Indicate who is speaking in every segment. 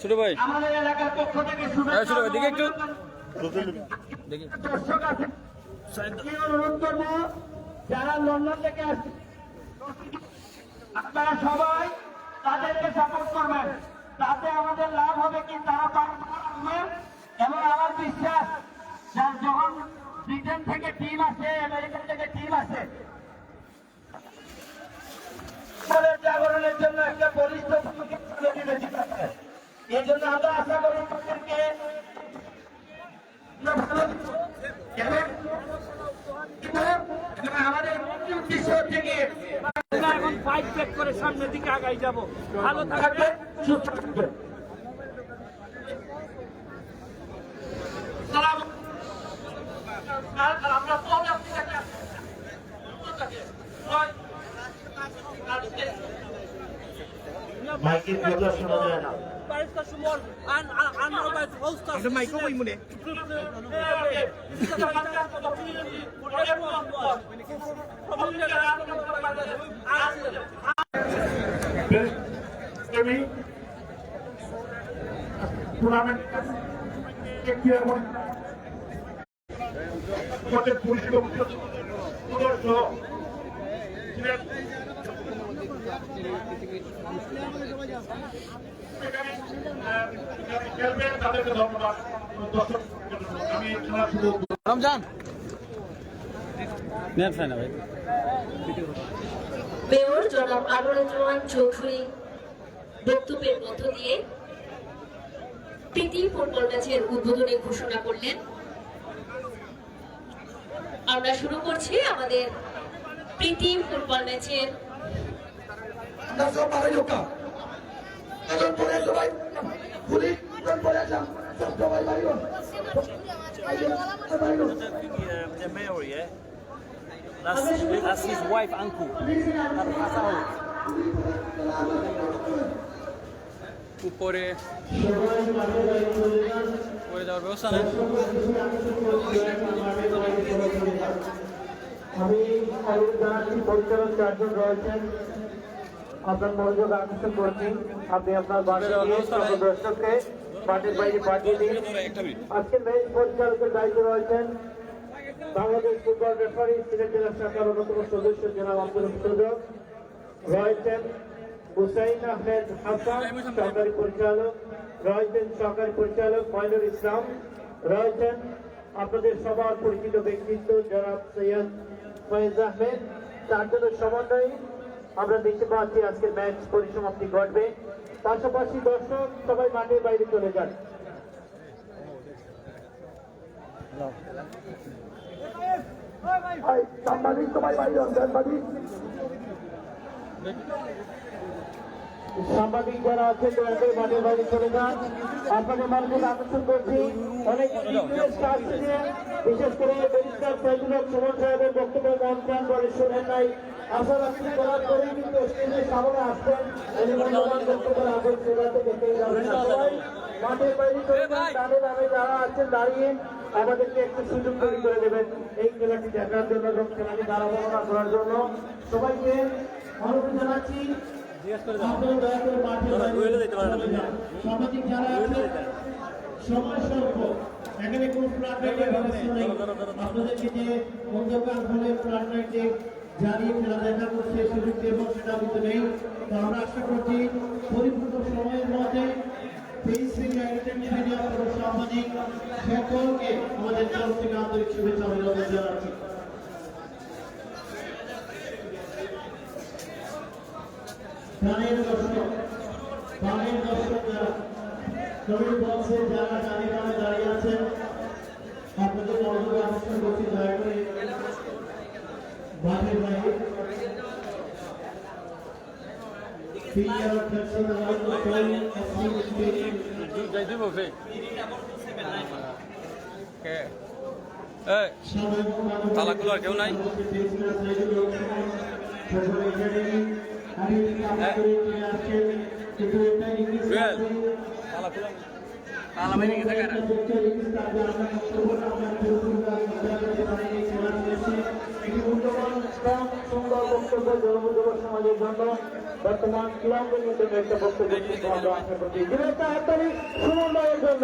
Speaker 1: ছোট ভাই
Speaker 2: আমাদের এলাকার পক্ষ থেকে শুভেচ্ছা
Speaker 1: দিকে একটু
Speaker 2: অনুরোধ করবো যারা লন্ডন থেকে আসছে আপনারা সবাই তাদেরকে সাপোর্ট করবেন, তাতে আমাদের লাভ হবে কি তারা পারবে। এবং আমার বিশ্বাস যখন ব্রিটেন থেকে টিম আসে, আমেরিকা থেকে টিম আসে, জাগরণের জন্য একটা বলিষ্ঠ এই জন্য আমরা আশা করি তাদেরকে আমাদের উদ্দেশ্য থেকে এখন ফাইট ব্যাক করে সামনের দিকে আগাই যাব। ভালো থাকবে, সুস্থ থাকবে। আমরা মাইকের কথা শোনা যায় না।
Speaker 1: রমজান
Speaker 3: মেয়র জনাব আনোয়ারুজ্জামান চৌধুরী বক্তব্যের মধ্য দিয়ে প্রীতি ফুটবল ম্যাচের উদ্বোধনী ঘোষণা করলেন। আমরা শুরু করছি আমাদের প্রীতি ফুটবল ম্যাচের
Speaker 1: the mayor, yeah? That's his wife, uncle. উপরে যাওয়ার ব্যবস্থা নেই।
Speaker 2: আমি পরিচালক চারজন রয়েছেন, আপনার মনোযোগ আকর্ষণ করছি। আপনি আপনার দর্শককে মাঠের বাইরে পাঠিয়ে দিন। আজকে ম্যাচ পরিচালকের দায়িত্বে রয়েছেন বাংলাদেশ ফুটবল রেফারি সিলেট জেলা শাখার অন্যতম সদস্য জনাব আব্দুল মুস্তফা, রয়েছেন হুসাইন আহমেদ হাসান সহকারী পরিচালক, রয়েছেন সহকারী পরিচালক মইনুল ইসলাম, রয়েছেন আপনাদের সবার পরিচিত ব্যক্তিত্ব জনাব সৈয়দ ফয়েজ আহমেদ। চারজনের সমন্বয়ে আমরা দেখতে পাচ্ছি আজকের ম্যাচ পরিসমাপ্তি ঘটবে। পাশাপাশি দর্শক সবাই মাঠের বাইরে চলে যান। সাংবাদিক সবাই বাইরে সাংবাদিক যারা আছেন দয়া করে মাঠের বাইরে চলে যান। আপনাদের মানুষকে আকর্ষণ করছি অনেক বিশেষ করে ব্যারিস্টার ফয়জুল হক সুমন সাহেবের বক্তব্য মন প্রাণ বলে শোনেন নাই। আশা রাখছি করার পরেই কিন্তু স্টেজের সামনে আসবেন বক্তব্যের আগে সেটাতে দেখে যাবেন। সবাই মাঠের বাইরে চলে যান। দাঁড়ে দাঁড়ে যারা আছেন দাঁড়িয়ে আমাদেরকে একটু সুযোগ তৈরি করে দেবেন এই খেলাটি দেখার জন্য এবং খেলাটি ধারাবাহিকতা করার জন্য সবাইকে অনুরোধ জানাচ্ছি। আপনারা দয়া করে মাঠের বাইরে সামাজিক যারা আছেন সময় স্বল্প, এখানে কোন ফ্লাড লাইটের ব্যবস্থা নেই। আপনাদেরকে যে অন্ধকার হলে ফ্লাড লাইটে জ্বালিয়ে খেলা দেখা করছে সুযোগ দেব সেটা কিন্তু নেই। তো আমরা আশা করছি পরিপূর্ণ সময়ের মধ্যে সাংবাদিক সকলকে আমাদের তরফ থেকে আন্তরিক শুভেচ্ছা অভিনন্দন জানাচ্ছি। প্রাণের দর্শক যারা কমিটি বক্সে যারা ডানে বামে দাঁড়িয়ে আছেন আপনাদের মনোযোগ আকর্ষণ করছি। দয়া করে মাঠের বাইরে
Speaker 1: তালাগুলো আর কেউ নাই। তালা মেরে গেছে
Speaker 2: সুন্দর বক্তব্য যুব সমাজের জন্য বর্তমান ক্রীড়াঙ্গনের জন্য একটা বক্তব্য আমরা আশা করছি। একটা হাততালি সুমন ভাইয়ের জন্য।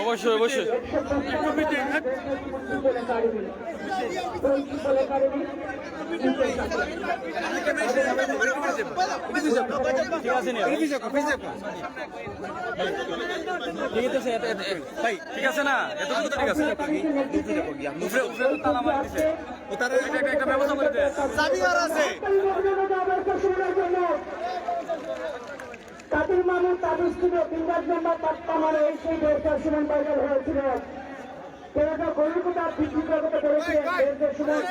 Speaker 1: অবশ্যই অবশ্যই। ঠিক আছে ভাই, ঠিক আছে না, এতটুকু তো ঠিক আছে। তালা মারি দিছে, একটা ব্যবস্থা করে দেয়।
Speaker 2: তাদের মানুষ তাদের ছিল 3 নম্বর পাত্তা মানে সেই দেশটার সুমন বাইরে হয়েছিল। কেনাটা গরিবতা বিক্রি করতে পেরেছিলেন দেশের সুমন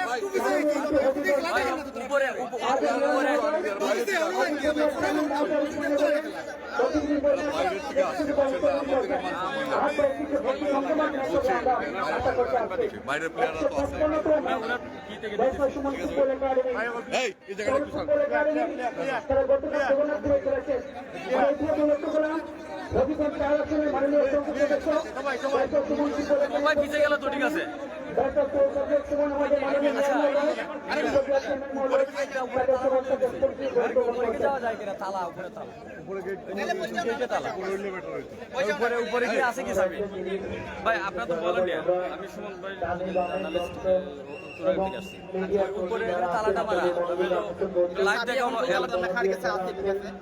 Speaker 4: বাইরের প্লেয়াররা তো আছে।
Speaker 1: সবাই পিছিয়ে গেল তো, ঠিক আছে। উপরে কি আছে কি সাবি ভাই, আপনার তো বলেন আমি সুমন ভাই উপরে তালাটা মারা লাইট দেখা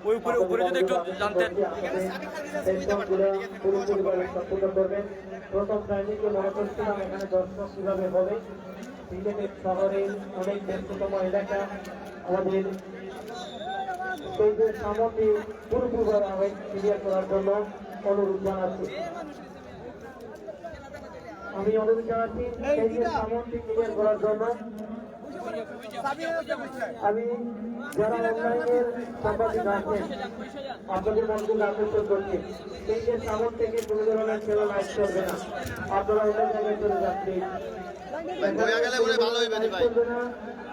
Speaker 1: ওই উপরে যদি একটু জানতেন।
Speaker 2: প্রথম শ্রেণীকে মনে করছিলাম এখানে দর্শক কিভাবে হবে। সিলেটের শহরের অনেক ব্যস্ততম এলাকা, আমাদের সেই যে সামনে পুরোপুরি ক্লিয়ার করার জন্য অনুরোধ জানাচ্ছি। আমি অনুরোধ জানাচ্ছি সেই যে সামনটি ক্লিয়ার করার জন্য। আমি যারা অনলাইনের সাংবাদিক আছেন আপনাদের মনকে আকর্ষণ করছি, সেই যে সামন থেকে কোনো ধরনের সেবা লাইভ করবে না, আপনারা অন্য জায়গায় চলে যাচ্ছি,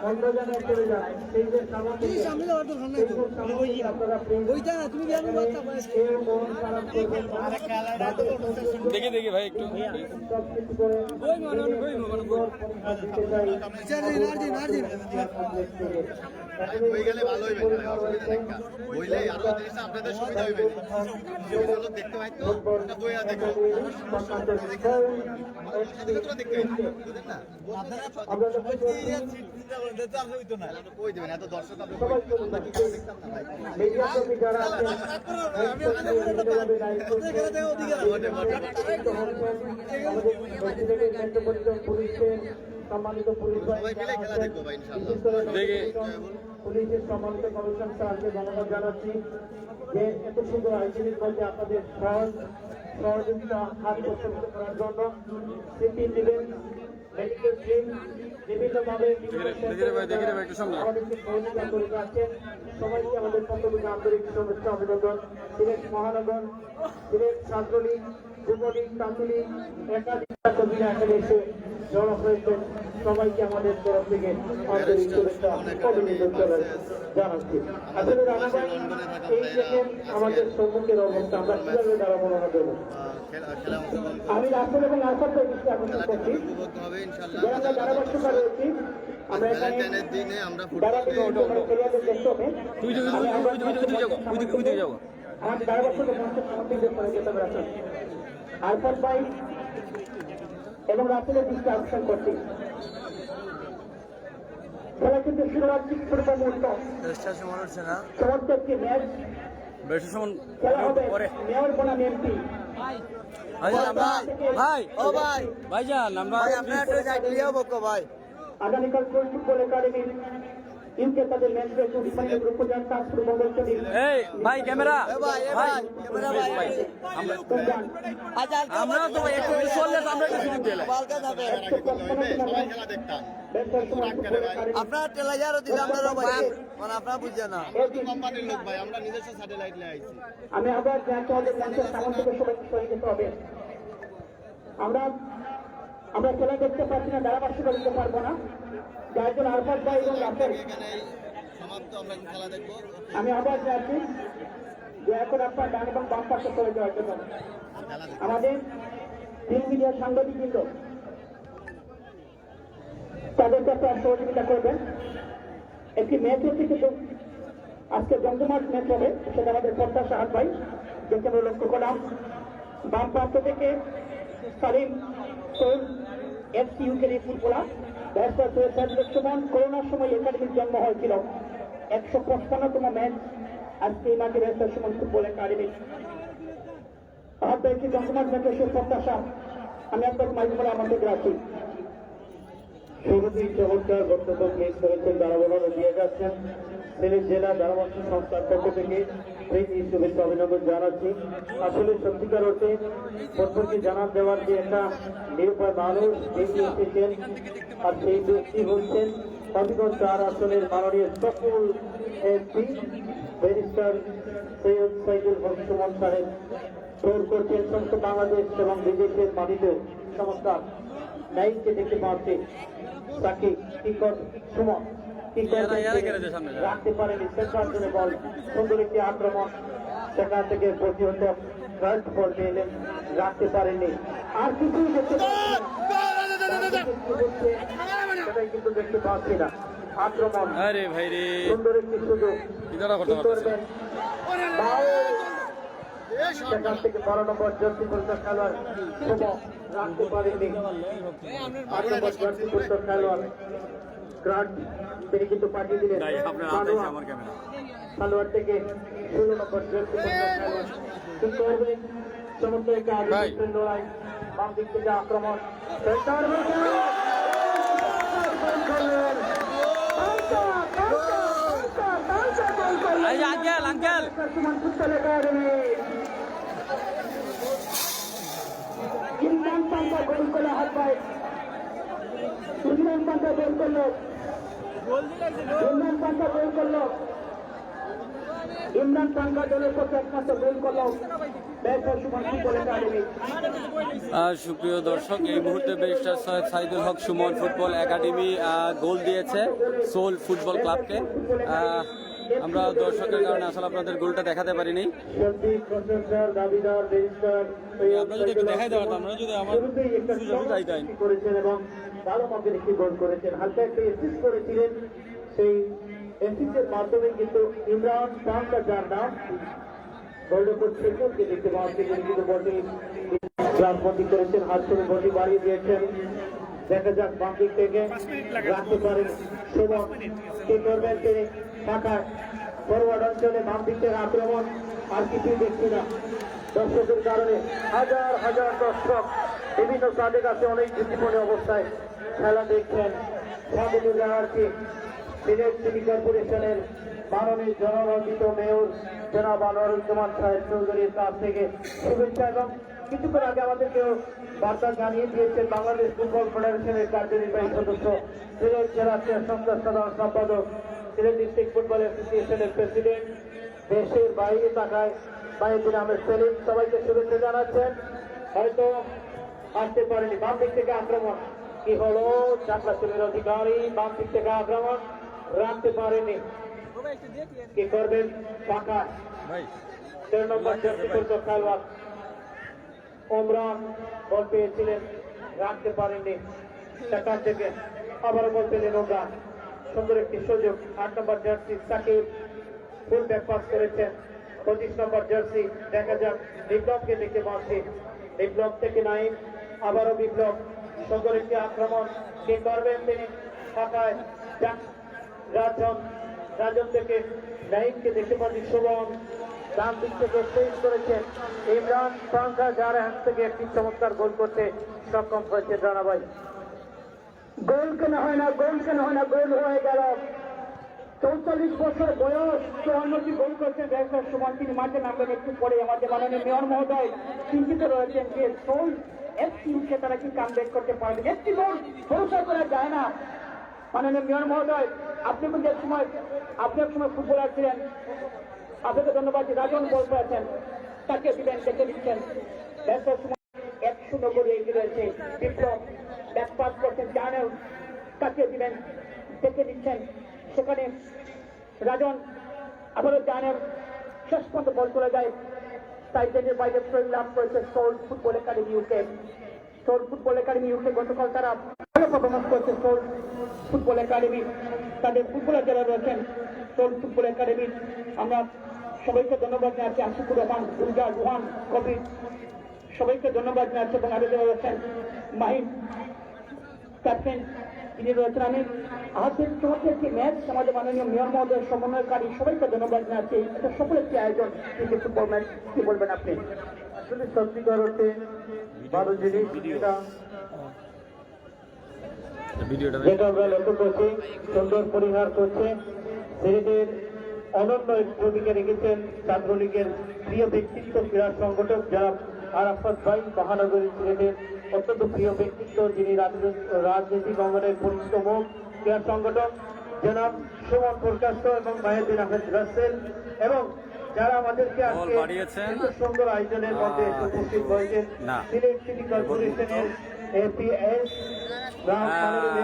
Speaker 2: অন্য জায়গায় চলে যান। সেই যে সামন থেকে আপনারা
Speaker 1: দেখি দেখি ভাই একটু
Speaker 4: হয়ে গেলে ভালো হইবে, হইলে আরো জিনিসটা আপনাদের সুবিধা হইবে। যেগুলো দেখতে পাইতো এটা বইয়া দেখো, কই দিবেন এত দর্শক আপনি
Speaker 2: সম্মানিত পুলিশ পুলিশের সম্মানিত কমিশন স্যারকে ধন্যবাদ জানাচ্ছি যে এত সুন্দর আয়োজনের মধ্যে আপনাদের সহযোগিতা হাত প্রস্তুত করার জন্য সিপি দিবেন মেডিকেল টিম বিভিন্নভাবে আমাদেরকে সহযোগিতা করে যাচ্ছেন। সবাইকে আমাদের পক্ষ থেকে আন্তরিক শুভেচ্ছা অভিনন্দন। সিলেট মহানগর, সিলেট ছাত্রলীগ, যুবলীগ, ছাত্রলীগ একাধিক কর্মীরা এখানে এসে জড়ো হয়েছেন। সবাইকে আমাদের তরফ থেকে আন্তরিক শুভেচ্ছা অভিনন্দন জানাচ্ছি। আসলে রানাবাই এই দেখেন আমাদের সম্মুখের অবস্থা, আমরা কিভাবে দাঁড়াবো না দেবো। আমি রাসেল এবং আরফাতকে দৃষ্টি আকর্ষণ করছি, যারা আমরা ধারাভাষ্যকার রয়েছি, আমরা এখানে খেলোয়াড়দের দেখতে হবে। আমাদের ধারাভাষ্যকে মঞ্চের সামগ্রীদের করে যেতে হবে। রাসেল, আরফাত ভাই এবং রাসেলের দৃষ্টি আকর্ষণ করছি। খেলা কিন্তু শুরু হচ্ছে কিছুটা মুহূর্ত, সমস্ত একটি ম্যাচ খেলা হবে মেয়র বনাম এমপি। আগামীকাল ফুটবল একাডেমির ইউকে তাদের ম্যাচ রয়েছে উসমানিয়া গ্রুপ প্রধান কাজপুর মঙ্গলচুরি।
Speaker 1: ভাই ক্যামেরা আমরা তো একটু চললে তো আমরা একটু সুযোগ দিলে
Speaker 4: আপনার টেলাইয়ারও দিলে আপনারা ভাই মানে আপনারা বুঝছেন না, কোম্পানির লোক ভাই, আমরা নিজস্ব স্যাটেলাইট নিয়ে আইছি।
Speaker 2: আমি আবার জানতে হবে মঞ্চের সামনে থেকে সবাইকে সরিয়ে যেতে হবে। আমরা খেলা দেখতে পাচ্ছি না, ধারাভাষ্য দিতে পারবো না, যার জন্য আরফাত ভাই এবং রাসেল
Speaker 4: সমাপ্ত, আমরা খেলা দেখবো।
Speaker 2: আমি আবার যাচ্ছি যে এখন আপনার ডান এবং বাম পাশে চলে যাওয়ার জন্য আমাদের প্রিন্ট মিডিয়ার সাংবাদিক কিন্তু তাদেরকে আপনারা সহযোগিতা করবেন। একটি ম্যাচ হচ্ছে কিন্তু আজকে জমজমাট ম্যাচ হবে, সেটা আমাদের প্রত্যাশা হাত ভাই যেটা আমরা লক্ষ্য করলাম। বাম প্রান্ত থেকে সালিম সোল এফসি ইউকের এই ফুটবলার ব্যাটসম্যান সৈয়দ সাইদুল সুমন। করোনার সময় একাডেমির জন্ম হয়েছিল। 155তম ম্যাচ আজকে এই মাঠে ব্যাটসম্যান সুমন ফুটবল একাডেমি। হাত ভাই একটি জমজমাট ম্যাচের সুপ্রত্যাশা। আমি আপনাকে মাইজুমুল আমাদের রাখি।
Speaker 5: শুরুতেই চমৎকার বক্তব্য পেশ করেছেন দারাবলনে দিয়ে যাচ্ছেন সিলেট জেলা ধারাভাষ্য সংস্থার পক্ষ থেকে প্রীতি শুভেচ্ছা অভিনন্দন জানাচ্ছি। আসলে সত্যিকার অর্থে প্রত্যেককে জানান দেওয়ার যে একটা নিরুপায় মানুষ এগিয়ে এসেছেন, আর সেই ব্যক্তি হচ্ছেন হবিগঞ্জ 4 আসনের মাননীয় সকল এমপি ব্যারিস্টার সৈয়দ সাইদুল হক সুমন সাহেব। দৌড় করছেন সমস্ত বাংলাদেশ এবং বিদেশের মাটিতে চমৎকার নাইনকে দেখতে পাচ্ছি। তাকে কি কর সুমন কি রাখতে পারেনি সেন্টার জন্য বল, সুন্দর একটি আক্রমণ, সেখান থেকে প্রতিহত ফ্রন্ট বল পেলেন, রাখতে পারেননি। আর কিছুই দেখতে পাচ্ছি সেটাই কিন্তু দেখতে পাচ্ছি না। আক্রমণ,
Speaker 1: আরে ভাই রে,
Speaker 5: সুন্দর একটি সুযোগ করবেন, সেখান থেকে 12 নম্বর জার্সি পরিচয় খেলোয়াড় শুভ রাখতে পারেননি। 8 নম্বর জার্সি পরিচয় খেলোয়াড় গ্রান্ট তিনি কিন্তু পাঠিয়ে দিলেন খেলোয়াড় থেকে 16 নম্বর জার্সি পরিচয় খেলোয়াড় কি করবেন। চমৎকার একটা আধিপত্যের লড়াই, বাম দিক থেকে আক্রমণ, সেন্টার
Speaker 1: আঙ্কেল
Speaker 2: ইমরান পান্তা গোল করলো। হাত ভাই ইমরান পান্তা গোল করলো, ইমরান পান্তা গোল করলো, ইমরান পান্তা দলের পক্ষে একমাত্র গোল করলো ব্যাটসম্যান সুমন ফুটবল একাডেমি।
Speaker 1: সুপ্রিয় দর্শক, এই মুহূর্তে barrister Syed Saidul Haque Suman football academy গোল দিয়েছে সোল ফুটবল ক্লাবকে। আমরা দর্শকের কারণে আসলে আপনাদের গোলটা দেখাতে পারিনি। আমরা যদি একটু দেখাই দেওয়া, আমরা যদি আমার
Speaker 5: করেছেন এবং ভালো মাপের একটি গোল করেছেন, হালকা একটা অ্যাসিস্ট করেছিলেন। সেই অ্যাসিস্টের মাধ্যমে কিন্তু ইমরান পান্তা যার নাম গোলরক্ষক শেখরকে দেখতে পাওয়া কিন্তু বলটি গ্রামবন্দি করেছেন, হাত থেকে বলটি বাড়িয়ে দিয়েছেন। দেখা যাক বাম দিক থেকে রাখতে পারেন সুমন, কি করবেন তিনি ফাঁকায় ফরওয়ার্ড অঞ্চলে বাম দিক থেকে আক্রমণ। আর কিছুই দেখছি না দর্শকের কারণে। হাজার হাজার দর্শক বিভিন্ন কাজে কাছে অনেক ঝুঁকিপূর্ণ অবস্থায় খেলা দেখছেন। স্বাগত জানাচ্ছি সিলেট সিটি কর্পোরেশনের মাননীয় জননির্বাচিত মেয়র জনাব আনোয়ারুজ্জামান সাহেব চৌধুরীর কাছ থেকে শুভেচ্ছা, এবং কিছুক্ষণ আগে আমাদেরকেও বার্তা জানিয়ে দিয়েছেন বাংলাদেশ ফুটবল ফেডারেশনের কার্যনির্বাহী সদস্য, সিলেট জেলা ক্রীড়া সংস্থার সাধারণ সম্পাদক, সিলেট ডিস্ট্রিক্ট ফুটবল অ্যাসোসিয়েশনের প্রেসিডেন্ট, দেশের বাইরে থাকায় মাহিদুল আহমেদ সেলিম, সবাইকে শুভেচ্ছা জানাচ্ছেন। হয়তো আসতে পারেনি। বাম দিক থেকে আক্রমণ, কি হলো চাকলা সিলের অধিকারী, বাম দিক থেকে আক্রমণ, রাখতে পারেনি। কি করবেন ফাঁকা 13 নম্বর জার্সি পরিচয় খেলোয়াড় ওমরান বল পেয়েছিলেন, রাখতে পারেননি। সেখান থেকে আবারও বল পেলেন ওমরান, সুন্দর একটি সুযোগ। 8 number jersey Shakib full back pass করেছেন। 25 নম্বর জার্সি, দেখা যাক বিপ্লবকে দেখতে পাচ্ছি। বিপ্লব থেকে নাইম, আবারও বিপ্লব, সুন্দর একটি আক্রমণ, কি করবেন তিনি ফাঁকায় রাজন থেকে নাইমকে দেখতে পাচ্ছি। সুমন ডান দিক থেকে চেঞ্জ করেছেন। ইমরান পাঙ্কা যার হ্যান্ড থেকে একটি চমৎকার গোল করতে সক্ষম হয়েছে রানা ভাই।
Speaker 2: গোল কেন হয় না, গোল কেন হয় না, গোল হয়ে গেল। 44 বছর বয়স, 54টি গোল করছেন ব্যাটসম্যান সুমন। তিনি মাঠে নামবেন একটু পরে। আমাদের মাননীয় মেয়র মহোদয় চিন্তিত রয়েছেন যে সোল এফসিউকে তারা কি কামব্যাক করতে পারবে। একটি গোল ভরসা করা যায় না। মাননীয় মেয়র মহোদয়, আপনি কিন্তু এক সময় ফুটবলার ছিলেন, আপনাকে ধন্যবাদ। রাজন বল পেয়েছেন, তাকে দিবেন, দেখে দিচ্ছেন। ব্যাটসম্যান সুমন 1-0 করে এগিয়ে রয়েছে। বিপ্লব ব্যাক পাস করছেন, জানেও তাকে দিবেন, দেখে দিচ্ছেন। সেখানে রাজন আবারও জানেন, শেষ পর্যন্ত বল চলে যায় সাইডের বাইরে লাভ করেছে Soul football academy UK.
Speaker 5: Soul football academy UK গতকাল তারা ভালো পারফরমেন্স করছে। সোল ফুটবল একাডেমি তাদের ফুটবলার যারা রয়েছেন সোল ফুটবল একাডেমির আমরা সবাইকে ধন্যবাদ জানাচ্ছি। আশিকুর রহমান, দুর্গা, রোহান, কবির সবাইকে ধন্যবাদ জানাচ্ছি এবং আরো যারা রয়েছেন মাহিন ক্যাপ্টেন তিনি রয়েছেন। আমি আজকের চলছে একটি ম্যাচ আমাদের মাননীয় মেয়র মহোদয় সমন্বয়কারী সবাইকে ধন্যবাদ জানাচ্ছি। এটা সফল একটি আয়োজন ক্রিকেট ফুটবল ম্যাচ। কি বলবেন আপনি?
Speaker 2: আসলে সত্যিকার অর্থে ভালো জিনিস
Speaker 1: ভিডিওটা
Speaker 2: যেটা আমরা লক্ষ্য করছি, সুন্দর পরিহার করছে ছেলেদের অনন্য ভূমিকা রেখেছেন ছাত্রলীগের প্রিয় ব্যক্তিত্ব ক্রীড়া সংগঠক যারা আরাফাত ভাই, মহানগরী ছেলেদের অত্যন্ত প্রিয় ব্যক্তিত্ব, যিনি রাজনৈতিক অঙ্গনের পরিচিত মুখ, ক্রীড়া সংগঠক জনাব সুমন প্রকাশ্য এবং মাহিউদ্দিন আহমেদ রাসেল, এবং যারা আমাদেরকে আজকে
Speaker 1: বাড়িয়েছেন।
Speaker 2: এত সুন্দর আয়োজনের মধ্যে উপস্থিত হয়েছেন
Speaker 1: না।
Speaker 2: সিলেট সিটি কর্পোরেশনের এপিএস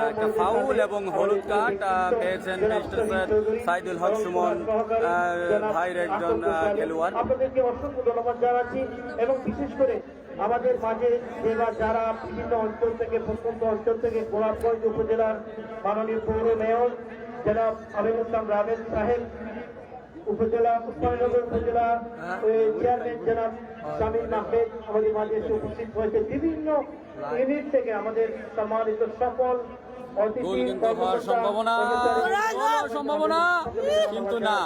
Speaker 1: একটা ফাউল এবং হলুদ কার্ড পেয়েছেন মিস্টার সাইদুল হক সুমন ভাইয়ের একজন খেলোয়াড়।
Speaker 2: আপনাদেরকে অসংখ্য ধন্যবাদ জানাচ্ছি এবং বিশেষ করে আমাদের মাঝে যারা বিভিন্ন অঞ্চল থেকে প্রত্যন্ত অঞ্চল থেকে গোলাপগঞ্জ উপজেলার মাননীয় পৌর মেয়র জনাব আমির ইসলাম রাবেদ সাহেব, উপজেলা উসমানীনগর উপজেলা চেয়ারম্যান জনাব শামীম আহমেদ আমাদের মাঝে এসে উপস্থিত হয়েছে। বিভিন্ন ইউনিট থেকে আমাদের সম্মানিত সফল
Speaker 1: গোল কিন্তু হওয়ার সম্ভাবনা কিন্তু না।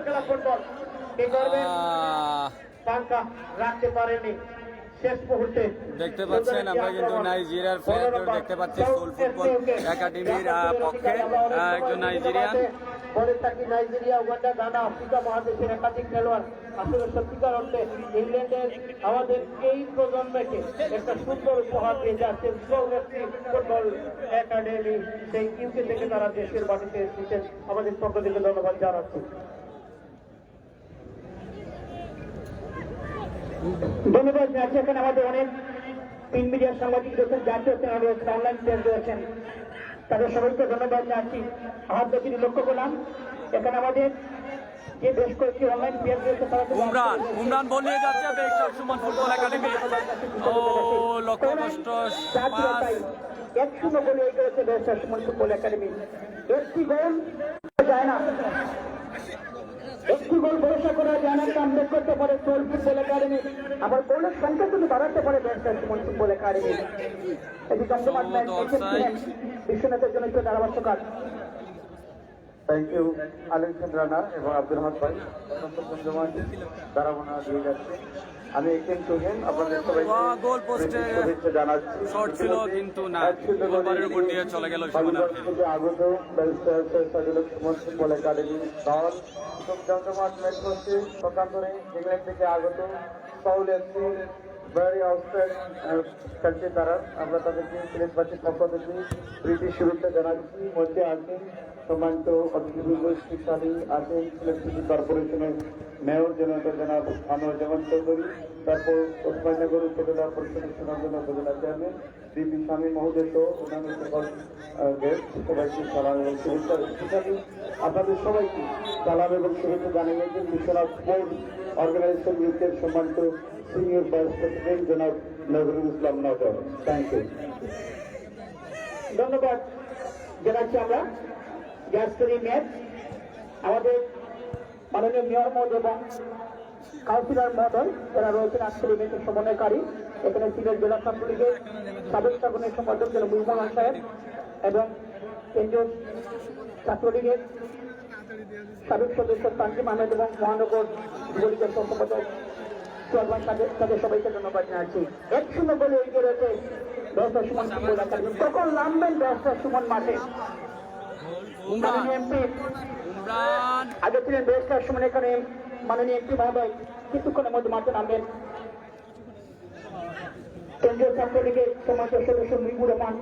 Speaker 2: খেলা ফুটবল কে করবেন টাঙ্কা রাখতে পারেনি শেষ মুহূর্তে।
Speaker 1: দেখতে পাচ্ছেন আমরা কিন্তু নাইজেরিয়ার প্লেয়ার দেখতে পাচ্ছি সোল ফুটবল একাডেমির পক্ষে একজন নাইজেরিয়ান।
Speaker 2: বলে থাকি নাইজেরিয়া, উগান্ডা, গানা, আফ্রিকা মহাদেশের একাধিক খেলোয়াড়। আসলে সত্যিকার অর্থে ইংল্যান্ডের আমাদের এই প্রজন্মকে একটা সুন্দর উপহার দিয়ে যাচ্ছে সোল ফুটবল একাডেমি। সেই ইউকে থেকে তারা দেশের বাড়িতে এসেছেন, আমাদের পক্ষ থেকে ধন্যবাদ জানাচ্ছি। ধন্যবাদ জানাচ্ছি। এখানে আমাদের অনেক প্রিন্ট মিডিয়ার সাংবাদিক রয়েছেন, জাতীয় চ্যানেল রয়েছেন, অনলাইন পেজ রয়েছেন, তাদের সবাইকে ধন্যবাদ জানাচ্ছি। আহার গতিটি লক্ষ্য করলাম এখানে আমাদের যে বেশ কয়েকটি অনলাইন পেজ রয়েছে তারা
Speaker 1: উমরান বল নিয়ে যাচ্ছে বেশার সুমন ফুটবল একাডেমি। ও লক্ষ্য কষ্ট
Speaker 2: 1-0 গোলে এগিয়ে রয়েছে বেশার সুমন ফুটবল একাডেমি। একটি গোল যায় না, একটি গোল ভরসা করা যায় না, কামব্যাক করতে পারে সোল ফুটবল একাডেমি, আবার গোলের সংখ্যা কিন্তু বাড়াতে পারে বেশার সুমন ফুটবল একাডেমি। এটি জমজমাট ম্যাচ বিশ্বনাথের জন্য একটু ধারাভাষ্য কাজ।
Speaker 5: থ্যাংক ইউ আলিম রানা এবং আব্দুর রহমান ভাই, অত্যন্ত জমজমাট ধারাবানা দিয়ে যাচ্ছে। আমি একেন তুহিন আপনাদের
Speaker 1: গোল পোস্টে
Speaker 5: জানাচ্ছি।
Speaker 1: শর্ট ছিল কিন্তু না, গোলবারের উপর দিয়ে চলে গেল সীমানার
Speaker 5: আগত barrister Saidul Haque Suman football academy দল খুব জমজমাট ম্যাচ হচ্ছে। পক্ষান্তরে ইংল্যান্ড থেকে আগত সাউল এফসি ভেরি আউটস্ট্যান্ডিং খেলছে তারা। আমরা তাদেরকে সিলেটবাসীর পক্ষ থেকে প্রীতি শুভেচ্ছা জানাচ্ছি। মধ্যে আছেন সম্মানিত অতিথিবৃন্দ, শক্তিশালী আছেন সিলেট সিটি কর্পোরেশনের মেয়র জনাব আনোয়ারুজ্জামান চৌধুরী, তারপর ওসমানীনগর উপজেলা পরিষদের সুনামজনক উপজেলা চেয়ারম্যান ডিপি শামীম মহোদয় সহ অন্যান্য সকল গেস্ট, সবাইকে সালাম এবং শুভেচ্ছা। স্পেশালি আপনাদের সবাইকে সালাম এবং শুভেচ্ছা জানিয়েছেন বিশ্বনাথ স্পোর্টস অর্গানাইজেশন গ্রুপের সম্মানিত সিনিয়র ভাইস প্রেসিডেন্ট জনাব নজরুল ইসলাম নজর। Thank you. ধন্যবাদ জানাচ্ছি। আমরা গ্যাসপুরি ম্যাচ আমাদের মাননীয় মেয়র মহোদয় এবং কাউন্সিলর মহোদয় যারা রয়েছেন আজকের ম্যাচের সমন্বয়কারী, এখানে সিলেট জেলা ছাত্রলীগের সাবেক সাধারণ সম্পাদক জনাব মুহিবুল সাহেব এবং কেন্দ্রীয় ছাত্রলীগের সাবেক সদস্য তানজিম আহমেদ এবং মহানগর যুবলীগের সম্পাদক চলমান তাদের সবাইকে ধন্যবাদ জানাচ্ছি। 1-0 গোলে এগিয়ে রয়েছে বেশার সুমন ফুটবল একাডেমি। কখন নামবেন বেশার সুমন মাঠে? মাননীয় এমপি আগে ছিলেন বেশার সুমন এখানে মাননীয় এমপি মহোদয় কিছুক্ষণের মধ্যে মাঠে নামবেন। কেন্দ্রীয় ছাত্রলীগের সমাজ সদস্য মুহিবুর রহমান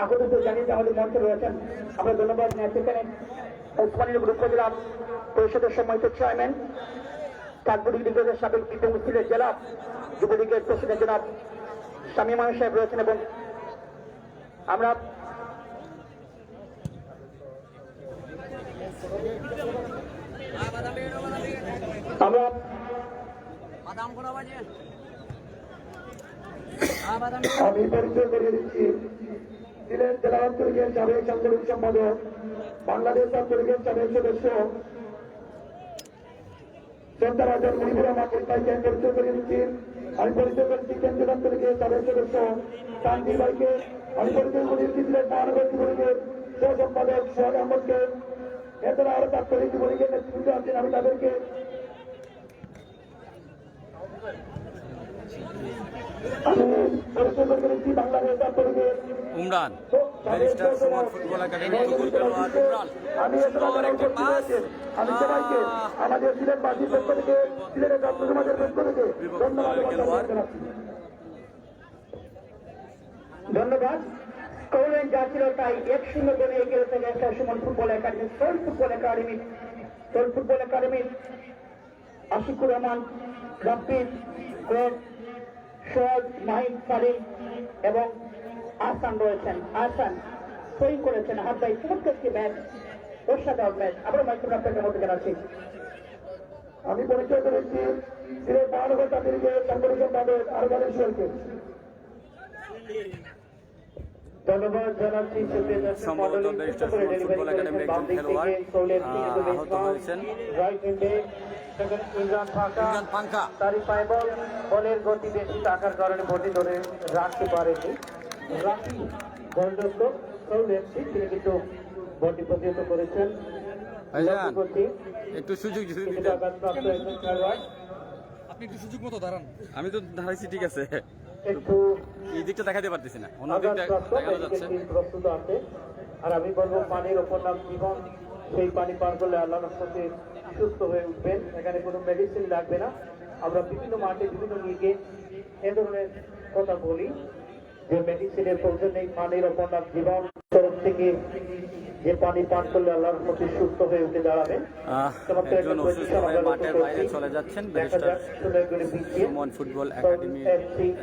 Speaker 5: আগত জানিয়ে আমাদের মঞ্চে রয়েছেন, আমরা ধন্যবাদ জানাচ্ছি। এখানে ওসমানীনগর উপজেলা পরিষদের সম্মানিত চেয়ারম্যান, কাঠগুড়ি লীগের সাবেক বিদ্যুৎ সিলেট জেলা যুবলীগের প্রেসিডেন্ট জনাব শামীম সাহেব রয়েছেন এবং আমরা আমি পরিচয় করিয়ে দিচ্ছি সিলেট জেলা আঞ্চলিকের সাবেক সাংগঠনিক সম্পাদক, বাংলাদেশ আঞ্চলিকের সাবেক সদস্য সন্তান আজম মুজিবুর রহমান ভাইকে পরিচয় করিয়ে দিচ্ছি। আমি পরিচয় করছি কেন্দ্রীয় আঞ্চলিকের সাবেক সদস্য শান্তি ভাইকে। আমি পরিচয় করিয়ে দিচ্ছি সিলেট মহানগর যুবলীগের সহ সম্পাদক সোহাগ আহমদকে। এছাড়া আরো তাৎক্ষণিক যুবলীগের নেতৃত্বে আছেন, আমি তাদেরকে বাংলাদেশ আঞ্চলিকের
Speaker 1: Umran barrister Suman football academy football খেলোয়াড় উমরান সুন্দর একটি পাস
Speaker 5: আমি সবাইকে আমাদের সিলেটবাসীর পক্ষ থেকে, সিলেটের ছাত্র সমাজের পক্ষ থেকে ধন্যবাদ
Speaker 1: খেলোয়াড়
Speaker 2: ধন্যবাদ। স্কোরের যা ছিল তাই 1-0 গোলে এগিয়ে রয়েছে barrister Suman football academy. Soul football academy Ashikur Rahman, Rabbil, Sohag, Mahid, Salim এবং আহসান রয়েছেন। আহসান সই করেছেন হাত ভাই চমৎকার একটি ম্যাচ, অসাধারণ ম্যাচ। আবার মাইক্রোফোন আপনাদের মধ্যে জানাচ্ছি। আমি পরিচয় করেছি সিলেট মহানগর তাঁতিকে সাংগঠনিক সম্পাদক আরবানেশ্বরকে। ধন্যবাদ জানাচ্ছি সুপ্রিয় দর্শক
Speaker 1: সম্ভবত
Speaker 2: মণ্ডলী।
Speaker 1: ব্যারিস্টার সুমন ফুটবল একাডেমির একজন খেলোয়াড় আহত হয়েছেন।
Speaker 2: রাইট হ্যান্ডে ইমরান
Speaker 1: পাঙ্কা
Speaker 2: তারই পায় বলের গতি বেশি থাকার কারণে বটি ধরে রাখতে পারেনি রাখি গোলরক্ষক সৌলেফসি, তিনি কিন্তু বটি প্রতিহত করেছেন।
Speaker 1: ভাইজান একটু সুযোগ দিতে
Speaker 2: কিছুটা আঘাতপ্রাপ্ত একজন খেলোয়াড়,
Speaker 6: আপনি একটু সুযোগ মতো দাঁড়ান।
Speaker 1: আমি তো দাঁড়াইছি ঠিক আছে,
Speaker 2: একটু
Speaker 1: এই দিকটা দেখাতে পারতেছি না, অন্য দিকটা
Speaker 2: আঘাতপ্রাপ্ত
Speaker 1: দেখানো যাচ্ছে।
Speaker 2: প্রস্তুত আছে। আর আমি বলবো পানির ওপর নাম জীবন, সেই পানি পান করলে আল্লাহ রহমতে সুস্থ হয়ে উঠবেন। এখানে কোনো মেডিসিন লাগবে না। আমরা বিভিন্ন মাঠে বিভিন্ন লিগে এ ধরনের কথা বলি যে মেডিসিনের প্রয়োজন নেই, পানির ওপর নাম জীবন তরফ থেকে যে পানি পান করলে আল্লাহ রহমতে সুস্থ হয়ে উঠে দাঁড়াবেন।
Speaker 1: একজন অসুস্থ হয়ে মাঠের বাইরে চলে যাচ্ছেন ব্যারিস্টার সুমন ফুটবল একাডেমির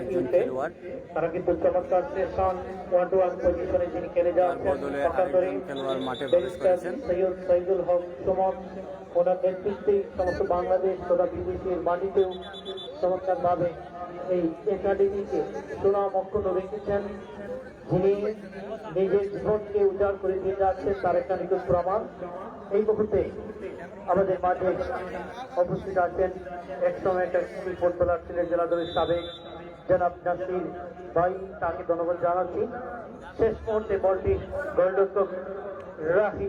Speaker 1: একজন খেলোয়াড়,
Speaker 2: তারা কিন্তু চমৎকার সেশন 1-1 পজিশনে যিনি খেলে
Speaker 1: তার
Speaker 2: যাচ্ছেন
Speaker 1: বদলে আরেকজন খেলোয়াড় মাঠে প্রবেশ করেছেন।
Speaker 2: সৈয়দ সাইদুল হক সুমন, ওনার নেতৃত্বেই সমস্ত বাংলাদেশ তথা বিদেশের মাটিতেও চমৎকার ভাবে এই একাডেমিকে সুনাম অক্ষুণ্ণ রেখেছেন। যিনি নিজের জীবনকে উজাড় করে দিয়ে যাচ্ছেন তার একটা নিখুঁত প্রমাণ। এই মুহূর্তে আমাদের মাঝে উপস্থিত আছেন একসময় একটা ফুটবলার ছিলেন জেলা দলের সাবেক জনাব নাসির ভাই, তাকে ধন্যবাদ জানাচ্ছি। শেষ মুহূর্তে বলটি গোলরক্ষক রাহি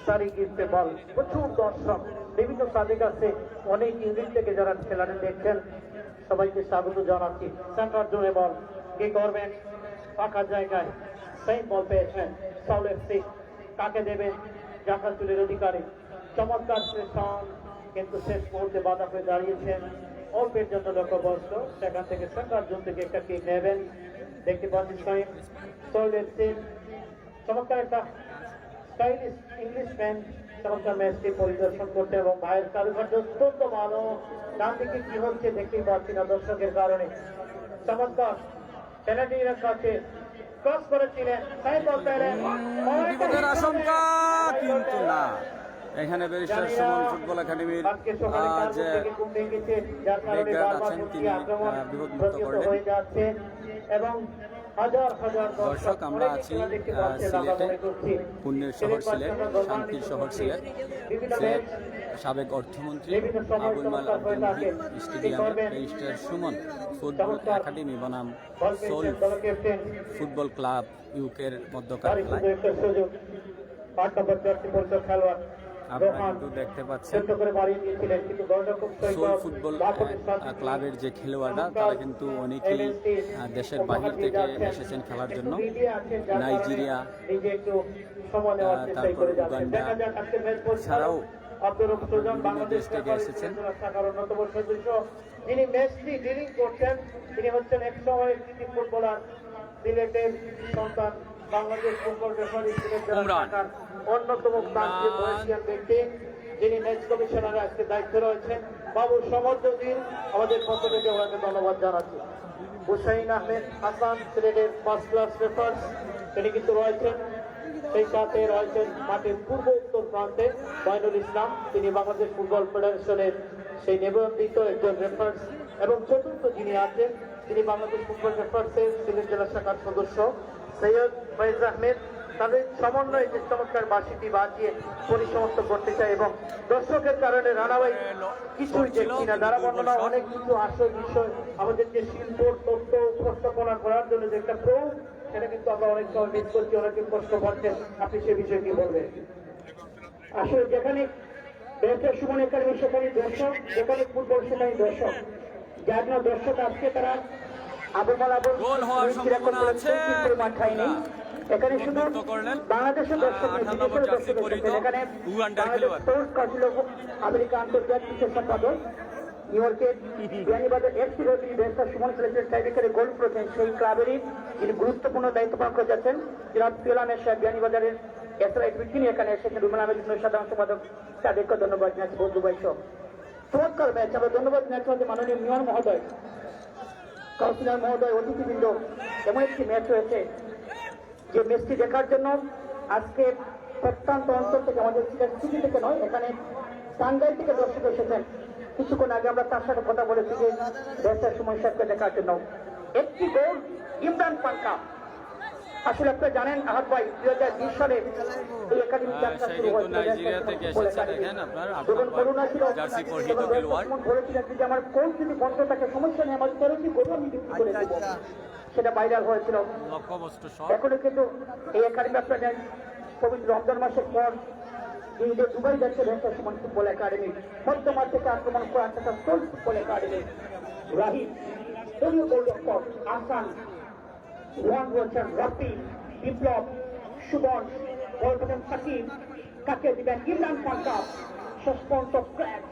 Speaker 2: তারিখে বল, প্রচুর দর্শক বিভিন্ন তাদের কাছে অনেক ইউনিট থেকে যারা খেলাটা দেখছেন সবাইকে স্বাগত জানাচ্ছি। সেন্টার জোনে বল কি করবেন, ফাঁকা জায়গায় সেই বল পেয়েছেন সৌলেফসি, কাকে দেবেন, জাকাতুলের অধিকারী। চমৎকার সেশন, কিন্তু শেষ মুহূর্তে বাধা হয়ে দাঁড়িয়েছেন অল্পের জন্য লক্ষ্যবস্ত। সেখান থেকে সেন্টার জোন থেকে একটা কিক নেবেন, দেখতে পাচ্ছি সৌলেফসি চমৎকার একটা স্টাইলিশ ইংলিশম্যান চমৎকার ম্যাচটি পরিদর্শন করতে এবং ভাইয়ের কারুকার্য অত্যন্ত ভালো। ডান দিকে কি হচ্ছে দেখতেই পাচ্ছি না দর্শকের কারণে। চমৎকার পেনাল্টির কাছে ক্রস করেছিলেন,
Speaker 1: বিপদের আশঙ্কা কিন্তু না। এখানে ব্যারিস্টার সুমন ফুটবল একাডেমির যে ব্যাকগার্ড আছেন তিনি বিপদমুক্ত করলেন।
Speaker 2: এবং হাজার হাজার
Speaker 1: দর্শক, আমরা আছি সিলেটে, পুণ্যের শহর সিলেট, শান্তির শহর সিলেট। সিলেট সাবেক অর্থমন্ত্রী আবুল মাল আব্দুল মুহিত স্টেডিয়ামে ব্যারিস্টার সুমন ফুটবল একাডেমি বনাম সোল ফুটবল ক্লাব ইউকের মধ্যকার খেলায় আপনারা কিন্তু দেখতে পাচ্ছেন সোল ফুটবল ক্লাবের যে খেলোয়াড়রা তারা কিন্তু অনেকেই দেশের বাহির থেকে এসেছেন খেলার জন্য। নাইজেরিয়া, তারপর উগান্ডা ছাড়াও বিভিন্ন দেশ থেকে এসেছেন।
Speaker 2: যিনি ম্যাচটি ডিলিং করছেন তিনি হচ্ছেন এক সময়ের কৃতি ফুটবলার, সিলেটের সন্তান, বাংলাদেশ ফুটবল রেফারি, সিলেট জেলার অন্যতম প্রান্তীয় বয়সিয়ান ব্যক্তি, যিনি ম্যাচ কমিশনারে আজকে দায়িত্বে রয়েছেন, বাবু সমর্থদিন। আমাদের পক্ষ থেকে ওনাকে ধন্যবাদ জানাচ্ছি। হুসাইন আহমেদ হাসান, সিলেটের ফার্স্ট ক্লাস রেফার্স, তিনি কিন্তু রয়েছেন। সেই সাথে রয়েছেন মাঠের পূর্ব উত্তর প্রান্তে বাইনুল ইসলাম, তিনি বাংলাদেশ ফুটবল ফেডারেশনের সেই নিবন্ধিত একজন রেফার্স। এবং চতুর্থ যিনি আছেন যিনি বাংলাদেশ ফুটবল রেফার্সের সিলেট জেলা শাখার সদস্য সৈয়দ ফয়েজ আহমেদ, তাদের সমন্বয়ে যে চমৎকার বাঁশিটি বাজিয়ে পরিসমাপ্ত করতে চাই এবং দর্শকের কারণে রানাবাই কিছুই দেখছি না। দ্বারা বর্ণনা অনেক কিছু আসল বিষয় আমাদের যে শিল্প তথ্য উপস্থাপনা করার জন্য যে একটা প্রয়োগ, সেটা কিন্তু আমরা অনেক সময় মিস করছি, অনেকে কষ্ট পাচ্ছেন। আপনি সে বিষয়ে কি বলবেন? আসলে যেখানে ব্যারিস্টার সুমন একাডেমি সেখানে দর্শক, যেখানে ফুটবল সেখানে দর্শক, যার জন্য দর্শক আজকে তারা
Speaker 1: গোল হওয়ার সম্ভাবনা আছে।
Speaker 2: মাঠ খায়নি। এখানে শুধু বাংলাদেশের দর্শক নয়,
Speaker 1: 18 নম্বর
Speaker 2: বিদেশের
Speaker 1: জার্সি
Speaker 2: দর্শক
Speaker 1: পরিহিত
Speaker 2: এসেছেন। এখানে
Speaker 1: উগান্ডার
Speaker 2: বাংলাদেশ
Speaker 1: খেলোয়াড়।
Speaker 2: স্পোর্টস কাউন্সিল অফ আমেরিকা আন্তর্জাতিক সম্পাদক নিউ ইয়র্কের বিয়ানীবাজার এফসি রোড তিনি ব্যারিস্টার সুমন সিলেক্টেড টাইব্রেকারে গোল করেছেন। সেই ক্লাবেরই যিনি গুরুত্বপূর্ণ দায়িত্ব পালন করে যাচ্ছেন জনাব পিলামের সাহেব বিয়ানীবাজারের তিনি এখানে এসেছেন। রুমান আহমেদ সাধারণ সম্পাদক, তাদেরকে ধন্যবাদ জানাচ্ছি। বন্ধু ভাই সব চমৎকার ম্যাচ, আমরা ধন্যবাদ জানাচ্ছি আমাদের মাননীয় মেয়র মহোদয়, কাউন্সিলর মহোদয়, অতিথিবৃন্দ। এমন একটি ম্যাচ হয়েছে যে ম্যাচটি দেখার জন্য আজকে প্রত্যন্ত অঞ্চল থেকে, আমাদের সিটি থেকে নয়, এখানে টাঙ্গাইল থেকে দর্শক এসেছেন। কিছুক্ষণ আগে আমরা তার সাথে কথা বলেছি যে ব্যবসার সময় সাথে দেখার জন্য। একটি গোল ইমরান পাঙ্কা। আসলে আপনারা জানেন আহাদ ভাই 2020 সালে এই একাডেমি যাত্রা শুরু হয়েছিল। যখন করোনা ছিল বলেছিলেন যে আমার কোচ যদি বন্ধ থাকে সমস্যা নেই, আমার 13টি গোল আমি বিক্রি করে দেবো, সেটা ভাইরাল হয়েছিল। এখনো কিন্তু এই একাডেমি আপনারা জানেন পবিত্র রমজান মাসের পর ইন্ডিয়া দুবাই যাচ্ছে ব্যবসার সমান ফুটবল একাডেমি। মধ্যমাঠ থেকে আক্রমণ করার একটা ফুটবল একাডেমি। রাহিম দলীয় গোলরক্ষক আসান, রোহান রয়েছেন, রফি, বিপ্লব, সুবন, বলবেন সাকিব, কাকে দিবেন ইমরান পাঙ্কা। শেষ পর্যন্ত ক্র্যাচ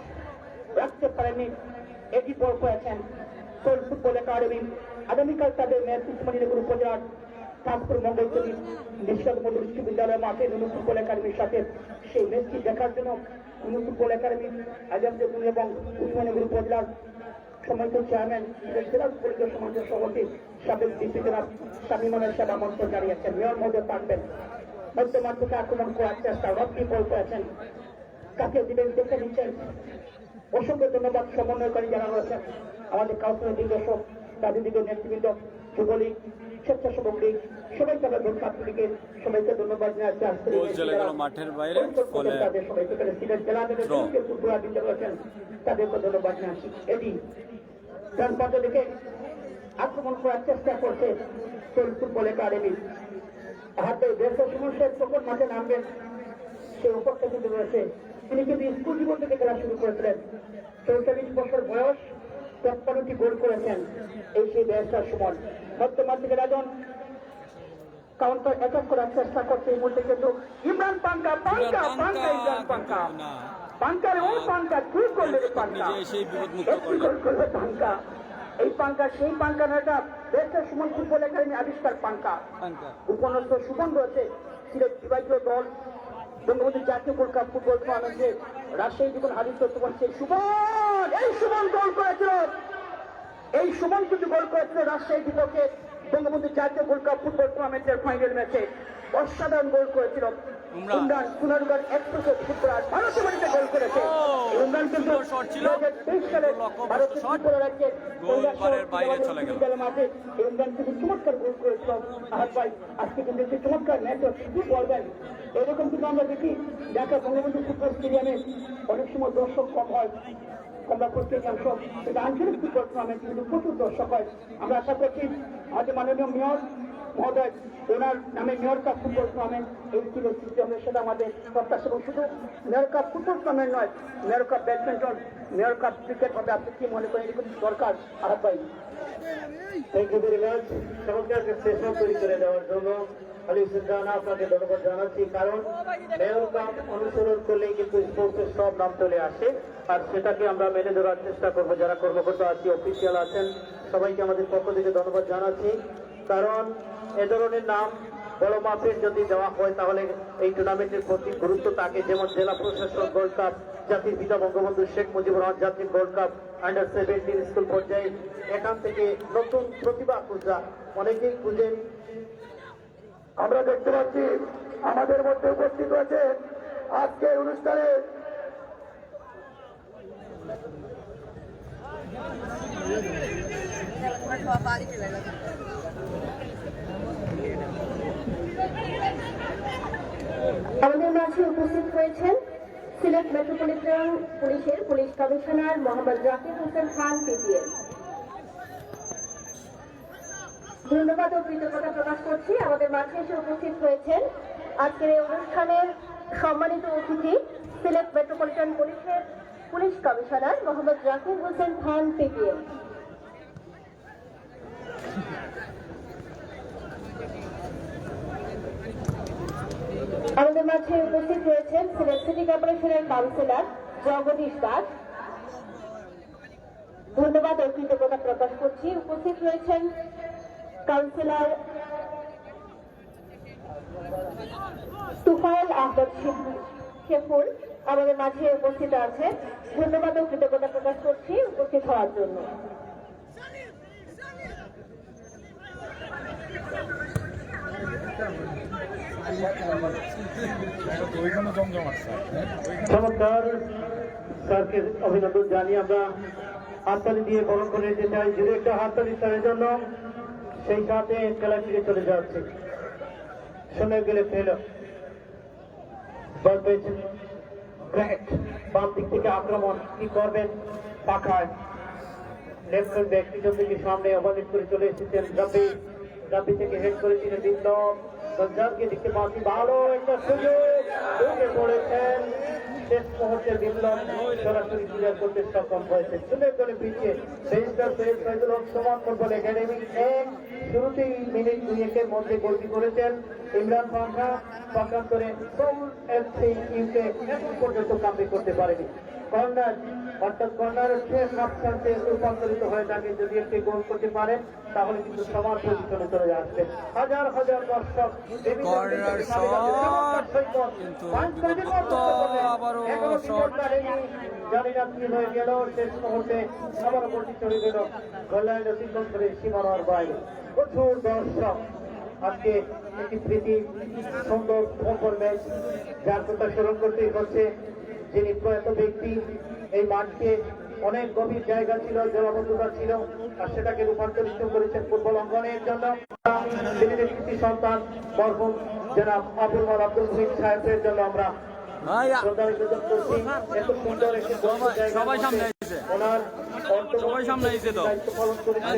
Speaker 2: রাখতে পারেননি, এটি বল করেছেন সোল ফুটবল একাডেমি। আগামীকাল তাদের ম্যাচ উসমানীনগর উপজেলার কাশপুর মঙ্গলচুরি নিশাদ মন্ডল বিশ্ববিদ্যালয়ের মাঠে নুনু ফুটবল একাডেমির সাথে। সেই ম্যাচটি দেখার জন্য নুনু ফুটবল একাডেমি আজমপুর এবং উসমানীনগর উপজেলার সম্মানিত চেয়ারম্যান জেলা পরিষদ সমাজের সভাপতি সাবেক ডিসি জনাব শামীমানের সাহেব আমন্ত্রণ জানিয়েছেন। মেয়র মহোদয় থাকবেন। মধ্যমাঠ থেকে আক্রমণ করার চেষ্টা, রফি বল করেছেন, কাকে দিবেন দেখে নিচ্ছেন। অসংখ্য ধন্যবাদ সমন্বয়কারী যারা রয়েছেন, আমাদের কাউন্সিলের নির্দেশক, তাদের দিকে নেতৃবৃন্দ, যুবলীগ, স্বেচ্ছাসেবক লীগ, সবাই তারা ছাত্রলীগের সবাইকে ধন্যবাদ জানাচ্ছি।
Speaker 1: মাঠের বাইরে
Speaker 2: তাদের সবাইকে সিলেট জেলা থেকে ফুটবলার দিতে রয়েছেন, তাদেরকে ধন্যবাদ জানাচ্ছি। এটি ডান পাশে দেখে আক্রমণ করার চেষ্টা করছে সোল ফুটবল একাডেমি। হাতে দেশের সমস্যার যখন মাঠে নামবেন সে উপরটা কিন্তু রয়েছে। তিনি কিন্তু স্কুল জীবন থেকে খেলা শুরু করেছিলেন। 44 বছর বয়স, 53টি গোল করেছেন এই সেই ব্যবসার সময়। বর্তমান থেকে রাজন কাউন্টার অ্যাটাক করার চেষ্টা করছে এই মুহূর্তে, কিন্তু ইমরান পাঙ্কা ইমরান পাঙ্কার ও পাঙ্কা কি করলে পাঙ্কা একটি গোল করবে পাঙ্কা। এই পাঙ্কা সেই পাঙ্কা নয়টা দেশের সময় ফুটবল একাডেমি আবিষ্কার পাঙ্কা। উপন্যাস সুবন রয়েছে সিলেট বিভাগীয় দল বঙ্গবন্ধু জাতীয় গোল্ড কাপ ফুটবল টুর্নামেন্টে রাজশাহী যখন হারিয়ে তোমার সেই সুবন, এই সুবন গোল করেছিল। এই সুমন কিন্তু গোল করেছিল রাজশাহী বিপক্ষে বঙ্গবন্ধু জাতীয় গোল্ড কাপ ফুটবল টুর্নামেন্টের ফাইনাল ম্যাচে। অসাধারণ গোল করেছিল ইমরান। সোনারগাঁর এক্সপ্রেসের ফুটবলার ভারতের মাটিতে গোল করেছে ইমরান। কিন্তু 2023 সালে ভারতের ফুটবল রাজ্যের মাঠে ইমরান কিন্তু চমৎকার গোল করেছিল। আহাদ ভাই আজকে কিন্তু একটি চমৎকার ম্যাচ কি বলবেন? এরকম কিন্তু আমরা দেখি ঢাকা বঙ্গবন্ধু ফুটবল স্টেডিয়ামে অনেক সময় দর্শক কম হয়, আমরা প্রত্যেক অংশ কিন্তু আঞ্চলিক ফুটবল টুর্নামেন্ট কিন্তু প্রচুর দর্শক হয়। আমরা আশা করছি আমাদের মাননীয় মেয়র মহোদয় ওনার নামে মেয়র কাপ ফুটবল টুর্নামেন্ট এই ছিল সৃষ্টি হবে, সেটা আমাদের প্রত্যাশা। এবং শুধু মেয়র কাপ ফুটবল টুর্নামেন্ট নয়, mayor cup badminton, mayor cup cricket হবে। আপনি কি মনে করেন এরকম দরকার? আহাদ ভাই থ্যাংক ইউ ভেরি মাচ। চমৎকার সেশন তৈরি করে দেওয়ার জন্য আপনাকে ধন্যবাদ জানাচ্ছি। কারণ মেয়র কাপ অনুসরণ করলেই কিন্তু স্পোর্টসের সব নাম চলে আসে, আর সেটাকে আমরা মেনে ধরার চেষ্টা করবো। যারা কর্মকর্তা আছি, অফিসিয়াল আছেন, সবাইকে আমাদের পক্ষ থেকে ধন্যবাদ জানাচ্ছি। কারণ এ ধরনের নাম বড় মাপের যদি দেওয়া হয় তাহলে এই টুর্নামেন্টের প্রতি গুরুত্ব থাকে। যেমন জেলা প্রশাসন গোল্ড কাপ, জাতির পিতা বঙ্গবন্ধু শেখ মুজিবুর রহমান জাতীয় গোল্ড কাপ, আন্ডার-17 স্কুল পর্যায়ে, এখান থেকে নতুন প্রতিভা খুঁজা অনেকেই খুঁজেন। আমরা দেখতে পাচ্ছি আমাদের মধ্যে উপস্থিত হয়েছে আজকের অনুষ্ঠানে
Speaker 7: আমাদের মাঝে উপস্থিত হয়েছেন সিলেট মেট্রোপলিটন পুলিশের পুলিশ কমিশনার মোহাম্মদ জাকির হোসেন খান পিপিএম। ধন্যবাদ ও কৃতজ্ঞতা প্রকাশ করছি। আমাদের মাঝে এসে উপস্থিত হয়েছেন আজকের এই অনুষ্ঠানের সম্মানিত অতিথি সিলেট মেট্রোপলিটন পুলিশের পুলিশ কমিশনার মোহাম্মদ জাকির হোসেন খান পিপিএম। আমাদের মাঝে উপস্থিত হয়েছেন সিলেট সিটি কর্পোরেশনের কাউন্সিলর জগদীশ দাস। ধন্যবাদ ও কৃতজ্ঞতা প্রকাশ করছি। উপস্থিত রয়েছেন কাউন্সিলর তুফাইল আহমদ শেফুল আমাদের মাঝে উপস্থিত আছে। ধন্যবাদ ও কৃতজ্ঞতা প্রকাশ করছি উপস্থিত হওয়ার জন্য।
Speaker 5: চমৎকার স্যারকে অভিনন্দন জানিয়ে আমরা হাততালি দিয়ে বরণ করে নিতে চাই। যদি একটা হাততালি স্যারের জন্য, সেই সাথে খেলা ফিরে চলে যাচ্ছে। শুনে গেলে ফেল বল পেয়েছেন গ্রেট, বাম দিক থেকে আক্রমণ কি করবেন পাখায়, লেফট ব্যাক পিছন থেকে সামনে ওভারলেট করে চলে এসেছেন রাব্বি। রাব্বি থেকে হেড করেছিলেন বিপ্লব গঞ্জামকে দেখতে পাচ্ছি, ভালো একটা সুযোগ ঢুকে পড়েছেন। শেষ মুহূর্তে বিপ্লব সরাসরি ক্লিয়ার করতে সক্ষম হয়েছে। সুন্দর করে পিছিয়ে ব্যারিস্টার সৈয়দ ফয়জুল হক সুমন ফুটবল একাডেমি শুরুতেই মিনিট 2-1 মধ্যে গোলটি করেছেন ইমরান পাখা। পক্ষান্তরে সোল এফসি ইউকে এখন পর্যন্ত কামব্যাক করতে পারেনি। কর্নার অর্থাৎ কর্নার শেষ হাফ চান্সে রূপান্তরিত হয়ে থাকে। যদি একটি গোল করতে পারেন তাহলে কিন্তু সবার পজিশনে চলে যাচ্ছে। হাজার হাজার দর্শক
Speaker 1: কর্নার শট, কিন্তু আবারও শট।
Speaker 5: জানি না কি হয়ে গেল, শেষ মুহূর্তে আবার গোলটি চলে গেল গোললাইন অতিক্রম করে সীমানার বাইরে। প্রচুর দর্শক আজকে একটি প্রীতি সুন্দর ফুটবল ম্যাচ, যার কথা স্মরণ করতেই হচ্ছে যিনি প্রয়াত ব্যক্তি। এই মাঠকে অনেক গভীর জায়গা ছিল, জলাবদ্ধতা ছিল, আর সেটাকে রূপান্তরিত করেছেন ফুটবল অঙ্গনের জন্য। সিলেটের কৃতি সন্তান মরহুম জনাব আবুল মাল আব্দুল মুহিত সাহেবের জন্য আমরা শ্রদ্ধা নিবেদন করছি। এত সুন্দর একটি
Speaker 1: সবাই সামনে এসেছে, সবাই সামনে এসেছে তো
Speaker 5: দায়িত্ব পালন করেছেন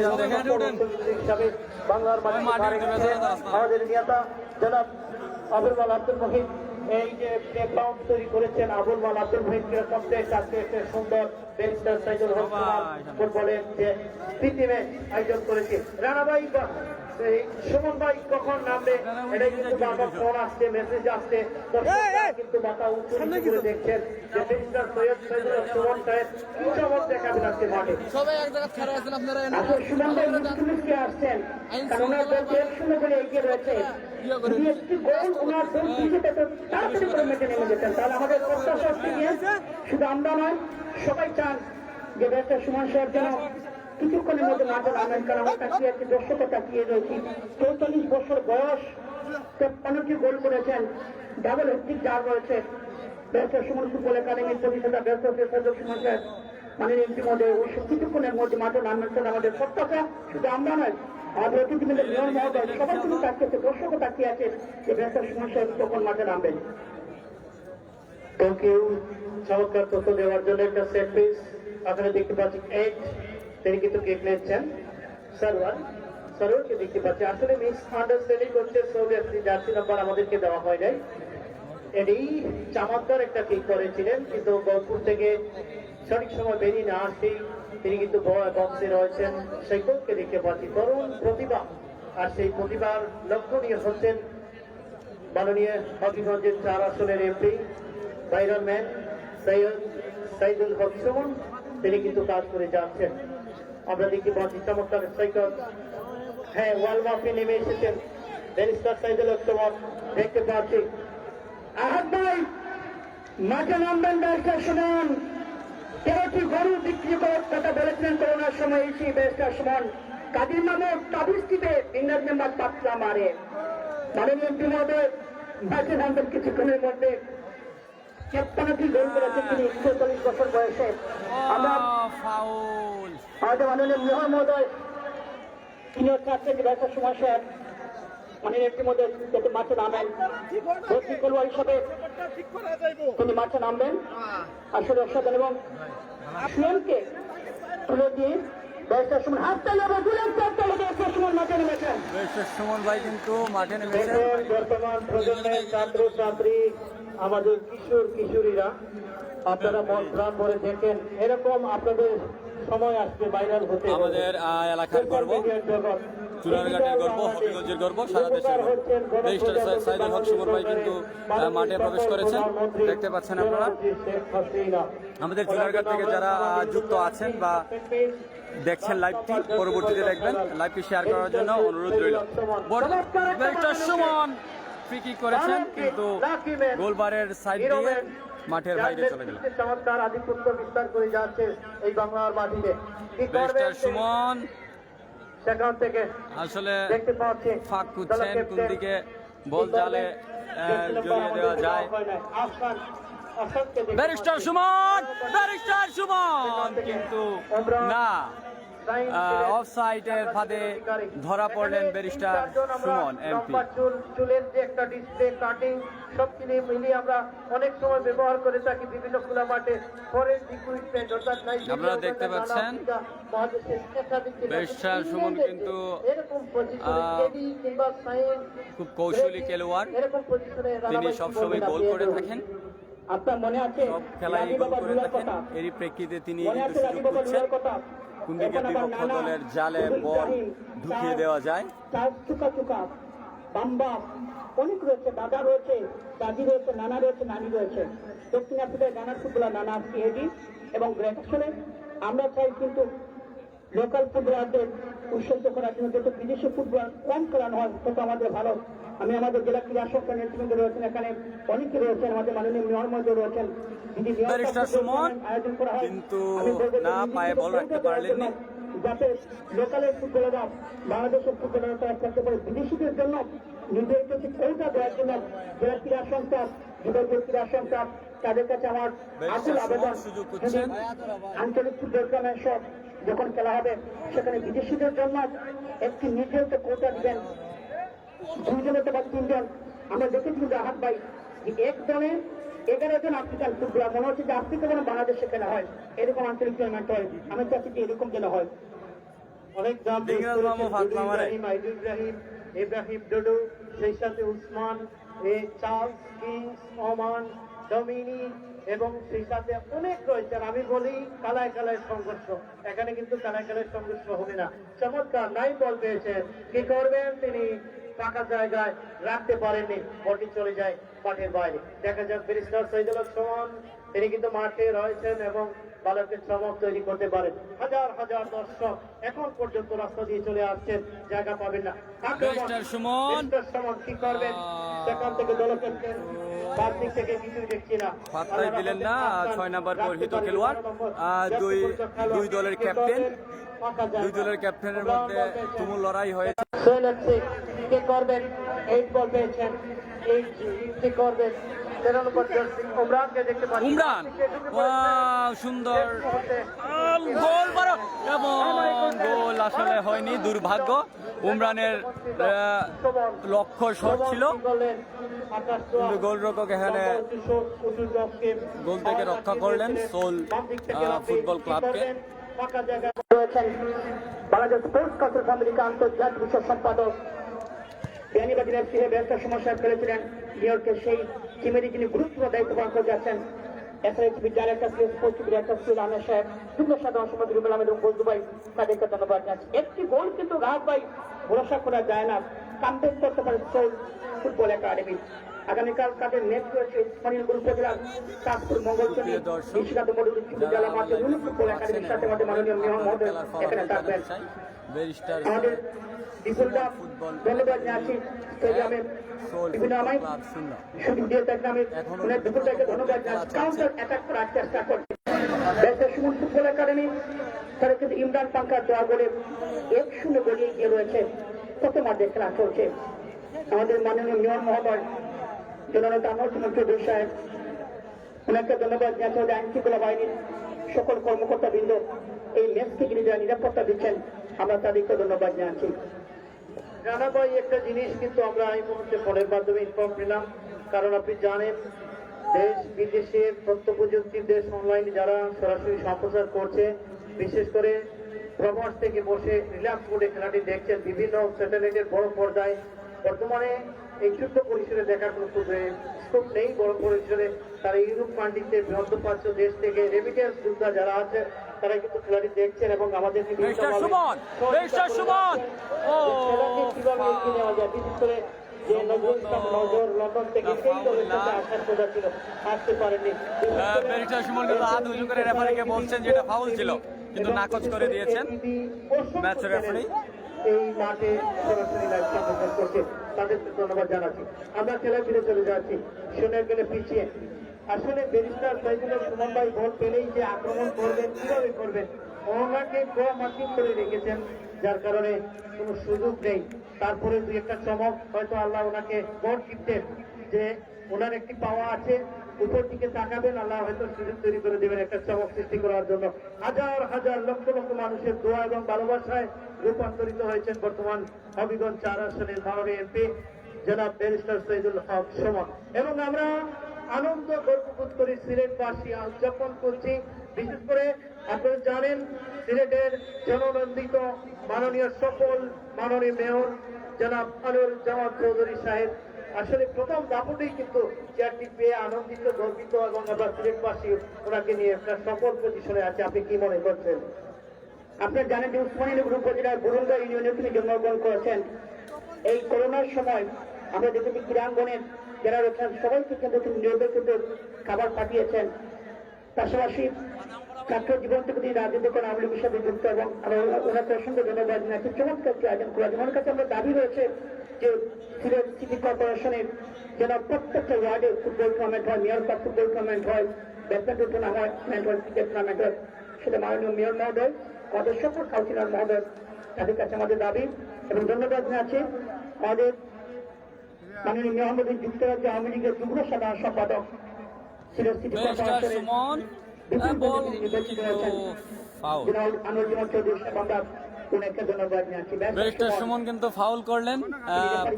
Speaker 5: হিসাবে বাংলার মাটিতে আমাদের নেতা জনাব আবুল মাল আব্দুল মুহিত। এই যে ব্যাকগ্রাউন্ড তৈরি করেছেন আবুল মাল আব্দুল মুহিতকে কমপ্লেক্স, আজকে একটা সুন্দর ব্যারিস্টার সাইদুল হক ফুটবলের যে প্রীতিমে আয়োজন করেছে। রানা ভাই সুমন ভাই কখন নামবে, এটাই কিন্তু বারবার ফোন আসছে, মেসেজ আসছে, কিন্তু মাথা উঁচু করে দেখছেন যে ব্যারিস্টার সৈয়দ সাইদুল হক সুমন সাহেব কি চমক দেখাবেন আজকে মাঠে।
Speaker 6: সবাই এক জায়গায় খারাপ আছেন আপনারা।
Speaker 5: আসলে সুমন ভাই মুসলিমকে আসছেন, কারণ ওনার দল 1-0 করে এগিয়ে রয়েছে। যদি একটি গোল ওনার দল দিতে পেত তাড়াতাড়ি করে মেটে নেমে যেতেন, তাহলে আমাদের প্রত্যাশা শুধু আমরা নয় সবাই চান যে ব্যারিস্টার সুমন সাহেব যেন কিছুক্ষণের মধ্যে মাঠে নামেন। কারণ আমরা তাকিয়ে আছি, দর্শকও তাকিয়ে রয়েছি। 44 বছর বয়স, 53টি গোল করেছেন, ডাবল হ্যাট্রিক যার রয়েছে। ব্যারিস্টার সুমন ফুটবল একাডেমির পরিষেবা ব্যারিস্টার সৈয়দ সুমন সাহেব মানে ইতিমধ্যে ওই কিছুক্ষণের মধ্যে মাঠে নামবেন। আমাদের প্রত্যাশা শুধু আমরা নয়, আমাদের অতিথিবৃন্দের মেয়র মহোদয় সবাই কিন্তু তাকিয়ে আছে, দর্শকও তাকিয়ে আছে যে ব্যারিস্টার সুমন সাহেব কখন মাঠে নামবেন। থ্যাংক ইউ চমৎকার তথ্য দেওয়ার জন্য। একটা সেট পিস আপনারা দেখতে পাচ্ছি 8, তিনি কিন্তু কেক নিচ্ছেন। সারোয়ারকে দেখতে পাচ্ছি, আসলে মিস আন্ডারস্ট্যান্ডিং করছে সৌদি আরব জার্সি নাম্বার আমাদেরকে দেওয়া হয় নাই। এটি চমৎকার একটা কেক করেছিলেন, কিন্তু গলপুর থেকে সঠিক সময় বেরিয়ে না আসতেই তিনি কিন্তু বক্সে রয়েছেন। সৈকতকে দেখতে পাচ্ছি, তরুণ প্রতিভা, আর সেই প্রতিভার লক্ষণীয় হচ্ছেন মাননীয় হবিগঞ্জের 4 আসনের MP viral man Syed Saidul Haque Suman, তিনি কিন্তু কাজ করে যাচ্ছেন। আমরা দেখতে পাচ্ছি চমৎকার সৈকত, হ্যাঁ ওয়াল মাফে নেমে এসেছেন ব্যারিস্টার সাইদুল হক সুমন, দেখতে পাচ্ছি। আহাদ ভাই মাঠে নামবেন ব্যারিস্টার সুমন, 13টি গরু বিক্রি করার কথা বলেছিলেন করোনার সময় এসে ব্যারিস্টার সুমন। কাদির মামুর তাবিজটিতে ইংরেজ মেম্বার পাতলা মারে, মাননীয় এমপি মহোদয় মাঠে নামবেন কিছুক্ষণের মধ্যে। 53টি গোল করেছেন তিনি 46 বছর বয়সে। আমরা আমাদের মাননীয় মেয়র মহোদয় তিনি হচ্ছে আজকে ব্যবসার সময় শেষ মানে একটির মধ্যে যাতে মাঠে নামেন ভর্তি খেলোয়াড় হিসাবে তিনি মাঠে নামবেন আসলে অসাধারণ এবং সুমনকে তুলে দিয়ে ব্যবসার সময় হাত তালে বদলেন ব্যবসার সময় মাঠে নেমেছেন।
Speaker 1: বেশ সুমন ভাই কিন্তু মাঠে নেমেছেন।
Speaker 2: দেখুন বর্তমান প্রজন্মের ছাত্র ছাত্রী আমাদের কিশোর কিশোরীরা আপনারা মন প্রাণ ভরে দেখেন এরকম আপনাদের সময় আসবে ভাইরাল হতে হবে।
Speaker 1: আমাদের এলাকার গর্ব, চুনারঘাটের গর্ব, হবিগঞ্জের গর্ব, সারা দেশের গর্ব। ব্যারিস্টার সৈয়দ সাইদুল হক সুমন ভাই কিন্তু মাঠে প্রবেশ করেছেন, দেখতে পাচ্ছেন আপনারা। আমাদের চুনারঘাট থেকে যারা যুক্ত আছেন বা দেখছেন লাইভটি, পরবর্তীতে দেখবেন, লাইভটি শেয়ার করার জন্য অনুরোধ রইল। ব্যারিস্টার সুমন ফ্রি কিক করেছেন কিন্তু গোলবারের সাইড দিয়ে মাঠের বাইরে চলে গেল।
Speaker 2: চমৎকার আধিপত্য বিস্তার করে যাচ্ছে এই বাংলার মাটিতে। কি করবেন
Speaker 1: ব্যারিস্টার সুমন
Speaker 2: সেখান থেকে
Speaker 1: আসলে
Speaker 2: দেখতে পাচ্ছি
Speaker 1: ফাঁক খুঁজছেন কোন দিকে বল জালে জড়িয়ে দেওয়া যায়। ব্যারিস্টার সুমন, ব্যারিস্টার সুমন কিন্তু না, অফসাইডের ফাঁদে ধরা পড়লেন ব্যারিস্টার সুমন এমপি।
Speaker 2: চুলের যে একটা ডিসপ্লে কাটিং সবকিছু মিলিয়ে আমরা অনেক সময় ব্যবহার করে থাকি বিভিন্ন খোলা মাঠে ফরেনসিক ইকুইপমেন্ট অর্থাৎ
Speaker 1: আপনারা দেখতে পাচ্ছেন ব্যারিস্টার সুমন কিন্তু খুব কৌশলী খেলোয়াড়, তিনি সবসময় গোল করে থাকেন,
Speaker 5: আপনার মনে আছে
Speaker 1: সব খেলাই গোল করে থাকেন। এরই প্রেক্ষিতে তিনি কিন্তু সুযোগ খুঁজছেন কোন দিকে বিপক্ষ দলের জালে বল ঢুকিয়ে দেওয়া যায়।
Speaker 5: চুকা চুকা বাম্বা অনেক রয়েছে, দাদা রয়েছে, দাদি রয়েছে, নানা রয়েছে, নানি রয়েছে। দক্ষিণ আফ্রিকায় নানা ফুটবলার, নানা সিএডি এবং গ্রেট। আসলে আমরা চাই কিন্তু লোকাল ফুটবলারদের উৎসাহিত করার জন্য যত বিদেশি ফুটবল কম খেলানো হয় তত আমাদের ভালো। আমি আমাদের জেলা ক্রীড়া সংস্থার নেতৃবৃন্দ রয়েছেন, এখানে অনেকে রয়েছেন, আমাদের মাননীয় মেয়র মহোদয় রয়েছেন।
Speaker 1: ব্যারিস্টার সুমন কিন্তু না পায়ে বল রাখতে পারলেননি।
Speaker 5: যাতে লোকালের ফুটবলাররা বাংলাদেশের ফুটবলাররা তারা খেলতে পারে। বিদেশিদের জন্য নির্ধারিত কোটা দেওয়ার জন্য জেলা ক্রীড়া সংস্থা, বিভাগীয় ক্রীড়া সংস্থা তাদের কাছে আমার আকুল আবেদন, আঞ্চলিক ফুটবল সব যখন খেলা হবে সেখানে বিদেশিদের জন্য একটি নির্ধারিত কোটা দিবেন, 2 জন অথবা 3 জন। আমরা দেখেছি কিন্তু আহাত ভাই যে এক দলে 11 জন আফ্রিকান ফুটবলার, মনে হচ্ছে যে আফ্রিকা যেন বাংলাদেশে খেলা হয়, এরকম আঞ্চলিক টুর্নামেন্ট হয়। আমি চাচ্ছি যে এরকম যেন হয়।
Speaker 2: অনেক নাম ইব্রাহিম, ইব্রাহিম ডুডু, সেই সাথে Usman, Charles, Kings, Oman, Dominic এবং সেই সাথে অনেক রয়েছেন। আমি বলি কালায় কালায় সংঘর্ষ, এখানে কিন্তু কালায় কালায় সংঘর্ষ হবে না। চমৎকার নাই বল পেয়েছেন, কি করবেন তিনি ফাঁকা জায়গায় রাখতে পারেননি, বলটি চলে যায় মাঠের বাইরে। দেখা যাক ব্যারিস্টার সাইদুল হক সুমন তিনি কিন্তু মাঠে রয়েছেন এবং বালকের চমক তৈরি করতে পারেন। হাজার হাজার দর্শক এখন পর্যন্ত রাস্তা দিয়ে চলে আসছেন, জায়গা পাবেন না।
Speaker 1: ব্যারিস্টার সুমন
Speaker 2: কি করবেন সেখান থেকে দল ক্যাপ্টেন বার্ষিক থেকে কিছুই দেখছি না,
Speaker 1: পাত্তাই দিলেন না 6 নম্বর পরিহিত খেলোয়াড়, দুই দলের ক্যাপ্টেন, দুই দলের ক্যাপ্টেনের মধ্যে তুমুল লড়াই হয়েছে।
Speaker 2: কি করবেন 8 বল পেয়েছেন, 8 কি করবেন 13 নম্বর জার্সি উমরানকে দেখতে পাচ্ছি।
Speaker 1: উমরান সুন্দর গোল মারো এবং গোল আসলে হয়নি, দুর্ভাগ্য। উমরানের লক্ষ্য শট ছিল কিন্তু গোলরক্ষক এখানে গোল থেকে রক্ষা করলেন সোল ফুটবল ক্লাবকে।
Speaker 5: বাংলাদেশ স্পোর্টস কাউন্সিল আমেরিকা আন্তর্জাতিক বিষয় সম্পাদক বিয়ানীবাজার এফসি ব্যবসার সমস্যায় ফেলেছিলেন নিউইয়র্কে, সেই টিমেরই যিনি গুরুত্বপূর্ণ দায়িত্ব পালন করে যাচ্ছেন এসআইএসবি ডাইরেক্টর স্পোর্টস ডিরেক্টর আহমেদ সাহেব, যুগ্ম সাধারণ সম্পাদক রুবেল আহমেদ এবং বন্ধু ভাই, তাদেরকে ধন্যবাদ জানাচ্ছি। একটি গোল কিন্তু রাত ভাই ভরসা করা যায় না, কামব্যাক করতে পারে সোল ফুটবল একাডেমি। আগামীকাল তাদের ম্যাচ রয়েছে স্থানীয় গ্রুপ জেলার চাঁদপুর মঙ্গলচন্ডী নিশিকান্ত মডেল উচ্চ বিদ্যালয় মাঠে ফুটবল একাডেমির সাথে আমাদের মাননীয় মেয়র মহোদয় এখানে থাকবেন। আমাদের বিপুলদা ধন্যবাদ জানাচ্ছি স্টেডিয়ামে বিভিন্ন আমায় সুযোগ দিয়ে থাকেন, আমি বিপুলদাকে ধন্যবাদ জানাচ্ছি। কাউন্টার অ্যাটাক করার চেষ্টা করছে ব্যবসার সুমন ফুটবল একাডেমি, তারা কিন্তু ইমরান পাঙ্কার দোয়া গোলে 1-0 গোলে এগিয়ে রয়েছে। কত মাঠে খেলা চলছে। আমাদের মাননীয় মেয়র মহোদয় জননেতা মুখ্যমন্ত্রী সাহেব, ওনাকে ধন্যবাদ জানাচ্ছি। আইন শৃঙ্খলা বাহিনীর সকল কর্মকর্তা বৃন্দ এই ম্যাচকে যিনি যারা নিরাপত্তা দিচ্ছেন আমরা তাদেরকে ধন্যবাদ জানাচ্ছি। জানাবো একটা জিনিস কিন্তু আমরা এই মুহূর্তে ফোনের মাধ্যমে ইনফর্ম পেলাম, কারণ আপনি জানেন দেশ বিদেশের তথ্য প্রযুক্তির দেশ অনলাইনে যারা সরাসরি সম্প্রচার করছে, বিশেষ করে প্রবাস থেকে বসে রিল্যাক্স মোডে খেলাটি দেখছেন বিভিন্ন স্যাটেলাইটের বড় পর্দায়। বর্তমানে এই ছোট্ট পরিসরে দেখার কোনো স্কোপ নেই, বড় পরিসরে তারা ইউরোপ কান্ট্রিতে মধ্যপ্রাচ্য দেশ থেকে রেমিটেন্স যোদ্ধা যারা আছে তারা কিন্তু খেলাটি দেখছেন এবং আমাদেরকে
Speaker 1: মিস্টার সুমন, মিস্টার সুমন, ও
Speaker 5: কিভাবে এগিয়ে নেওয়া যায়, বিশেষ করে যে নজরুল ইসলাম নজর লন্ডন থেকে সেই দলের সাথে আসার কথা ছিল, আসতে পারেনি।
Speaker 1: ব্যারিস্টার সুমন কিন্তু হাত উঁচু করে রেফারিকে বলছেন যেটা ফাউল ছিল, কিন্তু নাকচ করে দিয়েছেন ম্যাচ রেফারি।
Speaker 5: এই মাঠে সরাসরি লাইভ সম্প্রচার করছে, তাদেরকে ধন্যবাদ জানাচ্ছি। আমরা খেলায় ফিরে চলে যাচ্ছি, শোনার গেলে পিছিয়ে। আসলে ব্যারিস্টার সাইদুল সুমন ভাই বল পেলেই যে আক্রমণ করবেন, কিভাবে করবেন, ওনাকে মার্কিং করে রেখেছেন, যার কারণে কোনো সুযোগ নেই। তারপরে দুই একটা চমক হয়তো আল্লাহ ওনাকে বল টিপতেন যে ওনার একটি পাওয়া আছে, উপর দিকে তাকাবেন, আল্লাহ হয়তো সুযোগ তৈরি করে দেবেন একটা চমক সৃষ্টি করার জন্য। হাজার হাজার লক্ষ লক্ষ মানুষের দোয়া এবং ভালোবাসায় রূপান্তরিত হয়েছেন বর্তমান হবিগঞ্জ 4 আসনের মাননীয় এমপি জনাব ব্যারিস্টার সাইদুল হক সুমন। এবং আমরা আনন্দ গর্ববোধ করি, সিলেটবাসী উদযাপন করছি। বিশেষ করে আপনারা জানেন সিলেটের জননন্দিত মাননীয় সফল মাননীয় মেয়র জনাব আনোয়ারুজ্জামান চৌধুরী সাহেব আসলে প্রথম দাপটেই কিন্তু চেয়ারটি পেয়ে আনন্দিত, গর্বিত এবং আমরা সিলেটবাসী ওনাকে নিয়ে একটা সফল পজিশনে আছে। আপনি কি মনে করছেন? আপনারা জানেন যে উসমানীনগর উপজেলার বুরুঙ্গা ইউনিয়নে তিনি জন্মগ্রহণ করেছেন। এই করোনার সময় আমরা দেখেছি ক্রীড়াঙ্গনের যারা রয়েছেন সবাইকে কিন্তু তিনি নির্বাচিত খাবার পাঠিয়েছেন। পাশাপাশি ছাত্র জীবন থেকে তিনি রাজনীতি করেন, আওয়ামী লীগের সাথে যুক্ত, এবং ওনাকে অসংখ্য ধন্যবাদ জানাচ্ছি। চমৎকার আয়োজন করেছেন। ওনার কাছে আমরা দাবি রয়েছে যে সিলেট সিটি কর্পোরেশনের যেন প্রত্যেকটা ওয়ার্ডে ফুটবল টুর্নামেন্ট হয়, মেয়র কাপ ফুটবল টুর্নামেন্ট হয়, ব্যাডমিন্টন টুর্নামেন্ট হয়, ক্রিকেট টুর্নামেন্ট হয়, সেটা মাননীয় মেয়র মহোদয়, আমাদের সকল কাউন্সিলর মহোদয়, তাদের কাছে আমাদের দাবি এবং ধন্যবাদ জানাচ্ছি। আমাদের মাননীয় মেয়র যুক্তরাজ্য আওয়ামী লীগের যুগ্ম সাধারণ সম্পাদক সিলেট সিটি কর্পোরেশনের আনোয়ারুজ্জামান চৌধুরী সাহেব, আমরা ওনাকে ধন্যবাদ জানাচ্ছি।
Speaker 1: ব্যারিস্টার সুমন কিন্তু ফাউল করলেন,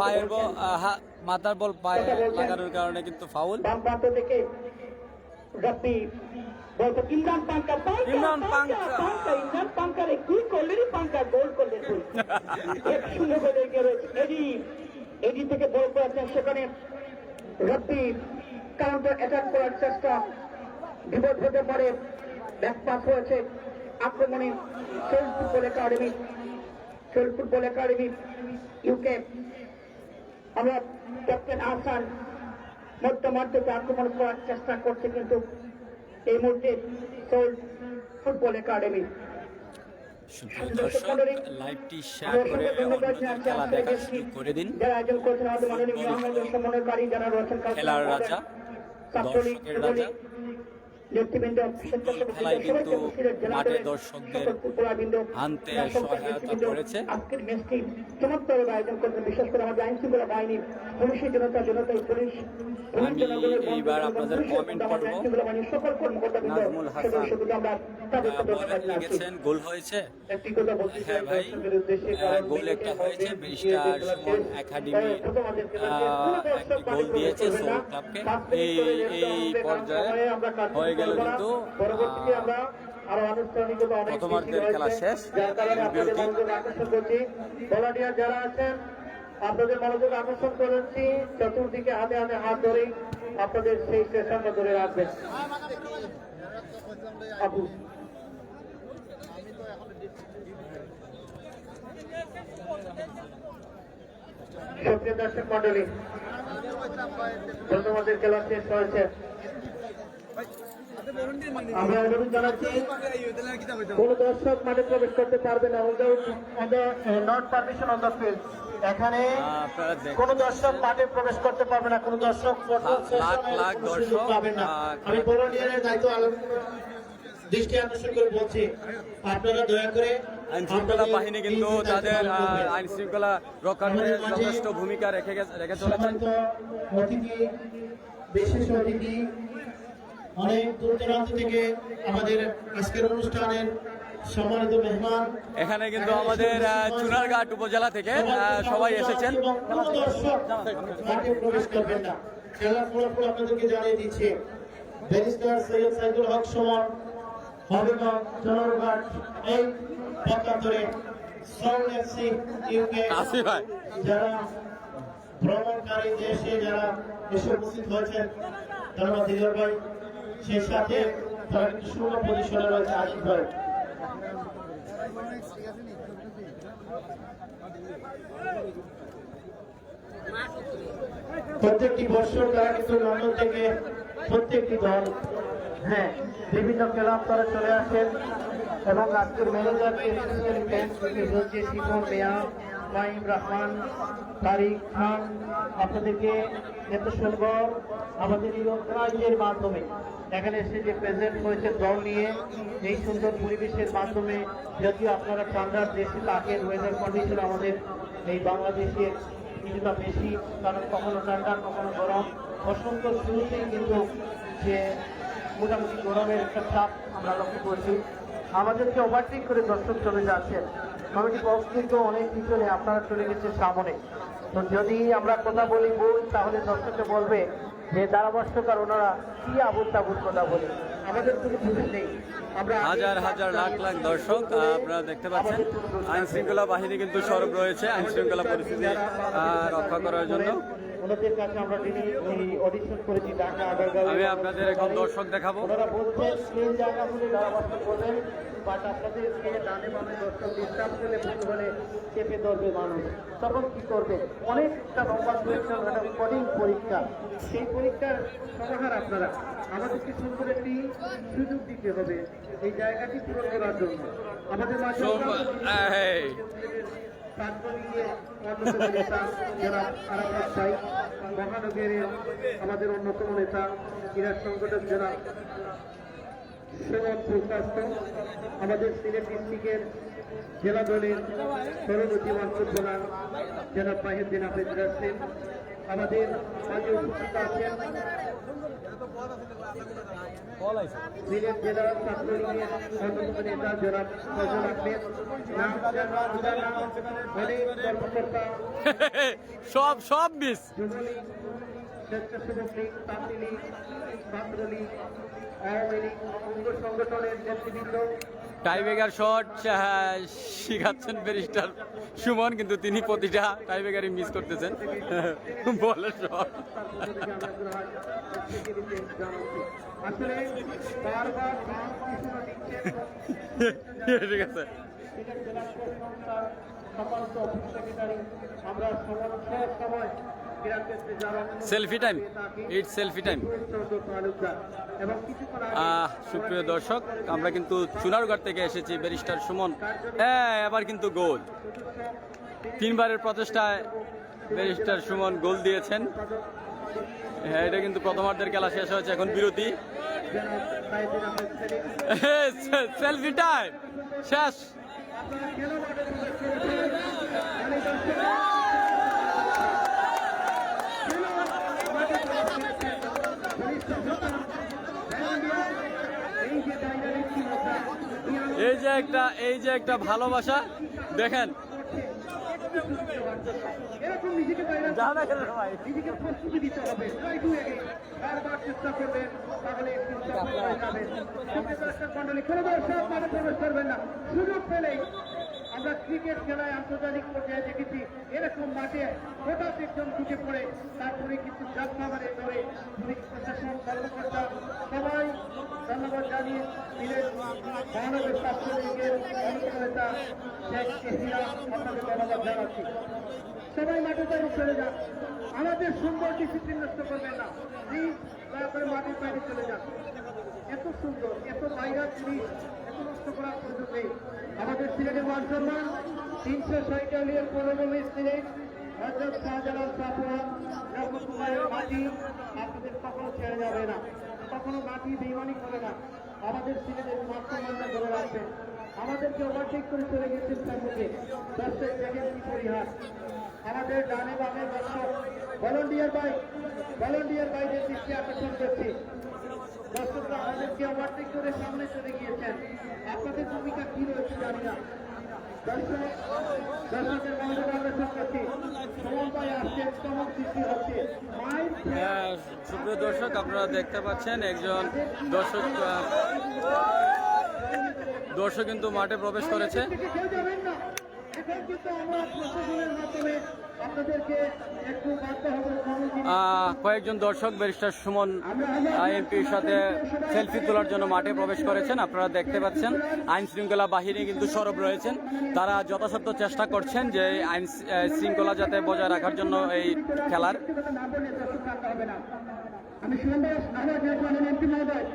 Speaker 1: পায়ের বল, মাথার বল পায়ে লাগানোর কারণে কিন্তু ফাউল।
Speaker 5: বাম প্রান্ত থেকে রাব্বি বলতো ইমরান পাঙ্কা,
Speaker 1: ইমরান পাঙ্কা,
Speaker 5: ইমরান পাঙ্কারে কি করলেন, পাঙ্কা গোল করলেন, 1-0 গোলে এগিয়ে রয়েছে। এডি থেকে বল করেছেন, সেখানে রাব্বি কাউন্টার অ্যাটাক করার চেষ্টা, বিপদ হতে পারে, ব্যাক পাস হয়েছে আক্রমণে সোল ফুটবল একাডেমি ইউকে। আমরা ক্যাপ্টেন আহসান মধ্যমাঠ থেকে আক্রমণ করার চেষ্টা করছে, কিন্তু এই মুহূর্তে সোল ফুটবল একাডেমি
Speaker 1: লাইভটি শেয়ার করে খেলা দেখার সুযোগ করে দিন।
Speaker 5: যারা আয়োজন করছেন আমাদের মাননীয় মেয়র সমন্বয়কারী যারা রয়েছেন,
Speaker 1: খেলার রাজা, দর্শকের রাজা,
Speaker 5: নেতৃবৃন্দ,
Speaker 1: খেলায় কিন্তু মাঠে দর্শকদের আনতে সহায়তা করেছে।
Speaker 5: আজকের ম্যাচটি চমৎকার আয়োজন করছেন, বিশেষ করে আমাদের আইন শৃঙ্খলা বাহিনী, পুলিশের জনতা পুলিশ।
Speaker 1: আমি এইবার আপনাদের কমেন্ট করবো। নাজমুল হাসান লিখেছেন গোল হয়েছে। হ্যাঁ ভাই, গোল একটা হয়েছে। ব্যারিস্টার সুমন একাডেমি একটি গোল দিয়েছে সোল ক্লাবকে। এই পর্যায়ে হয়ে গেল কিন্তু প্রথমার্ধের খেলা শেষ।
Speaker 5: যারা আছেন আপনাদের মনোযোগ আকর্ষণ করেছি, চতুর্দিকে হাতে হাতে হাত ধরে আপনাদের সেই সেশনটা ধরে রাখবেন। আপু সক্রিয় দর্শক মন্ডলী, প্রথমার্ধের খেলা শেষ হয়েছে। আমরা অনুরোধ জানাচ্ছি কোন দর্শক মাঠে প্রবেশ করতে পারবে না, not permission on the field. এখানে কোন দর্শক মাঠে প্রবেশ করতে পারবে না, কোন দর্শক পাবেন না। আমি ভলান্টিয়ারের দায়িত্ব দৃষ্টি আকর্ষণ করে বলছি, আপনারা দয়া করে
Speaker 1: আইন শৃঙ্খলা বাহিনী কিন্তু তাদের আইন শৃঙ্খলা রক্ষার যথেষ্ট ভূমিকা রেখে চলেছেন।
Speaker 5: অতিথি, বিশেষ অতিথি
Speaker 2: অনেক দূর দূরান্ত থেকে আমাদের আজকের অনুষ্ঠানের সম্মানিত মেহমান
Speaker 1: এখানে কিন্তু আমাদের চুনারঘাট উপজেলা থেকে সবাই এসেছেন।
Speaker 2: এবং কোনো দর্শক মাঠে প্রবেশ করবেন না। খেলার ফলাফল আপনাদেরকে জানিয়ে দিচ্ছে। ব্যারিস্টার সৈয়দ সাইদুল হক সুমন হবিগঞ্জ চুনারঘাট এই পক্ষান্তরে সাউন্ড এফসি ইউকে
Speaker 1: আসি ভাই
Speaker 2: যারা ভ্রমণকারী দেশে যারা এসে উপস্থিত হয়েছেন, ধন্যবাদ দিদার ভাই। সেই সাথে তারা কিন্তু শূন্য পজিশনে রয়েছে আসিফ ভাই। প্রত্যেকটি বছর তারা কিন্তু লন্ডন থেকে প্রত্যেকটি দল বিভিন্ন ক্লাব তারা চলে আসেন এবং আজকের ম্যানেজারকে শিপন মিয়া, মাইম রহমান, তারিক খান আপনাদেরকে এত সুন্দর আমাদের এই অর্গানাইজের মাধ্যমে এখানে এসে যে প্রেজেন্ট হয়েছে দল নিয়ে এই সুন্দর পরিবেশের মাধ্যমে, যদিও আপনারা ঠান্ডার দেশে থাকেন, ওয়েদার কন্ডিশন আমাদের এই বাংলাদেশে কিছুটা বেশি, কারণ কখনো ঠান্ডা কখনো গরম। বসন্ত শুরুতেই কিন্তু যে মোটামুটি গরমের একটা চাপ আমরা লক্ষ্য করছি। আমাদেরকে ওভারটেক করে দর্শক চলে যাচ্ছেন। কমিটি বক্স কিন্তু অনেক পিছনে, আপনারা চলে গেছে সামনে। তো যদি আমরা কথা বলি ভুল, তাহলে দর্শককে বলবে যে ধারাভাষ্যকার ওনারা কি আবুল তাবুল কথা বলে। আমাদের কোনো ভুল নেই। আমরা
Speaker 1: হাজার হাজার লাখ লাখ দর্শক আপনারা দেখতে পাচ্ছেন। আইন শৃঙ্খলা বাহিনী কিন্তু সরব রয়েছে আইন শৃঙ্খলা পরিস্থিতি রক্ষা করার জন্য।
Speaker 2: ওনাদের কাছে আমরা অডিশন করেছি ঢাকা আগারগাঁও।
Speaker 1: আমি আপনাদের এখন দর্শক দেখাবো।
Speaker 2: ওনারা বলছেন সেই জায়গাগুলি ধারাভাষ্য করবেন, বাট আপনাদেরকে ডানে বামে দর্শক ডিস্টার্ব করলে ভুল হলে চেপে ধরবে মানুষ, তখন কি করবে? অনেকটা লম্বা পরীক্ষা, কঠিন পরীক্ষা। সেই পরীক্ষার সমাহার আপনারা আমাদেরকে সুন্দর একটি সুযোগ দিতে হবে এই জায়গাটি পূরণ করার জন্য। আমাদের মাঝে মহানগরের আমাদের অন্যতম নেতা ক্রীড়া সংগঠক জনাব সুমন প্রকাশ্য, আমাদের সিলেট ডিস্ট্রিক্টের জেলা দলের সর্বগতিমান ফুটবলার জনাব মাহিউদ্দিন হাফেজ রাসেল, আমাদের মাঝে উপস্থিত আছেন সিলেট জেলা ছাত্রলীগের অন্যতম নেতা জনাব ফজল আহমেদ, অনেক কর্মকর্তা,
Speaker 1: সব মিস,
Speaker 2: যুবলীগ, স্বেচ্ছাসেবক লীগ, তাঁতি লীগ, ছাত্রলীগ, আওয়ামী লীগ, অঙ্গ সংগঠনের নেতৃবৃন্দ।
Speaker 1: টাইব্রেকার শট শিখাচ্ছেন ব্যারিস্টার সুমন, কিন্তু তিনি প্রতিটা টাইব্রেকারই মিস করতেছেন বলের শট।
Speaker 2: আসলে বারবার
Speaker 1: ঠিক আছে,
Speaker 2: সম্মানিত অফিস সেক্রেটারি, আমরা সব সময়
Speaker 1: selfie time, it's selfie time.
Speaker 2: এবং কিছুক্ষণ
Speaker 1: সুপ্রিয় দর্শক, আমরা কিন্তু চুনারঘাট থেকে এসেছি। ব্যারিস্টার সুমন এবার কিন্তু গোল, তিনবারের প্রচেষ্টায় ব্যারিস্টার সুমন গোল দিয়েছেন। এটা কিন্তু প্রথমার্ধের খেলা শেষ হয়েছে, এখন বিরতি। সেলফি টাইম শেষ। এই যে একটা ভালোবাসা দেখেন,
Speaker 2: এরকম নিজেকে নিজেকে প্রস্তুতি দিতে হবে। বারবার চেষ্টা করবেন, তাহলে একটু সফল হয়ে যাবেন। দর্শক মন্ডলী, কোনো দর্শক মাঠে প্রবেশ করবেন না। সুযোগ পেলেই আমরা ক্রিকেট খেলায় আন্তর্জাতিক পর্যায়ে দেখেছি এরকম মাঠে হঠাৎ একজন ঢুকে পড়ে, তারপরে কিন্তু জাতমাবারে ধরে পুলিশ প্রশাসন কর্মকর্তা সবাই ধন্যবাদ জানিয়ে সিলেট মহানগর ছাত্রলীগের অন্যতম নেতা শেখ এহিয়া আপনাকে ধন্যবাদ জানাচ্ছি। সবাই মাঠে বাইরে চলে যান, আমাদের সুন্দর ডিসিপ্লিন নষ্ট করবেন না প্লিজ, দয়া করে মাঠের বাইরে চলে যান। এত সুন্দর, এত বাইরের জিনিস এত নষ্ট করার সুযোগ নেই। আমাদের সিলেটের মান সম্মান 346 পৌরভূমি সিলেট, হযরত শাহজালাল শাহপুরা রহমতুল্লাহের মাটি আপনাদের কখনো ছেড়ে যাবে না, কখনো মাটি বেইমানি করে না। আমাদের সিলেটের মান সম্মানটা ধরে রাখবেন। আমাদেরকে ওভারটেক করে চলে গেছেন সম্মুখে দর্শক দেখেন কি পরিহার। আমাদের ডানে বামে দর্শক ভলান্টিয়ার ভাই ভলান্টিয়ার বাইরের দৃষ্টি আকর্ষণ করছি। দর্শকরা আমাদেরকে ওভারটেক করে সামনে চলে গিয়েছেন, আপনাদের ভূমিকা কি রয়েছে জানি না। দর্শকের মনোযোগ আকর্ষণ করছি, সুমন ভাই আসছেন, চমক সৃষ্টি হচ্ছে।
Speaker 1: সুপ্রিয় দর্শক, আপনারা দেখতে পাচ্ছেন একজন দর্শক কিন্তু মাঠে প্রবেশ করেছে।
Speaker 2: কেউ যাবেন না, এখন কিন্তু আমরা প্রশাসনের মাধ্যমে আপনাদেরকে একটু বার্তা হবে।
Speaker 1: কয়েকজন দর্শক ব্যারিস্টার সুমন এমপির সাথে সেলফি তোলার জন্য মাঠে প্রবেশ করেছেন। আপনারা দেখতে পাচ্ছেন আইন শৃঙ্খলা বাহিনী কিন্তু সরব রয়েছেন। তারা যথাসাধ্য চেষ্টা করছেন যে আইন শৃঙ্খলা যাতে বজায় রাখার জন্য এই খেলার।
Speaker 2: আমি সুমন এমপি মহোদয়,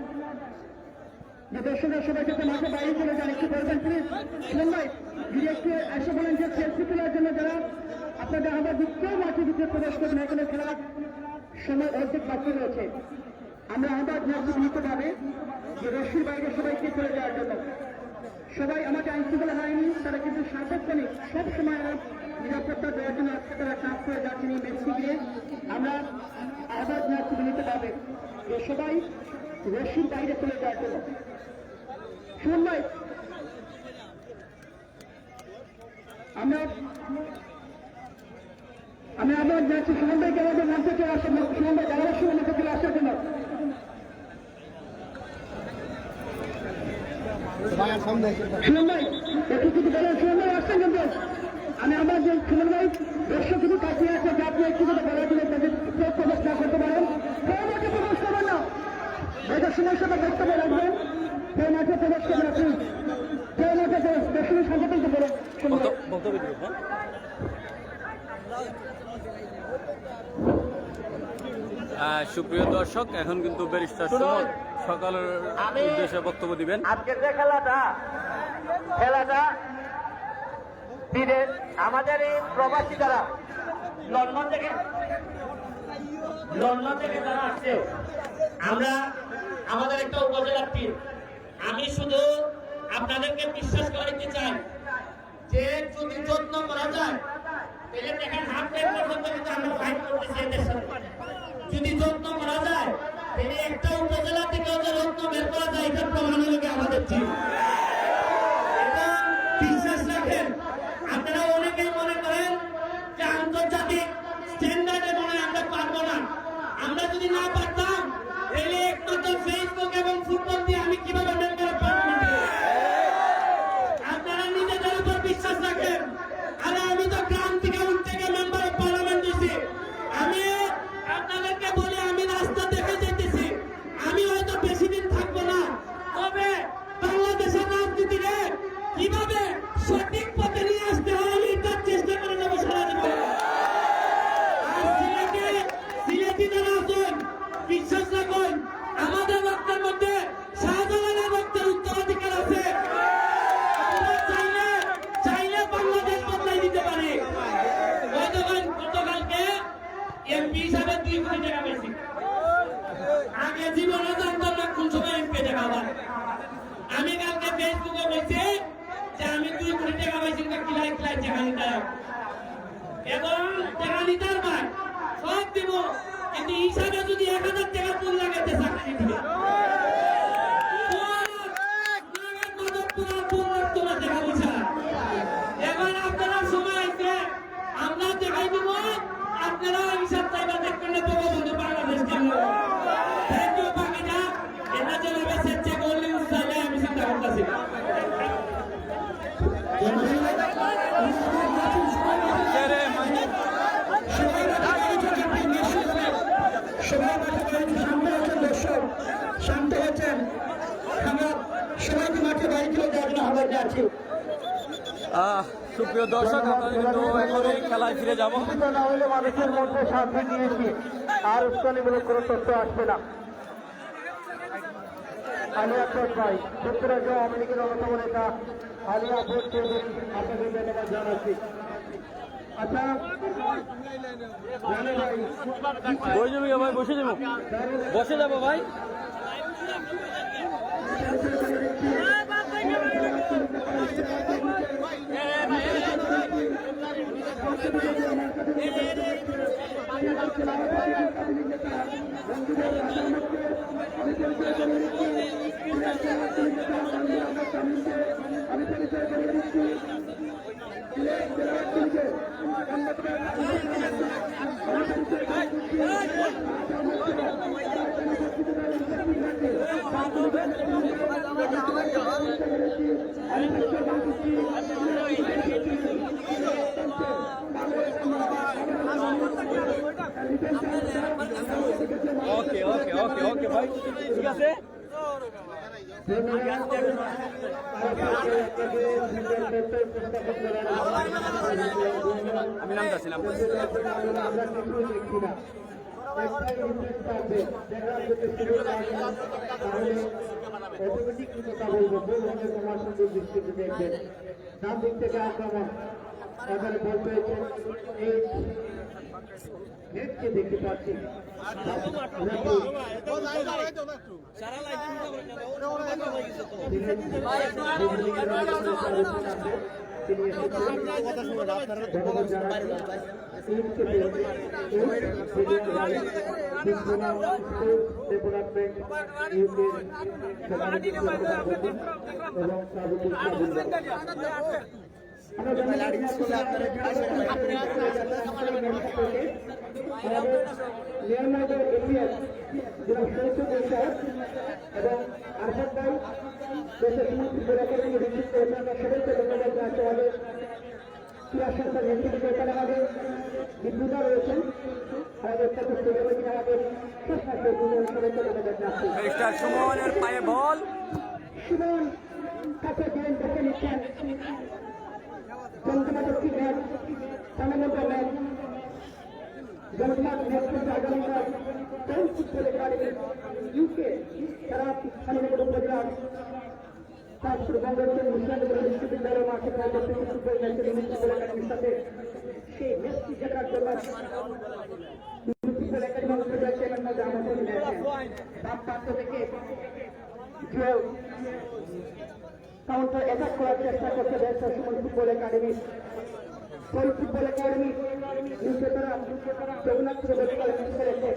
Speaker 2: যে দর্শকরা সবাই যাতে মাঠে বাইরে চলে যান, একটু বলবেন প্লিজ। সুমন ভাই যদি একটু এসে বলেন যে সেলফি তোলার জন্য যারা আপনাদের আবার কেউ মাঠে ভিতরে প্রবেশ করবেন, এখানে খেলার সময় অর্ধেক বাকি রয়েছে। আমরা আবার জানাচ্ছি বিনীতভাবে যে রশ্মির বাইরে সবাইকে চলে যাওয়ার জন্য। সবাই আমাদের আইন শৃঙ্খলা বাহিনী তারা কিন্তু সার্বক্ষণিক সব সময় নিরাপত্তা দেওয়ার জন্য আজকে তারা কাজ করে যাচ্ছেন এই মেসি দিয়ে। আমরা আবার জানাচ্ছি বিনীতভাবে যে সবাই রশ্মির বাইরে চলে যাওয়ার জন্য। শুনুন ভাই, আমি আবার যাচ্ছি সুমন ভাইকে আমাদের মঞ্চে চলে আসেন। সুমন ভাই যাওয়ার সময় মঞ্চে চলে আসার জন্য। সুমন ভাই একটু কিছু বলেন। সুমন ভাই আসছেন কিন্তু আমি আমার যে সুমন ভাই দর্শক কিছু কাছে আছে, যে আপনি একটু কথা বলার জন্য তাদের প্রবেশ না করতে পারেন, কেউ মাঠে প্রবেশ করবেন না। এটার সময় সাথে বক্তব্য রাখবেন, কেউ মাঠে প্রবেশ করবেন না প্লিজ। কেউ মাঠে দর্শকের সংগঠন বলেন।
Speaker 1: সুপ্রিয় দর্শক, এখন কিন্তু ব্যারিস্টার সুমন সকালের উদ্দেশ্যে বক্তব্য দিবেন।
Speaker 2: আজকের যে খেলাটা বিদেশ আমাদের এই প্রবাসী যারা লন্ডন থেকে যারা আসছে, আমরা আমাদের একটা উপজেলার টিম। আমি শুধু আপনাদেরকে বিশ্বাস করাইতে চাই যে যদি যত্ন করা যায় তাহলে দেখেন হাফ টাইম পর্যন্ত কিন্তু আমরা ফাইট করতেছি এদের সাথে। যদি যত্ন করা যায় তাহলে একটা উপজেলা থেকে যে রত্ন বের করা যায়, এটা প্রমাণ হলো আমাদের টিম। এবং বিশ্বাস রাখেন, আপনারা অনেকেই মনে করেন যে আন্তর্জাতিক স্ট্যান্ডার্ডে মনে হয় আমরা পারবো না। আমরা যদি না পারতাম তাহলে একমাত্র ফেসবুক এবং ফুটবল দিয়ে আমি কিভাবে মেম্বার পারবো। আপনারা নিজেদের উপর বিশ্বাস রাখেন। আরে আমি তো গ্রাম থেকে উঠতে গিয়ে মেম্বার অফ পার্লামেন্ট দিছি। আমি আপনাদেরকে বলি, আমি রাস্তা দেখে যেতেছি, আমি হয়তো বেশি দিন থাকবো না, তবে বাংলাদেশের রাজনীতিরে কিভাবে সঠিক পথে নিয়ে আসতে হয় আমি তার চেষ্টা করে যাবো সারা জীবন। আর সিলেটি যারা আছেন বিশ্বাস রাখুন, আমাদের রক্তের মধ্যে শাহজালালের রক্তের উত্তরাধিকার আছে। চাইলে বাংলাদেশ বদলাই দিতে পারে। গতকালকে এমপি হিসাবে 2 কোটি টাকা পেয়েছি। আগে জীবনে জানতাম না কোন সময় এমপি টাকা পান। আমি কালকে ফেসবুকে বলছি যে আমি 2 কোটি টাকা পাইছি, কিলাই কিলাই টাকা নিতে এবং টাকা নিতে পার সব দিব, কিন্তু হিসাবে যদি 1000 টাকা ফুল লাগাতে চাকরি দিবে। এখন আপনারা সময় আছে, আমরা দেখাই দিব, আপনারা হিসাব চাইবা দেখবেন না বঙ্গবন্ধু বাংলাদেশ কেন্দ্র। থ্যাংক ইউ বাকিটা এটা যেভাবে চেষ্টা করলে উৎসাহে আমি চিন্তা করতেছি। শান্ত হচ্ছেন, আমরা সবাইকে মাঠে বাইরে চলে যাওয়ার জন্য আহ্বান জানাচ্ছি।
Speaker 1: সুপ্রিয় দর্শক, আমরা কিন্তু এখন এই খেলায় ফিরে যাব।
Speaker 2: না হলে মানুষের মধ্যে শান্তি দিয়েছি, আর উস্কানিমূলক কোনো তথ্য আসবে না। আলিয়া আফরোজ ভাই, যুক্তরাজ্য আওয়ামী লীগের অন্যতম নেতা আলিয়া আফরোজ চৌধুরী, আপনাদের ধন্যবাদ জানাচ্ছি। আচ্ছা জানে ভাই,
Speaker 1: বসে যাবো ভাই, বসে যাবো ভাই। ওকে ওকে ওকে ওকে ভাই ঠিক আছে। আমি নামটা ছিলাম
Speaker 2: ডান দিক থেকে আক্রমণ এখানে বল পেয়েছেন নেটকে দেখতে পাচ্ছি তিনি ডেভেলপমেন্ট এবং আরশাদ ভাই দেশের সমস্ত একাডেমি বিশিষ্ট সবাইকে ধন্যবাদ জানাতে হবে। ক্রীড়া সংস্থার নেতৃত্বে এখানে আমাদের বিদ্যুতা রয়েছেন, আমাদের সবাইকে ধন্যবাদ জানাচ্ছি।
Speaker 1: সুমনের পায়ে বল,
Speaker 2: সুমন কাছে গেলেন দেখে নিচ্ছেন জমজমাটি ম্যাচ, সামান্য ম্যাচ জমজমাট ম্যাচ কিন্তু আগামীকাল ফুটবল একাডেমি ইউকে তারা সামান্য উপজেলার তাজপুর বঙ্গবন্ধু মুসলিম বিশ্ববিদ্যালয়ের মাঠে ফুটবল ম্যাচের ফুটবল একাডেমির সাথে সেই ম্যাচটি দেখার জন্য ফুটবল একাডেমি উপজেলা চেয়ারম্যান মধ্যে আমন্ত্রণ দিয়েছেন। বাম প্রান্ত থেকে কাউন্টার অ্যাটাক করার চেষ্টা করছে ব্যবসা Suman football academy. Football academy জগন্নাথপুরে গতকাল ম্যাচ খেলেছে,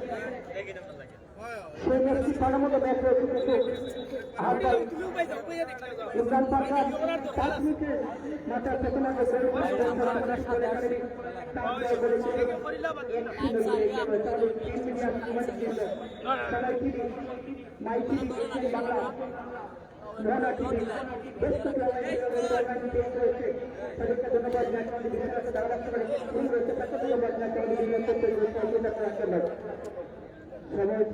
Speaker 2: সেই ম্যাচটি পাড়ার মতো ম্যাচ রয়েছে, কিন্তু ইমরান পারকার 5 মিনিটের মাথার প্রথমার্ধে বাংলা ধন্যবাদ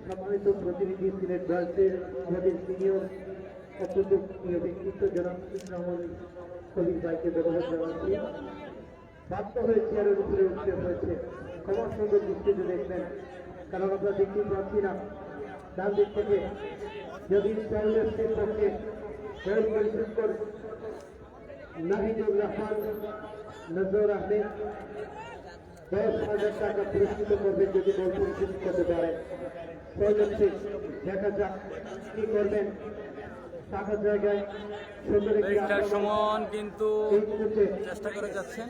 Speaker 2: সম্মানিত প্রতিনিধি সিলেট ব্রাঞ্চের আমাদের সিনিয়র অত্যন্ত প্রিয় ব্যক্তিত্ব জনাব রহমান কবির ভাইকে ধন্যবাদ জানাচ্ছি। বাধ্য হয়ে চেয়ারের উপরে উঠতে হয়েছে, ক্ষমার সুন্দর দৃষ্টিতে দেখবেন, কারণ আমরা দেখতেই পাচ্ছি না ডান দিক থেকে যদি কংগ্রেসের পক্ষে গোল পরিশোধ করে নাহিদুর রহমান নজর আহমেদ 10,000 টাকা পুরস্কৃত করবেন যদি গোল পরিশোধ করতে পারেন। প্রয়োজনটি দেখা যাক কি করবেন। টাকার জায়গায় সুন্দর
Speaker 1: সুমন কিন্তু চেষ্টা করে যাচ্ছেন,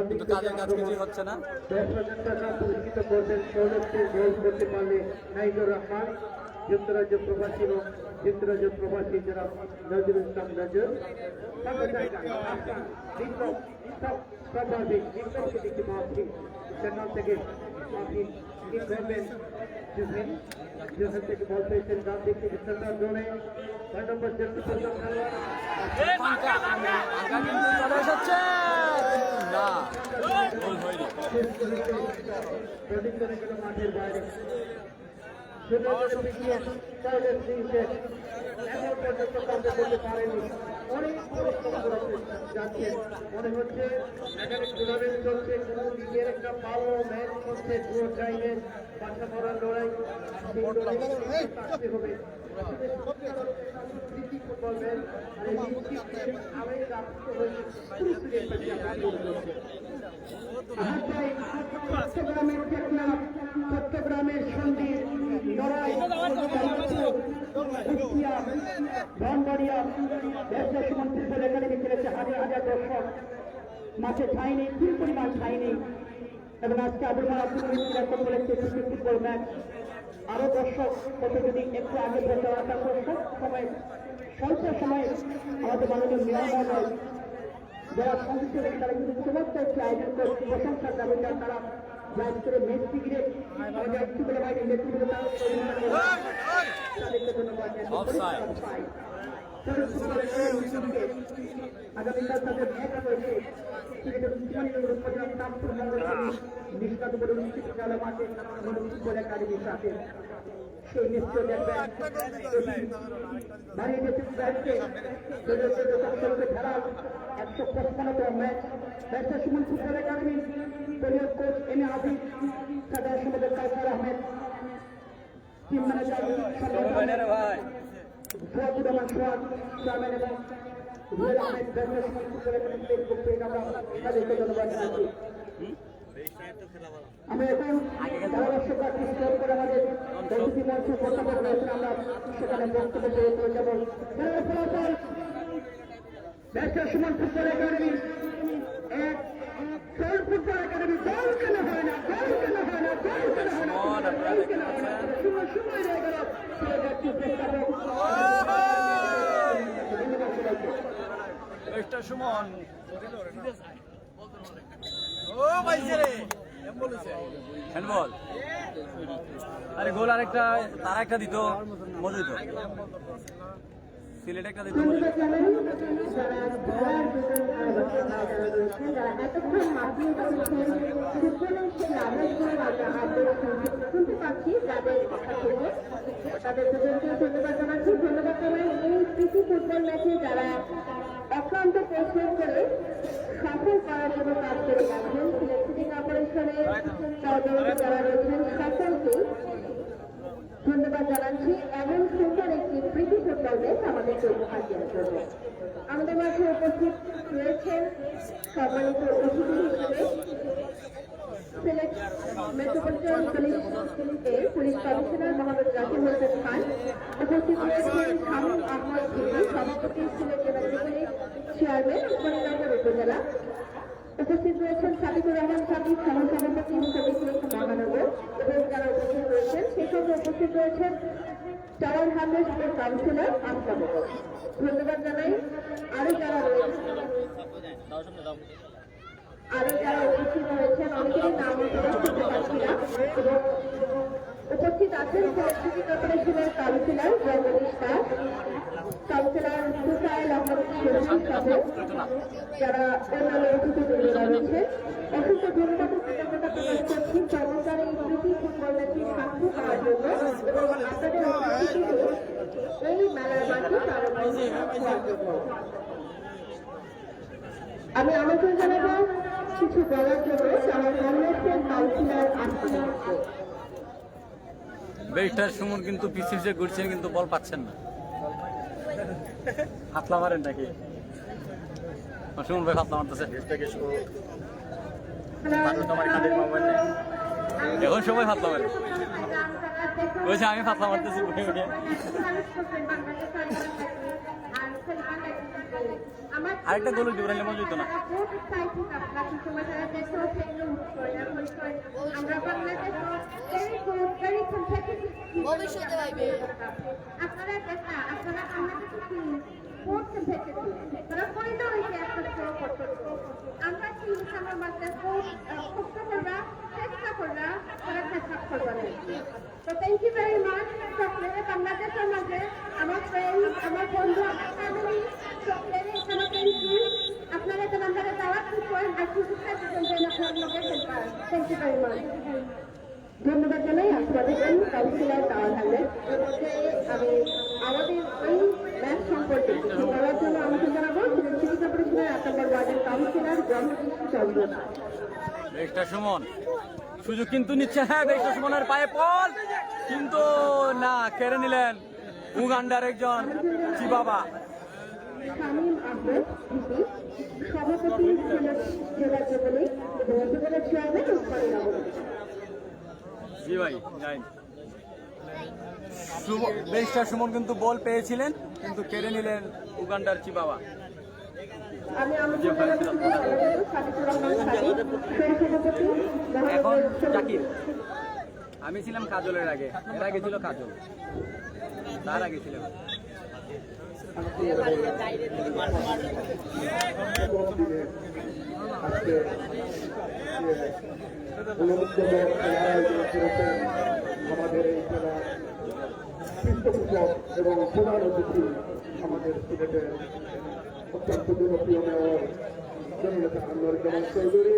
Speaker 1: কিন্তু কাজের কাজ কিছুই হচ্ছে না।
Speaker 2: 10,000 টাকা পুরস্কৃত করবেন সৌরভকে গোল করতে পারলে নাহিদুর রহমান, যুক্তরাজ্য প্রবাসী এবং যুক্তরাজ্য প্রবাসী যারা নজরুল ইসলাম নজর স্বাভাবিক দেখতে পাচ্ছি সেখান থেকে জোহেন থেকে বল পেয়েছেন ডান দিক থেকে সেন্টার জোনে 6 নম্বর জার্সি পর্যন্ত মাঠের বাইরে এখন পর্যন্ত কাউকে করতে পারেনি, অনেক পরিশ্রম যাচ্ছে। মনে হচ্ছে এখানে টুর্নামেন্ট চলছে, কোনো লিগের একটা ভালো ম্যাচ চলছে, পুরো টাইমের বাসা মরার লড়াই থাকতে হবে। ফুটবল ম্যাচ আবেগ রাখতে হয়েছে চট্টগ্রামের টেকনাফ, চট্টগ্রামের সন্ধি লড়াই ব্রাহ্মণবাড়িয়া ব্যবসা সুমন ফুটবল একাডেমি খেলেছে, হাজার হাজার দর্শক
Speaker 5: মাঠে ঠাঁই নেই, কি পরিমাণ ঠাঁই নেই। এবং আজকে আবুল মাহমুদ বলেছে ফুটবল ম্যাচ আরো দর্শক কত যদি একটু আগে পৌঁছানো তারপর স্বল্প সময়ে আমাদের মাননীয় মেয়র মহোদয় যারা সংশ্লিষ্ট রয়েছে তারা কিন্তু চমৎকার একটি আয়োজন করছে, প্রশংসার দাবিদার তারা লাইভ করে মেচ টিকিটে আমাদের স্কুলের বাইরে নেতৃত্ব তাদেরকে ধন্যবাদ জানাই। আগামীকাল তাদের ম্যাচ রয়েছে নিষ্কাত বলে নিশ্চিত খেলা মাঠে ফুটবল একাডেমির সাথে সেই নিশ্চয় দেখবেন দাঁড়িয়ে খেলার 155তম ম্যাচ ব্যবসা সুমন ফুটবল একাডেমি দলীয় কোচ এম এ আজিজ, সাধারণ সম্পাদক কাউসার আহমেদ, টিম ম্যানেজার ফুয়াদুর রহমান সোহাগ, চেয়ারম্যান এবং রুয়েল আহমেদ, ব্যবসা সুমন ফুটবল একাডেমির পক্ষ থেকে আমরা তাদেরকে ধন্যবাদ জানাচ্ছি। আমরা এখন ধারাভাষ্যটা ক্রিস্টোর করে আমাদের অতিথি মঞ্চে বক্তব্য রয়েছেন, আমরা সেখানে বক্তব্য পেয়ে চলে যাব। ব্যবসা সুমন ফুটবল একাডেমি এক ফুটবল একাডেমি গোল কেন হয় না, গোল কেন হয় না, গোল কেন হয় না, সময় রয়ে গেল।
Speaker 1: সুমন হ্যান্ডবল, আরে গোল আরেকটা, তার একটা দিত মজা দিত, সিলেট একটা দিত মজা দিত।
Speaker 7: তাদের দুজনকে ধন্যবাদ জানাচ্ছি। ধন্যবাদ জানাই এই প্রীতি ফুটবল ম্যাচে যারা অক্লান্ত পরিশ্রম করে সফল করার জন্য কাজ করে যাচ্ছেন। সিলেট সিটি কর্পোরেশনের সহযোগী যারা রয়েছেন সকলকে ধন্যবাদ জানাচ্ছি। এমন সুন্দর একটি প্রীতি ফুটবল ম্যাচ আমাদেরকে উপহার দেওয়ার জন্য। আমাদের মাঝে উপস্থিত রয়েছেন সম্মানিত অতিথি হিসেবে Sylhet metropolitan police commissioner Mohammad Zakir Hossain Khan, উপস্থিত রয়েছেন শামীম আহমদ ভিপি, সভাপতি সিলেট জেলা যুবলীগ, চেয়ারম্যান উসমানীনগর উপজেলা, উপস্থিত রয়েছেন সাবিকুর রহমান সাবিক, সহসভাপতি শ্রমিক লীগ মহানগর এবং যারা উপস্থিত রয়েছেন সেই সঙ্গে উপস্থিত রয়েছেন টাওয়ার হামলের কাউন্সিলর আফতাব। ধন্যবাদ জানাই আরো যারা রয়েছেন, আরো যারা উপস্থিত হয়েছেন অনেকেরই নাম করতে পারছি না এবং উপস্থিত আছেন সিটি কর্পোরেশনের কাউন্সিলর জগদীশ দাস, কাউন্সিলর সুসাইল আহমদ শরীফ সহ যারা অন্যান্য অতিথিবৃন্দরা রয়েছেন। অসংখ্য ধন্যবাদ কৃতজ্ঞতা প্রকাশ করছি চমৎকার এই প্রীতি ফুটবল ম্যাচের সাক্ষ্য পাওয়ার জন্য এবং আপনাদের উপস্থিতিতে এই মেলার মাঠে প্রারম্ভ হওয়ার জন্য। আমি আমন্ত্রণ জানাবো কিছু বলার জন্য আমার কংগ্রেসের কাউন্সিলর আসছেন।
Speaker 1: বেস্টার সুমন কিন্তু পিছিয়ে ঘুরছেন কিন্তু বল পাচ্ছেন না, হাতলা মারেন নাকি? সুমন ভাই হাতলা মারতেছে, এখন সবাই হাতলা মারে, বলছে আমি হাতলা মারতেছি। আরেকটা গোল দিবেন মজা হইতো না।
Speaker 3: ভবিষ্যতে পাইবে
Speaker 7: আপনারা দেখা আপনারা আমাদের স্পোর্টস কম্পিটিশন তারা পয়দা হইছে একটা শো করতে। আমরা কি আমার মাঝে কষ্ট করবা, চেষ্টা করবা, তারা চেষ্টা করবা না। তো থ্যাংক ইউ ভেরি মাচ। সকলের বাংলাদেশের মাঝে আমার ফ্রেন্ড, আমার বন্ধু, আমার ফ্যামিলি সকলের এখানে থ্যাংক ইউ। আপনারা তো আমাদের দাওয়াত করেন আর কিছু কাজ করবেন আপনার লোকের help. Thank you very much. ধন্যবাদ জানাই আপনাদের কাউন্সিলর টাওয়ার হামলের মধ্যে আমি আমাদের এই ম্যাচ সম্পর্কে কিছু বলার জন্য আমন্ত্রণ জানাবো সিটি কর্পোরেশনের 8 নম্বর ওয়ার্ডের কাউন্সিলর চন্দ্র দাস।
Speaker 1: বেস্টার সুমন সুযোগ কিন্তু নিচ্ছে, হ্যাঁ বেস্টার সুমনের পায়ে বল কিন্তু না, কেড়ে নিলেন উগান্ডার একজন চিবাবা।
Speaker 7: শামীম আহমেদ ভিপি, সভাপতি সিলেট জেলা যুবলীগ এবং উপজেলা চেয়ারম্যান উসমানীনগর।
Speaker 1: জি ভাই যাই। বেস্টার সুমন কিন্তু বল পেয়েছিলেন কিন্তু কেড়ে নিলেন উগান্ডার চিবাবা।
Speaker 7: আমি আমন্ত্রণ জানাচ্ছি সাদিকুর রহমান সাদিক, সহসভাপতি
Speaker 1: এখন
Speaker 7: মহানগর
Speaker 1: জাকির। আমি ছিলাম কাজলের আগে, এর আগে ছিল কাজল, তার আগে ছিলাম
Speaker 5: আজকে আমাদের এই জেলার পৃষ্ঠপোষক এবং প্রধান অতিথি আমাদের সিলেটের অত্যন্ত জনপ্রিয় মেয়র জননেতা আনোয়ার জামান চৌধুরী,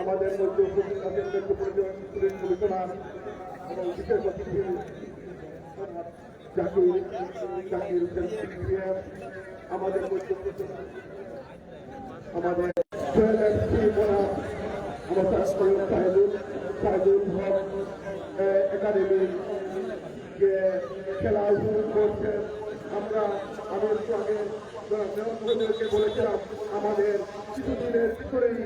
Speaker 5: আমাদের মধ্যে উপস্থিত আছেন মেট্রোপলিটন পুলিশ কমিশনার এবং বিশেষ অতিথি জাকির হোসেন সিপিএম, আমাদের মধ্যে উপস্থিত আমাদের সাহেদুল হক একাডেমির যে খেলা শুরু করছে, আমি একটু আগে মেয়রকে বলেছিলাম আমাদের কিছুদিনের ভিতরেই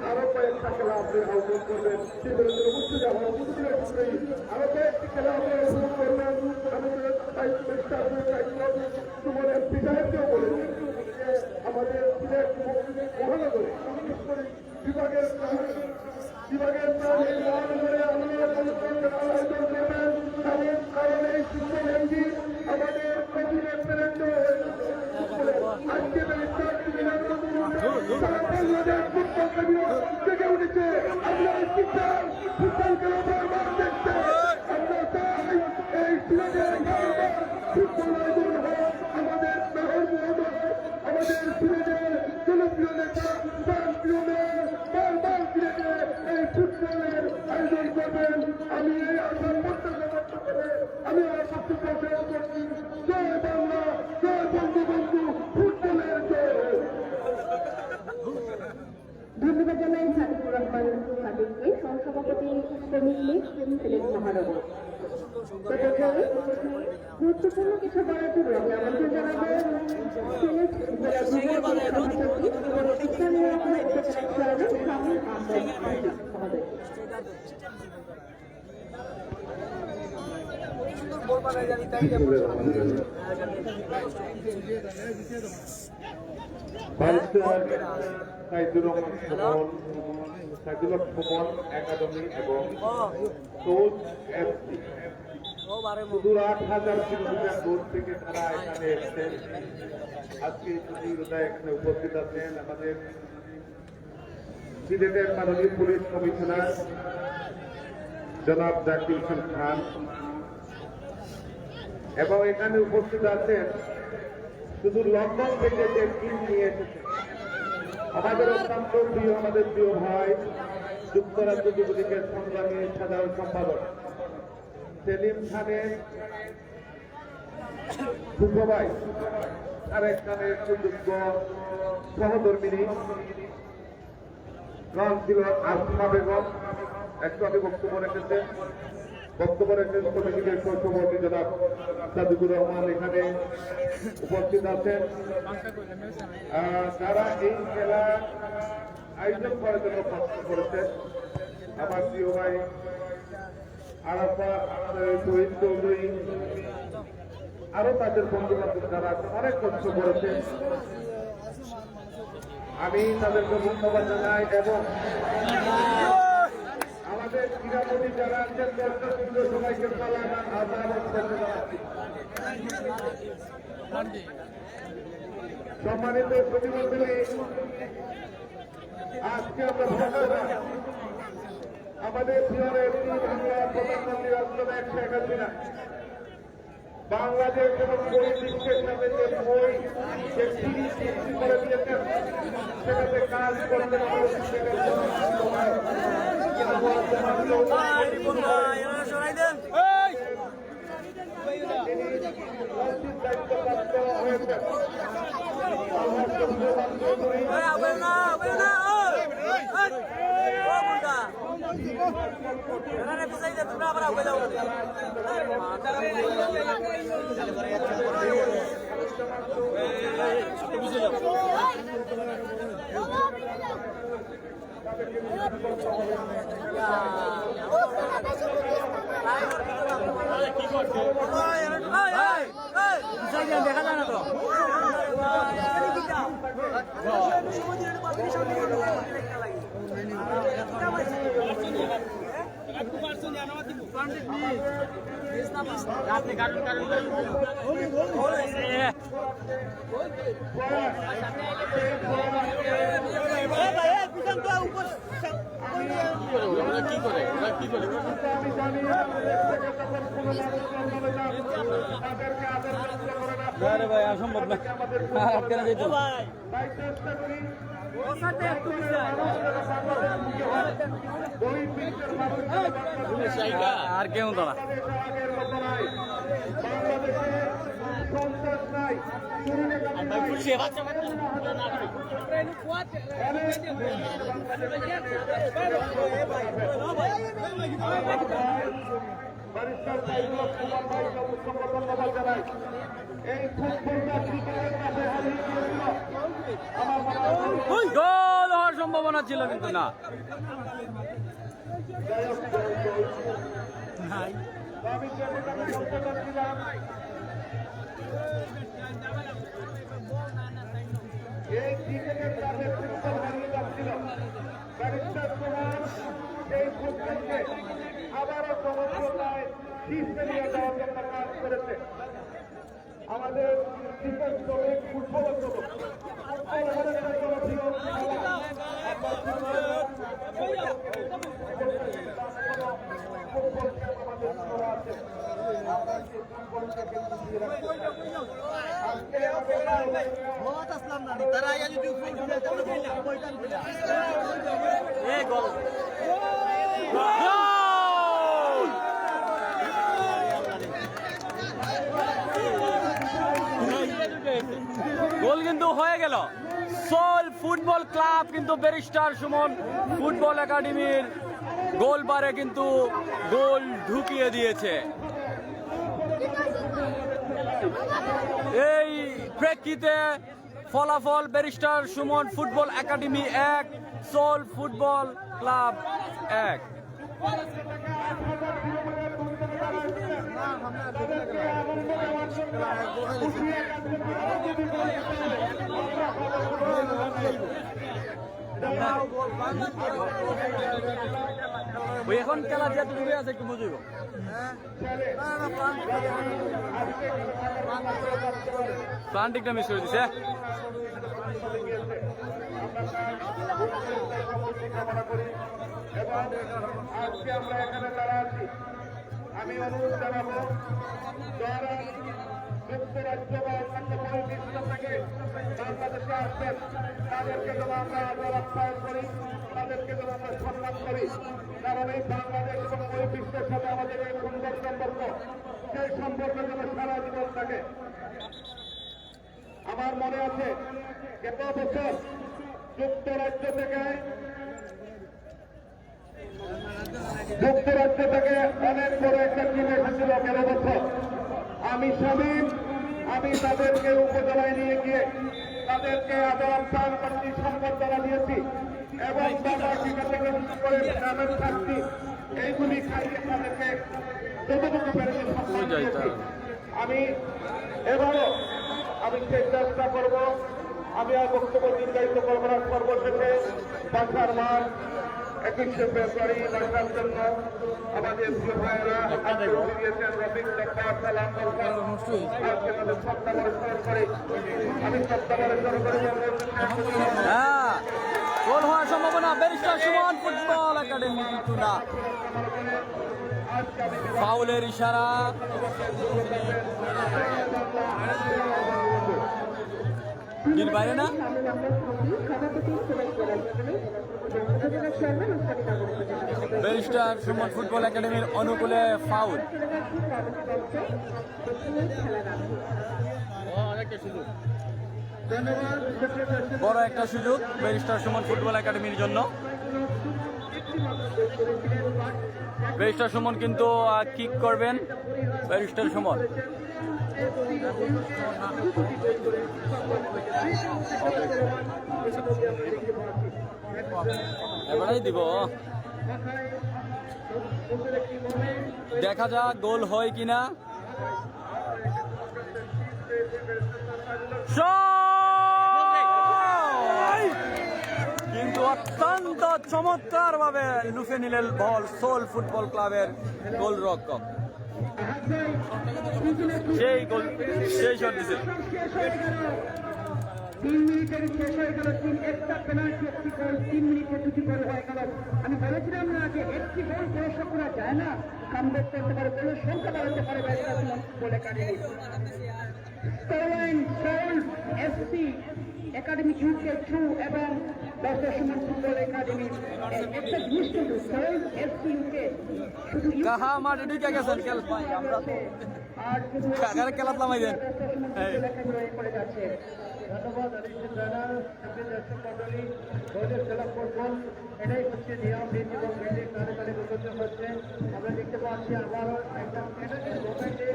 Speaker 5: আরো কয়েকটা খেলা আপনি আয়োজন করবেন, সেগুলো অবশ্যই আমার কিছুদিনের ভিতরেই আরো কয়েকটি খেলা আপনি আয়োজন করবেন। আমি সুমনের পিতাহেরকেও বলেছি যে আমাদের সিলেট মহানগরে বিভাগের মহানগরে আয়োজন করবেন, কারণ এই শিক্ষা এমডি আমাদের আজকে বাংলাদেশ ফুটবল জেগে উঠেছে। আমরা ফুটবল খেলা বারবার দেখতে, আমরা চাই এই সিলেটের ফুটবল আয়োজন হয়। আমাদের মেয়র মহোদয়, আমাদের সিলেটের জনপ্রিয় নেতা প্রিয় মেয়র বারবার সিলেটে এই ফুটবলের আয়োজন করবেন। আমি এই আশা প্রত্যাশা করতে করে আমি আমার বক্তব্য শেষ করছি। জয় বাংলা, জয় বঙ্গবন্ধু, ফুটবলের জয়।
Speaker 7: ধন্যবাদ জানাই সাদিকুর রহমান সাদিককে, সহসভাপতি শ্রমিক লীগ সিলেট মহানগর। গুরুত্বপূর্ণ কিছু বলার জন্য আমি আমন্ত্রণ জানাবো সিলেট জেলা যুব সভাপতি এবং শিক্ষা নিরাপত্তা উপজেলা শামীম আহমেদ মহোদয়।
Speaker 5: সাইদুল সুমন একাডেমি এবং সোল এফসি শুধু 8,000 কিলোমিটার দূর থেকে তারা এখানে এসেছেন। আজকে প্রতিযোগিতা এখানে উপস্থিত আছেন আমাদের সিলেটের মাননীয় পুলিশ কমিশনার জনাব জাকির হোসেন খান, এবং এখানে উপস্থিত আছেন শুধু লন্ডন থেকে যে টিম নিয়ে এসেছেন আমাদের অত্যন্ত প্রিয়, আমাদের প্রিয় ভাই যুক্তরাজ্য যুবলীগের সংগ্রামী সাধারণ সম্পাদক সেলিম খানের সুখভাই আরেক খানের সুযোগ্য সহধর্মিনী কাউন্সিলর আসমা বেগম একটু আগে বক্তব্য রেখেছেন কমিটির সভাপতি জনাব সাদিকুর রহমান এখানে উপস্থিত আছেন। যারা এই খেলা আয়োজন করার জন্য কষ্ট করেছেন আমার প্রিয় ভাই আরাফা শহীদ চৌধুরী, আরো তাদের বন্ধু বান্ধব যারা আছেন অনেক কষ্ট করেছেন, আমি তাদেরকে ধন্যবাদ জানাই। এবং আমাদের ক্রীড়ামন্ত্রী যারা আছেন দর্শক সবাইকে সালাম আদাব জানাচ্ছি। সম্মানিত প্রতিমন্ত্রী, আজকে আমরা আমাদের প্রিয় বাংলার প্রধানমন্ত্রী রাষ্ট্রনায়ক শেখ হাসিনা বাংলাদেশ এবং বিশ্বের সাথে যে বই যে সিরিজ সৃষ্টি করে দিয়েছেন সেটাতে কাজ করতে দায়িত্বপ্রাপ্ত হয়েছেন। দেখা যায় না তো
Speaker 1: আরে ভাই অসম্ভব না, কেন যেত আর কেউ তো না। গোল হওয়ার সম্ভাবনা ছিল কিন্তু না।
Speaker 2: এই ক্রিকেটের ক্লাবে ফুটবল হারিয়ে যাচ্ছিল, ব্যারিস্টার কুমার এই ফুটবলকে আবারও জনপ্রিয়তায় শীর্ষে নিয়ে যাওয়ার জন্য কাজ করেছে। আমাদের ক্রিকেট শ্রমিক ফুটবল জগৎ জনপ্রিয়
Speaker 1: গোল কিন্তু হয়ে গেল। সোল ফুটবল ক্লাব কিন্তু ব্যারিস্টার সুমন ফুটবল একাডেমির গোলবারে কিন্তু গোল ঢুকিয়ে দিয়েছে। এই প্রেক্ষিতে ফলাফল barrister Suman football academy 1, Soul football club 1। এখন খেলা যেটুকু আছে একটু বুঝিব। প্লান্টিংটা মিস করে দিছে।
Speaker 2: আজকে আমরা এখানে যারা আছি, আমি অনুরোধ জানাবো যারা যুক্তরাজ্য বা অন্যান্য বহির্বিশ্ব থেকে বাংলাদেশে আসবেন তাদেরকে যেন আমরা আদর আপ্যায়ন করি, তাদেরকে যেন আমরা সম্মান করি। কারণ এই বাংলাদেশ এবং বহির্বিশ্বের সাথে আমাদের এই সুন্দর সম্পর্ক, সেই সম্পর্ক যেন সারা জীবন থাকে। আমার মনে আছে গত বছর যুক্তরাজ্য থেকে অনেক বড় একটা টিম এসেছিল গেল বছর। আমি শামীম, আমি তাদেরকে উপজেলায় নিয়ে গিয়ে তাদেরকে আদর আপ্যায়ন করছি, সম্বর্ধনা দিয়েছি এবং বাবা টিকা থেকে শুরু করে গ্রামের শাস্তি এইগুলি খাইয়ে তাদেরকে যতটুকু পেরেছি সম্মান দিয়েছি। আমি এবারও আমি সেই চেষ্টা করব। আমি আর বক্তব্য দীর্ঘায়িত করবো না। সর্বশেষে বাসার মাঠ 21শে ফেব্রুয়ারি বাসার জন্য আমাদের প্রিয় ভাইয়েরা দিয়েছেন রফিক ডাক্তার সালাম বলছেন। আজকে তাদের সপ্তাহে স্মরণ করে আমি সপ্তাহে স্মরণ করে
Speaker 1: হ্যাঁ, গোল হওয়ার সম্ভাবনা ব্যারিস্টার সুমন ফুটবল একাডেমি কিন্তু না। ফাউলের ইশারা। বাইরে না ব্যারিস্টার সুমন ফুটবল একাডেমির অনুকূলে ফাউল। বড় একটা সুযোগ ব্যারিস্টার সুমন ফুটবল একাডেমির জন্য। ব্যারিস্টার সুমন কিন্তু কিক করবেন। ব্যারিস্টার সুমন এবারেই দিব, দেখা যাক গোল হয় কিনা। কিন্তু অত্যন্ত চমৎকার ভাবে লুফে নিলেন বল সোল ফুটবল ক্লাবের গোলরক্ষক। সেই গোল, সেই শট দিছে।
Speaker 2: 3 মিনিটের শেষ হয়ে গেল, একটা পেনাল্টি, একটি গোল, 3 মিনিটে 2টি গোল হয়ে গেল। আমি বলেছিলাম না যে একটি গোল প্রদর্শন করা যায় না, কামব্যাক করতে পারে, গোলের সংখ্যা বাড়াতে পারে barrister Suman football academy. Starline, Soul FC academy UK 2 এবং ব্যারিস্টার সুমন ফুটবল একাডেমি। একটা জিনিস কিন্তু সোল এফসি ইউকে শুধু
Speaker 1: কাহা মাঠে ঢুকে গেছেন খেল আমরা তো
Speaker 2: আর শুধু
Speaker 1: কাকারে খেলাতলাম আইছেন।
Speaker 2: করে যাচ্ছে। ধন্যবাদ অরিজিৎ রানা, দর্শক মন্ডলী, বৈদেশ খেলা ফুটবল এটাই হচ্ছে নিয়ম নীতি এবং বিধি কানে কানে প্রযোজ্য হচ্ছে। আমরা দেখতে পাচ্ছি আবারও একটা পেনাল্টির মোমেন্টে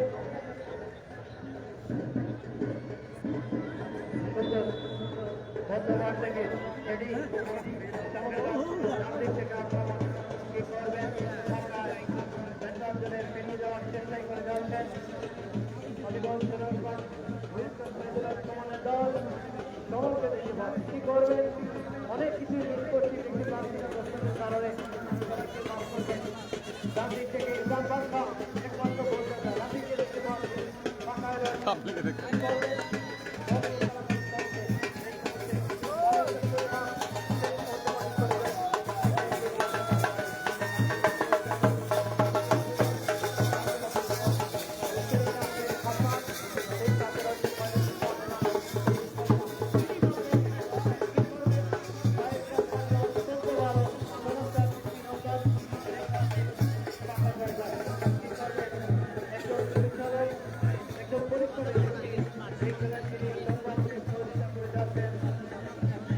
Speaker 2: বর্তমান থেকে এটি দিক থেকে আক্রমণ কি করবেন, ব্যঞ্জনের পেরিয়ে যাওয়ার চেষ্টাই করে যাচ্ছেন অলিগঞ্জ দল। দলকে দেখি কি করবে, অনেক কিছু মিস করছি দেখতে পাচ্ছি না দর্শকের কারণে। ডান দিক থেকে ইসলাম বাদশা একমাত্র বলতে না, ডান দিকে দেখতে পাচ্ছি ফাঁকায় রয়েছে।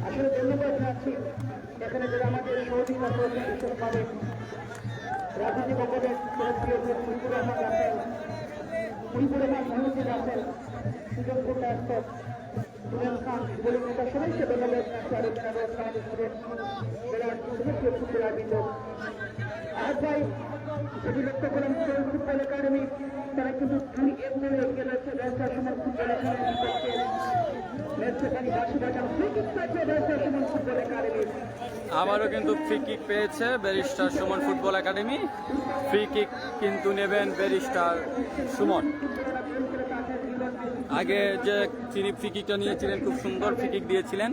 Speaker 2: আসলে ধন্যবাদ জানাচ্ছি এখানে যারা আমাদের সহযোগিতা করেছেন, বিশেষভাবে রাজনীতি ভবনের মুজিবুর রহমান আছেন, মুজিবুর রহমান মহিউদ্দিন আছেন, সুযোগ্য ডাক্তার সুলেন খান, বলে তার সবাইকে ধন্যবাদ জানাচ্ছি। আর ভাই যদি লক্ষ্য করেন সোল ফুটবল একাডেমি, তারা কিন্তু 2-1 গোলে এগিয়ে রয়েছে ব্যবসার সময় ফুটবল একাডেমি করছে।
Speaker 1: আবারও কিন্তু ফ্রি কিক পেয়েছে barrister Suman football academy. Free kick কিন্তু নেবেন ব্যারিস্টার সুমন। আগে যে তিনি ফ্রি কিকটা নিয়েছিলেন, খুব সুন্দর ফ্রি কিক দিয়েছিলেন,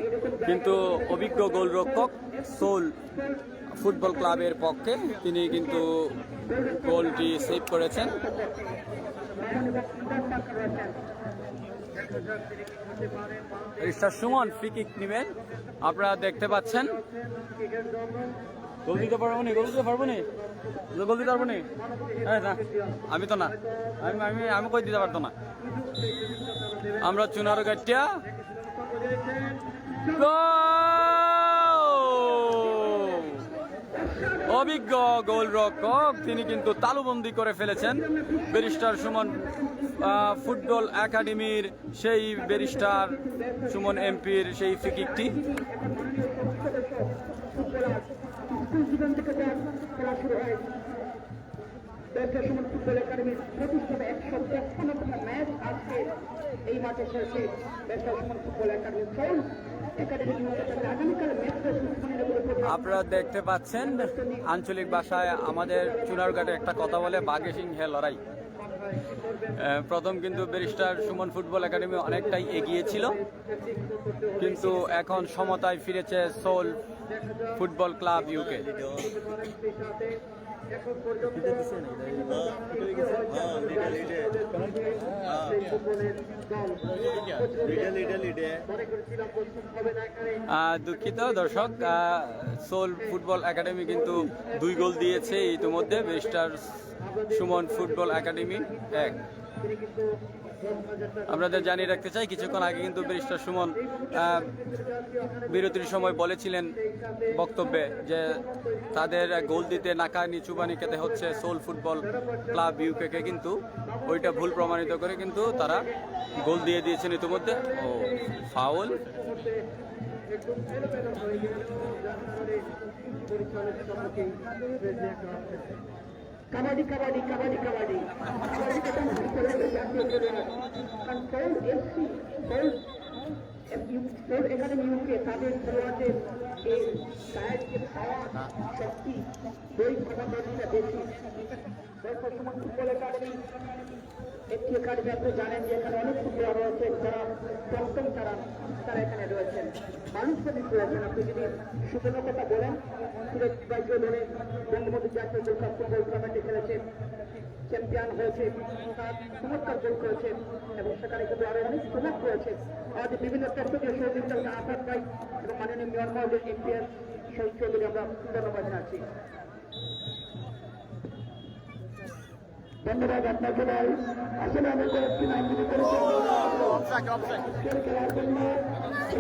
Speaker 1: কিন্তু অভিজ্ঞ গোলরক্ষক সোল ফুটবল ক্লাবের পক্ষে তিনি কিন্তু গোলটি সেভ করেছেন। ব্যারিস্টার সুমন ফ্রি কিক নেবেন, আপনারা দেখতে পাচ্ছেন। গোল দিতে পারবো নি, গোল দিতে পারবো নি, গোল দিতে পারবো নি, না আমি তো না, আমি কই দিতে পারতো না। আমরা চুনার গাটিয়া অভিজ্ঞ গোলরক্ষক তিনি কিন্তু তালুবন্দি করে ফেলেছেন ব্যারিস্টার সুমন ফুটবল একাডেমির সেই ব্যারিস্টার সুমন এমপির সেই ফ্রি কিকটি।
Speaker 2: সুমন ফুটবল একাডেমির প্রতিষ্ঠিত 155তম ম্যাচ আজকে এই মাঠে খেলছে সুমন ফুটবল একাডেমি।
Speaker 1: আপনারা দেখতে পাচ্ছেন আঞ্চলিক ভাষায় আমাদের চুনারঘাটে একটা কথা বলে বাঘে সিংহে লড়াই। প্রথম কিন্তু ব্যারিস্টার সুমন ফুটবল একাডেমি অনেকটাই এগিয়ে ছিল, কিন্তু এখন সমতায় ফিরেছে সোল ফুটবল ক্লাব ইউকে। দুঃখিত দর্শক, সোল ফুটবল একাডেমি কিন্তু 2 গোল দিয়েছে ইতিমধ্যে, ব্যারিস্টার সুমন ফুটবল একাডেমি 1। আপনাদের জানিয়ে রাখতে চাই, কিছুক্ষণ আগে কিন্তু ব্যারিস্টার সুমন বিরতির সময় বলেছিলেন বক্তব্যে যে তাদের গোল দিতে নাকা নিচুবানি খেতে হচ্ছে সোল ফুটবল ক্লাব ইউকে, কিন্তু ওইটা ভুল প্রমাণিত করে কিন্তু তারা গোল দিয়ে দিয়েছেন ইতিমধ্যে। ও foul,
Speaker 2: kabaddi kabaddi kabaddi kabaddi academy UK তাদের খেলোয়াড়দের
Speaker 5: এর গায়ের যে পাওয়ার শক্তি ওই ক্ষমতাটা বেশি। দর্শক সমান ফুটবল একাডেমি একটি একাডেমি, আপনি জানেন যে এখানে অনেক ফুটবলার রয়েছে যারা প্রথম তারা এখানে রয়েছেন, মানুষ প্রদীপ রয়েছেন। আপনি যদি সুপর্ণ কথা বলেন, সিলেট বাইকের দলে বঙ্গবন্ধু জাতীয় গোল্ড কাপ ফুটবল টুর্নামেন্টে খেলেছে, চ্যাম্পিয়ন হয়েছে, তার চমৎকার গোল করেছে এবং সেখানে কিন্তু আরো অনেক সুযোগ রয়েছে। আজ বিভিন্ন ক্ষেত্রে সহযোগিতা আসাদ ভাই এবং মাননীয় মেয়র মহোদয় এমপিএস শহীদ চৌধুরী আমরা ধন্যবাদ জানাচ্ছি। ধন্যবাদ আপনাকে ভাই। আসলে আমি কয়েকটি নাম যদি করেছেন খেলার জন্য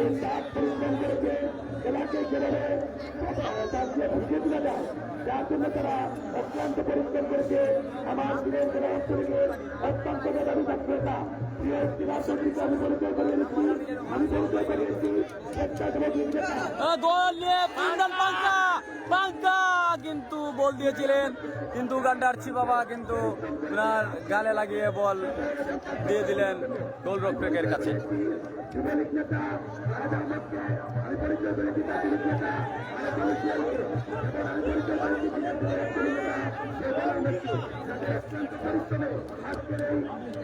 Speaker 5: এই তাপ পরিশ্রম করেছে, খেলাকে খেলালে তাকে বুঝিয়ে তুলে যায়, যার জন্য তারা অক্লান্ত পরিশ্রম করেছে। আমার দিনের জেলা অঞ্চলকে অত্যন্ত মেধাবী ছাত্রতা আমি পরিচয় করিয়েছি, আমি পরিচয় করিয়েছি
Speaker 1: গোল নিয়ে পাঙ্কা কিন্তু বল দিয়েছিলেন, কিন্তু গান্ডারছি বাবা কিন্তু ওনার গালে লাগিয়ে বল দিয়ে দিলেন গোলরক্ষকের কাছে।
Speaker 5: যুবলীগ নেতা রাজা আহমদকে আমি পরিচয় করেছি জাতীয় নেতা, আমি পরিচয় করেছি পরিশ্রমে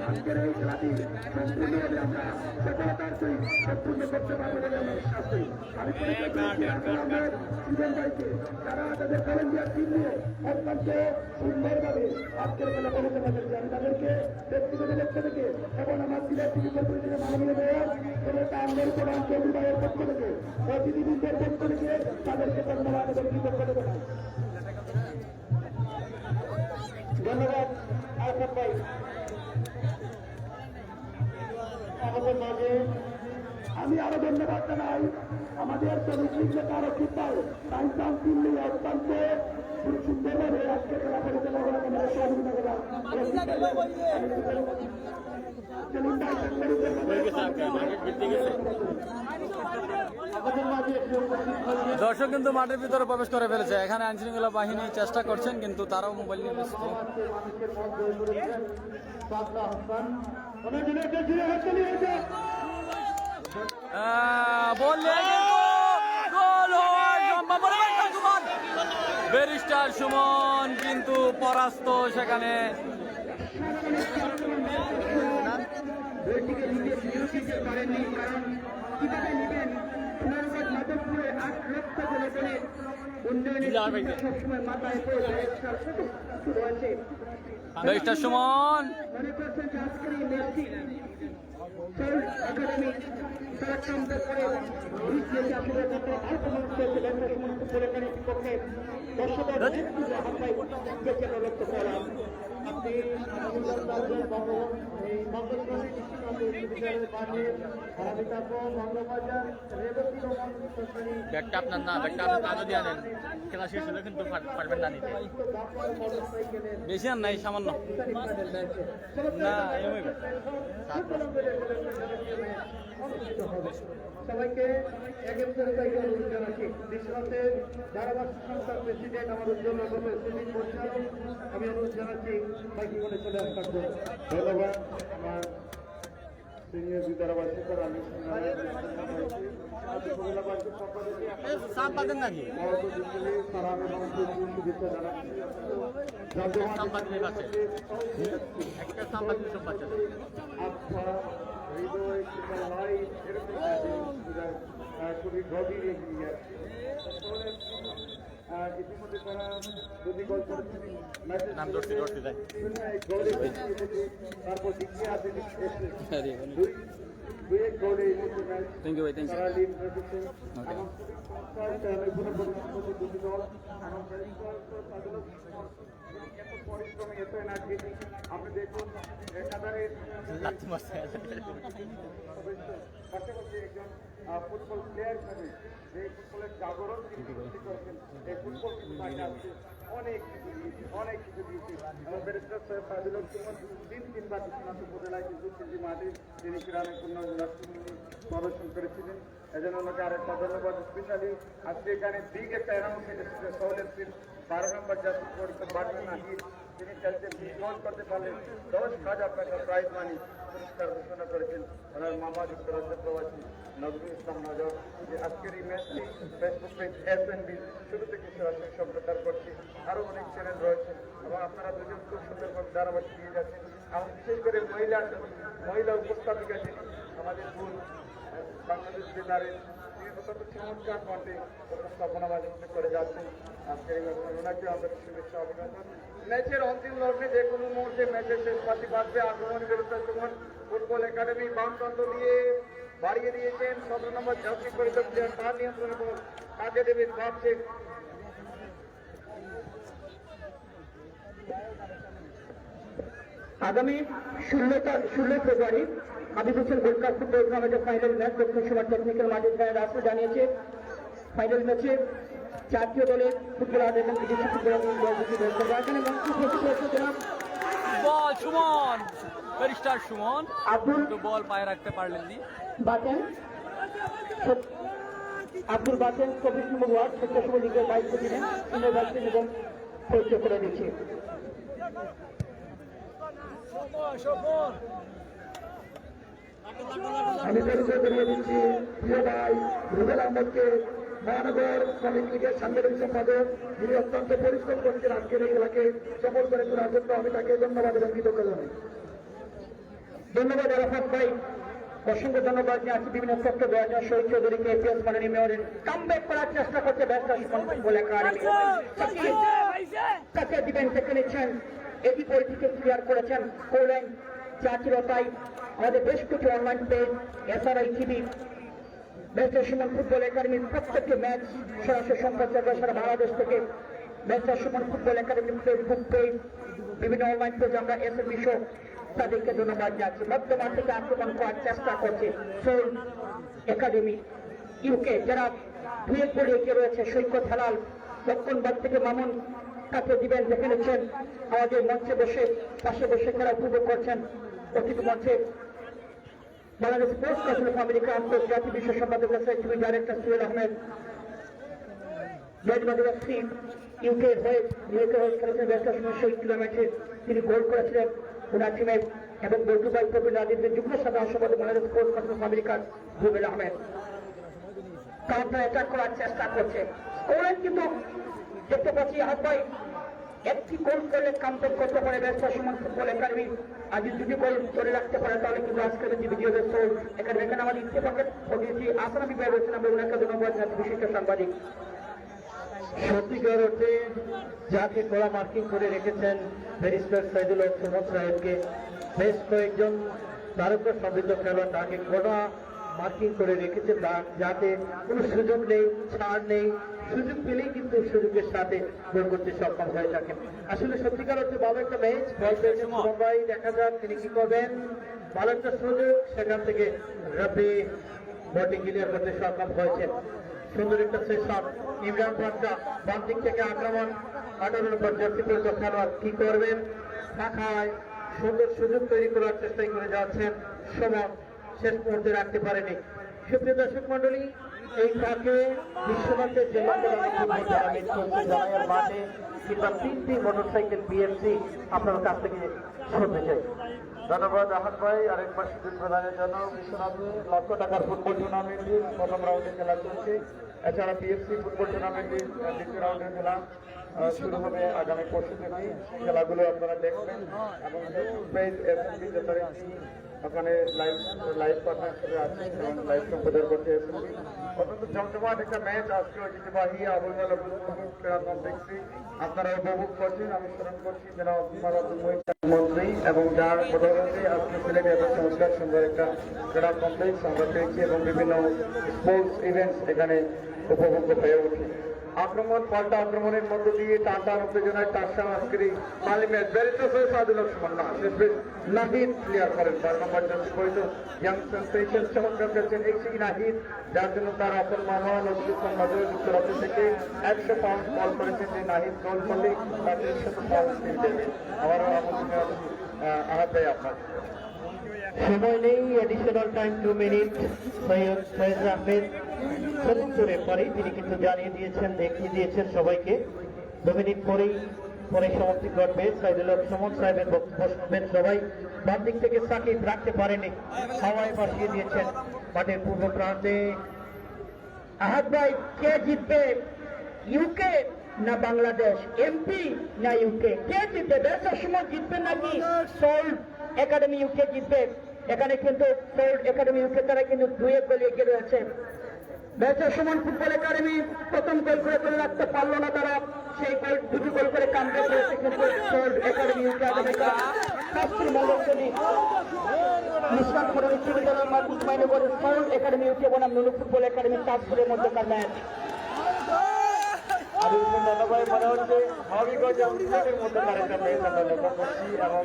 Speaker 5: আজকের এই খেলাটি সম্পূর্ণভাবে আমরা সফলতার সহিত সম্পূর্ণ করতে পারবো বলে আমি বিশ্বাস করি। আমি পরিচয় করেছি রাজা আহমেদ সুজন ভাইকে, তারা তাদের কলম্বিয়ার টিম নিয়ে অত্যন্ত সুন্দরভাবে আজকের খেলা পরিচালনা করেছে। আমি তাদেরকে ব্যক্তিগত পক্ষ থেকে এবং আমার সিলেট টিভি কর্পোরেশনের মাননীয় মেয়র প্রধান চৌধুরী ভাইয়ের পক্ষ থেকে, অতিথিবৃন্দের পক্ষ থেকে তাদেরকে ধন্যবাদ এবং কৃতজ্ঞতা জানাই। ধন্যবাদ আসাদ ভাই। আমাদের মাঝে আমি আরো ধন্যবাদ জানাই আমাদের শ্রমিক নেতা রক্ষিত ভাই, তাইসাম দিল্লি অত্যন্ত সুন্দরভাবে আজকে খেলা পরিচালনা করার জন্য সহযোগিতা করলাম।
Speaker 1: দর্শক কিন্তু মাঠের ভিতরে প্রবেশ করে ফেলেছে, এখানে আইনশৃঙ্খলা বাহিনী চেষ্টা করছেন কিন্তু তারাও মোবাইল নিয়ে ব্যস্ত। ব্যারিস্টার সুমন কিন্তু পরাস্ত সেখানে।
Speaker 5: বইটিকে নিজে নিয়োজিত করেননি, কারণ কিভাবে নেবেন? সোনারগাঁ মাধবপুরে 8 লক্ষ জনগণের উন্নয়নের সবসময় মাথায় রয়েছে।
Speaker 1: ব্যারিস্টার সুমন
Speaker 5: মনে করছেন যে আজকের এই ম্যাচটি একাডেমি তারা কামদের করে আসলে আর প্রমাণ করেছে ব্যারিস্টার সুমন ফুটবল একাডেমির বিপক্ষে দর্শকের হামলায় লক্ষ্য করলাম। আপনি
Speaker 8: ব্যাগটা আপনার না, ব্যাগটা আপনি কাজও দিয়ে আনেন, খেলা শেষ হলে কিন্তু পারবেন না নিতে।
Speaker 1: বেশি আর নাই, সামান্য না।
Speaker 5: সবাইকে অনুরোধ জানাচ্ছি, বিশ্বনাথের ধারাভাষ্য সংস্থার প্রেসিডেন্ট আমার উজ্জ্বল সুনীল পরিচালক, আমি অনুরোধ জানাচ্ছি বাইক বলে চলে আসার জন্য। ধন্যবাদ আমার সিনিয়র ধারাভাষ্য
Speaker 8: সাম্পাদের নাকি সাম্পাদের কাছে একটা সাম্পাদের সব বাচ্চা
Speaker 5: আচ্ছা হৃদয় এরকম খুবই গভীর এগিয়ে ইতিমধ্যে তারা দুটি গোল করেছেন,
Speaker 8: নাম ধরতে যায়।
Speaker 5: তারপর দিকে আছে দুই এক গোলে এই মুহূর্তে ম্যাচ তারা লিড রেখেছেন এবং দুটি দল এবং এত পরিশ্রমে এত এনার্জি আপনি দেখুন একাধারের পাশাপাশি একজন ফুটবল প্লেয়ার হিসাবে যে ফুটবলের জাগরণ তিনি সৃষ্টি করেছেন, এই ফুটবল কিন্তু তাকে আজকে অনেক কিছু দিয়েছে এবং ব্যারিস্টার সাহেব ফাজিলুর রহমান তিনবার বিশ্বনাথ উপজেলায় কিন্তু সিন্ধি মাঠে তিনি ক্রীড়ানের পূর্ণ প্রদর্শন করেছিলেন। এজন্য ওনাকে আরেকটা ধন্যবাদ। স্পেশালি আজকে এখানে বিগ একটা অ্যানাউন্সমেন্ট এসেছে, সৌলের 12 নম্বর জাতীয় পরিষদ বাটনা নাহিদ তিনি খেলতে 20 গোল করতে পারলে 10,000 টাকা প্রাইজ মানি পুরস্কার ঘোষণা করেছেন ওনার মামা যুক্তরাজ্য প্রবাসী নজরুল ইসলাম নজর। যে আজকের এই ম্যাচটি ফেসবুক পেজ SNB শুরু থেকে সরাসরি সম্প্রচার করছি। আরও অনেক চ্যানেল রয়েছে এবং আপনারা দুজন খুব সুন্দরভাবে ধারাবাহিক দিয়ে যাচ্ছেন। এবং বিশেষ করে মহিলা উপস্থাপিকা যিনি আমাদের ভুল বাংলাদেশ বেতারের তিনি অত্যন্ত চমৎকার কণ্ঠে উপস্থাপনা মাঝে মধ্যে করে যাচ্ছেন। আজকের এই ম্যাচে ওনাকে আমাদের শুভেচ্ছা অভিনন্দন। ম্যাচের অন্তিম লগ্নে যে কোনো মুহূর্তে ম্যাচের শেষ পাতি বাঁচবে। আক্রমণ বিরুদ্ধে সুমন ফুটবল একাডেমি বাম প্রান্ত দিয়ে বাড়িয়ে দিয়েছেন 17 নম্বর জাতীয় পরিষদ প্লেয়ার তার নিয়ন্ত্রণে বল কাকে দেবেন ভাবছে। আগামী 16 February Habib Hossain gold cup football টুর্নামেন্টের ফাইনাল ম্যাচ দক্ষিণ সীমার টেকনিক্যাল মাঠে রাষ্ট্র জানিয়েছে ফাইনাল ম্যাচে জাতীয় দলের ফুটবলার এবং বিদেশি ফুটবলার
Speaker 1: বল সুমন, ব্যারিস্টার সুমন
Speaker 5: আব্দুল
Speaker 1: তো বল পায়ে রাখতে পারলেননি।
Speaker 5: বাতেন আব্দুল বাতেন 24 নম্বর ওয়ার্ড স্বেচ্ছাসেবক লীগের vice president senior vice president এবং পরিচয় করে দিচ্ছি। আমি পরিচয় করিয়ে দিচ্ছি প্রিয় ভাই রুবেল আহমদকে, মহানগর শ্রমিক লীগের সাংগঠনিক সম্পাদক, যিনি অত্যন্ত পরিশ্রম করেছেন আজকের এই খেলাকে সফল করে তোলার জন্য। আমি তাকে ধন্যবাদ এবং কৃতজ্ঞতা জানাই। ধন্যবাদ আরাফাত ভাই, অসংখ্য ধন্যবাদ যে আজকে বিভিন্ন সেক্টর দেওয়ার জন্য শহীদ চৌধুরীকে এপিএস মাননীয় মেয়রের কামব্যাক করার চেষ্টা করছে ব্যবসা ফুটবল একাডেমি। কাকে দিবেন থেকে নিচ্ছেন এটি পরিস্থিতি ক্লিয়ার করেছেন কোলাইন চাচিরতাই। আমাদের বেশ কিছু অনলাইন পেজ SRI TV ব্যবসা সুমন ফুটবল একাডেমির প্রত্যেকটি ম্যাচ সরাসরি সম্প্রচার করে সারা বাংলাদেশ থেকে। ব্যবসা সুমন ফুটবল একাডেমির ফেসবুক পেজ, বিভিন্ন অনলাইন পেজ আমরা SNB শো তাদেরকে ধন্যবাদ জানাচ্ছি। মধ্যমান থেকে আক্রমণ করার চেষ্টা করছে সোল একাডেমি ইউকে, যারা দুয়ে পড়ে এগিয়ে রয়েছে। সৈকত হেলাল দক্ষিণবাদ থেকে মামুন কাকে দিবেন দেখে নিচ্ছেন আমাদের মঞ্চে বসে পাশে বসে খেলা উপভোগ করছেন। অতিথি মঞ্চে Bangladesh sports council of America আন্তর্জাতিক বিশ্ব সম্পাদক টিভি ডাইরেক্টর সুহেল আহমেদ, জয়মাদুরাফি ইউকে হয়ে খেলেছেন ব্যবসা সময় শহীদ কিলোমিটার তিনি গোল করেছিলেন ওনার টিমের এবং বৈঠুবাই প্রবীণ রাজনীতির যুগ্ম সাধারণ সম্পাদক বাংলাদেশ স্পোর্টস কাউন্সিল অফ আমেরিকার রুবেল আহমেদ কাউন্টার অ্যাটাক করার চেষ্টা করছে। স্কোরের কিন্তু দেখতে পাচ্ছি হাত ভাই একটি গোল করলে কামব্যাক করতে পারে ব্যবসা সুমন ফুটবল একাডেমি। আজ যদি গোল ধরে রাখতে পারে তাহলে কিন্তু আজকের যে ভিডিও সোল একাডেমি এখানে আমাদের ইত্তেফাকের প্রতিনিধি আসান আমি ভাই বলছেন, আমরা ওনাকে ধন্যবাদ জানাচ্ছি বিশিষ্ট সাংবাদিক। সত্যিকার অর্থে যাকে কড়া মার্কিং করে রেখেছেন ব্যারিস্টার সাইদুল হক সুমন সাহেবকে, বেশ কয়েকজন তারকা সমৃদ্ধ খেলোয়াড় তাকে কড়া মার্কিং করে রেখেছেন যাতে কোনো সুযোগ নেই, ছাড় নেই, সুযোগ পেলেই কিন্তু সুযোগের সাথে গোল করতে সক্ষম হয়ে থাকেন। আসলে সত্যিকার অর্থে ভালো একটা ম্যাচ বল পেয়েছেন মুম্বাই, দেখা যাক তিনি কি করবেন। ভালো একটা সুযোগ, সেখান থেকে রাবি বলটি ক্লিয়ার করতে সক্ষম হয়েছেন। সুন্দর একটা সেশন, ইমরান পান্ডা বাম দিক থেকে আক্রমণ, 18 নম্বর জার্সি পরিচিত খেলোয়াড় কি করবেন, শাখায় সুন্দর সুযোগ তৈরি করার চেষ্টাই করে যাচ্ছেন সুমন, শেষ মুহূর্তে রাখতে পারেনি। সুপ্রিয় দর্শক মন্ডলী, এই ফাঁকে বিশ্বনাথের জেলা মাঠে কিংবা 3টি মোটরসাইকেল বিএমসি আপনার কাছ থেকে শুনতে চাই। ধন্যবাদ আহাত ভাই, আরেকবার সুযোগ প্রদানের জন্য। বিশ্বনাথে লক্ষ টাকার ফুটবল টুর্নামেন্টের প্রথম রাউন্ডে খেলা চলছে। এছাড়া পিএফসি ফুটবল টুর্নামেন্টের দ্বিতীয় রাউন্ডের খেলা শুরু হবে আগামী পরশু থেকে। খেলাগুলো আপনারা দেখবেন এবং ওখানে লাইভ পার্টনারশিপে আছে এবং লাইভ সম্প্রচার করছে SNB। অত্যন্ত জমজমাট একটা ম্যাচ আজকে ঐতিহ্যবাহী আবুল ক্রীড়া কমপ্লেক্সে আপনারা উপভোগ করছেন। আমি স্মরণ করছি যারা মন্ত্রী এবং যার বদৌলতে আজকে সিলেটে এত চমৎকার সুন্দর একটা ক্রীড়া কমপ্লেক্স আমরা পেয়েছি এবং বিভিন্ন স্পোর্টস ইভেন্টস এখানে উপভোগ্য হয়ে ওঠে। আক্রমণ পাল্টা আক্রমণের মধ্য দিয়ে টান উত্তেজনায় টাসা আজকের এই মালি ম্যাচ ব্যারিস্টার সৈয়দ সাদুল হক সুমন না শেষ বেশ নাহিদ ক্লিয়ার করেন 4 নম্বর জার্সি পরিচিত ইয়াং সেন্সেশন চমৎকার খেলছেন এক্সি নাহিদ, যার জন্য তার আপন মামা নজরুল ইসলাম নজর যুক্তরাজ্য থেকে 100 পাউন্ড কল করেছেন যে নাহিদ গোল করলে তাকে 100 পাউন্ড দেবে। আবারও আমাদের আহাত ভাই আপনার সময় নেই, additional time 2 minute. Syed Ahmed 70 পরে তিনি কিন্তু জানিয়ে দিয়েছেন, দেখিয়ে দিয়েছেন সবাইকে 2 মিনিট পরেই পরিসমাপ্তি ঘটবে। সাইদুল হক সুমন সাহেবের বক্তব্য শুনবেন সবাই। বাম দিক থেকে সাকিব রাখতে পারেনি, হাওয়ায় ভাসিয়ে দিয়েছেন মাঠের পূর্ব প্রান্তে। আহাদ ভাই, কে জিতবে, ইউকে না বাংলাদেশ, এমপি না ইউকে, কে জিতবে? বেসার সুমন জিতবে নাকি সোল্ড একাডেমি ইউকে জিতবে? এখানে কিন্তু সোল্ড একাডেমি ইউকে তারা কিন্তু 2-1 গোলে এগিয়ে রয়েছে। বেসার সুমন ফুটবল একাডেমি প্রথম গোল করে তুলে রাখতে পারলো না, তারা সেই গোল দুটি গোল করে কামব্যাক করেছে। কিন্তু সোল্ড একাডেমি ইউকে আগামীকাল শাস্ত্রী মল্লচলী নিষ্কান্ত করে বিশ্ববিদ্যালয়ের মাঠ উৎমাইন করে সোল্ড একাডেমি ইউকে বনাম নুনু ফুটবল একাডেমি তাজপুরের মধ্যকার ম্যাচ।
Speaker 2: আমি দাদাভাই মনে হচ্ছে হবিগঞ্জ আউটলেটের মধ্যে একটা ম্যাচ আমরা লক্ষ্য করছি এবং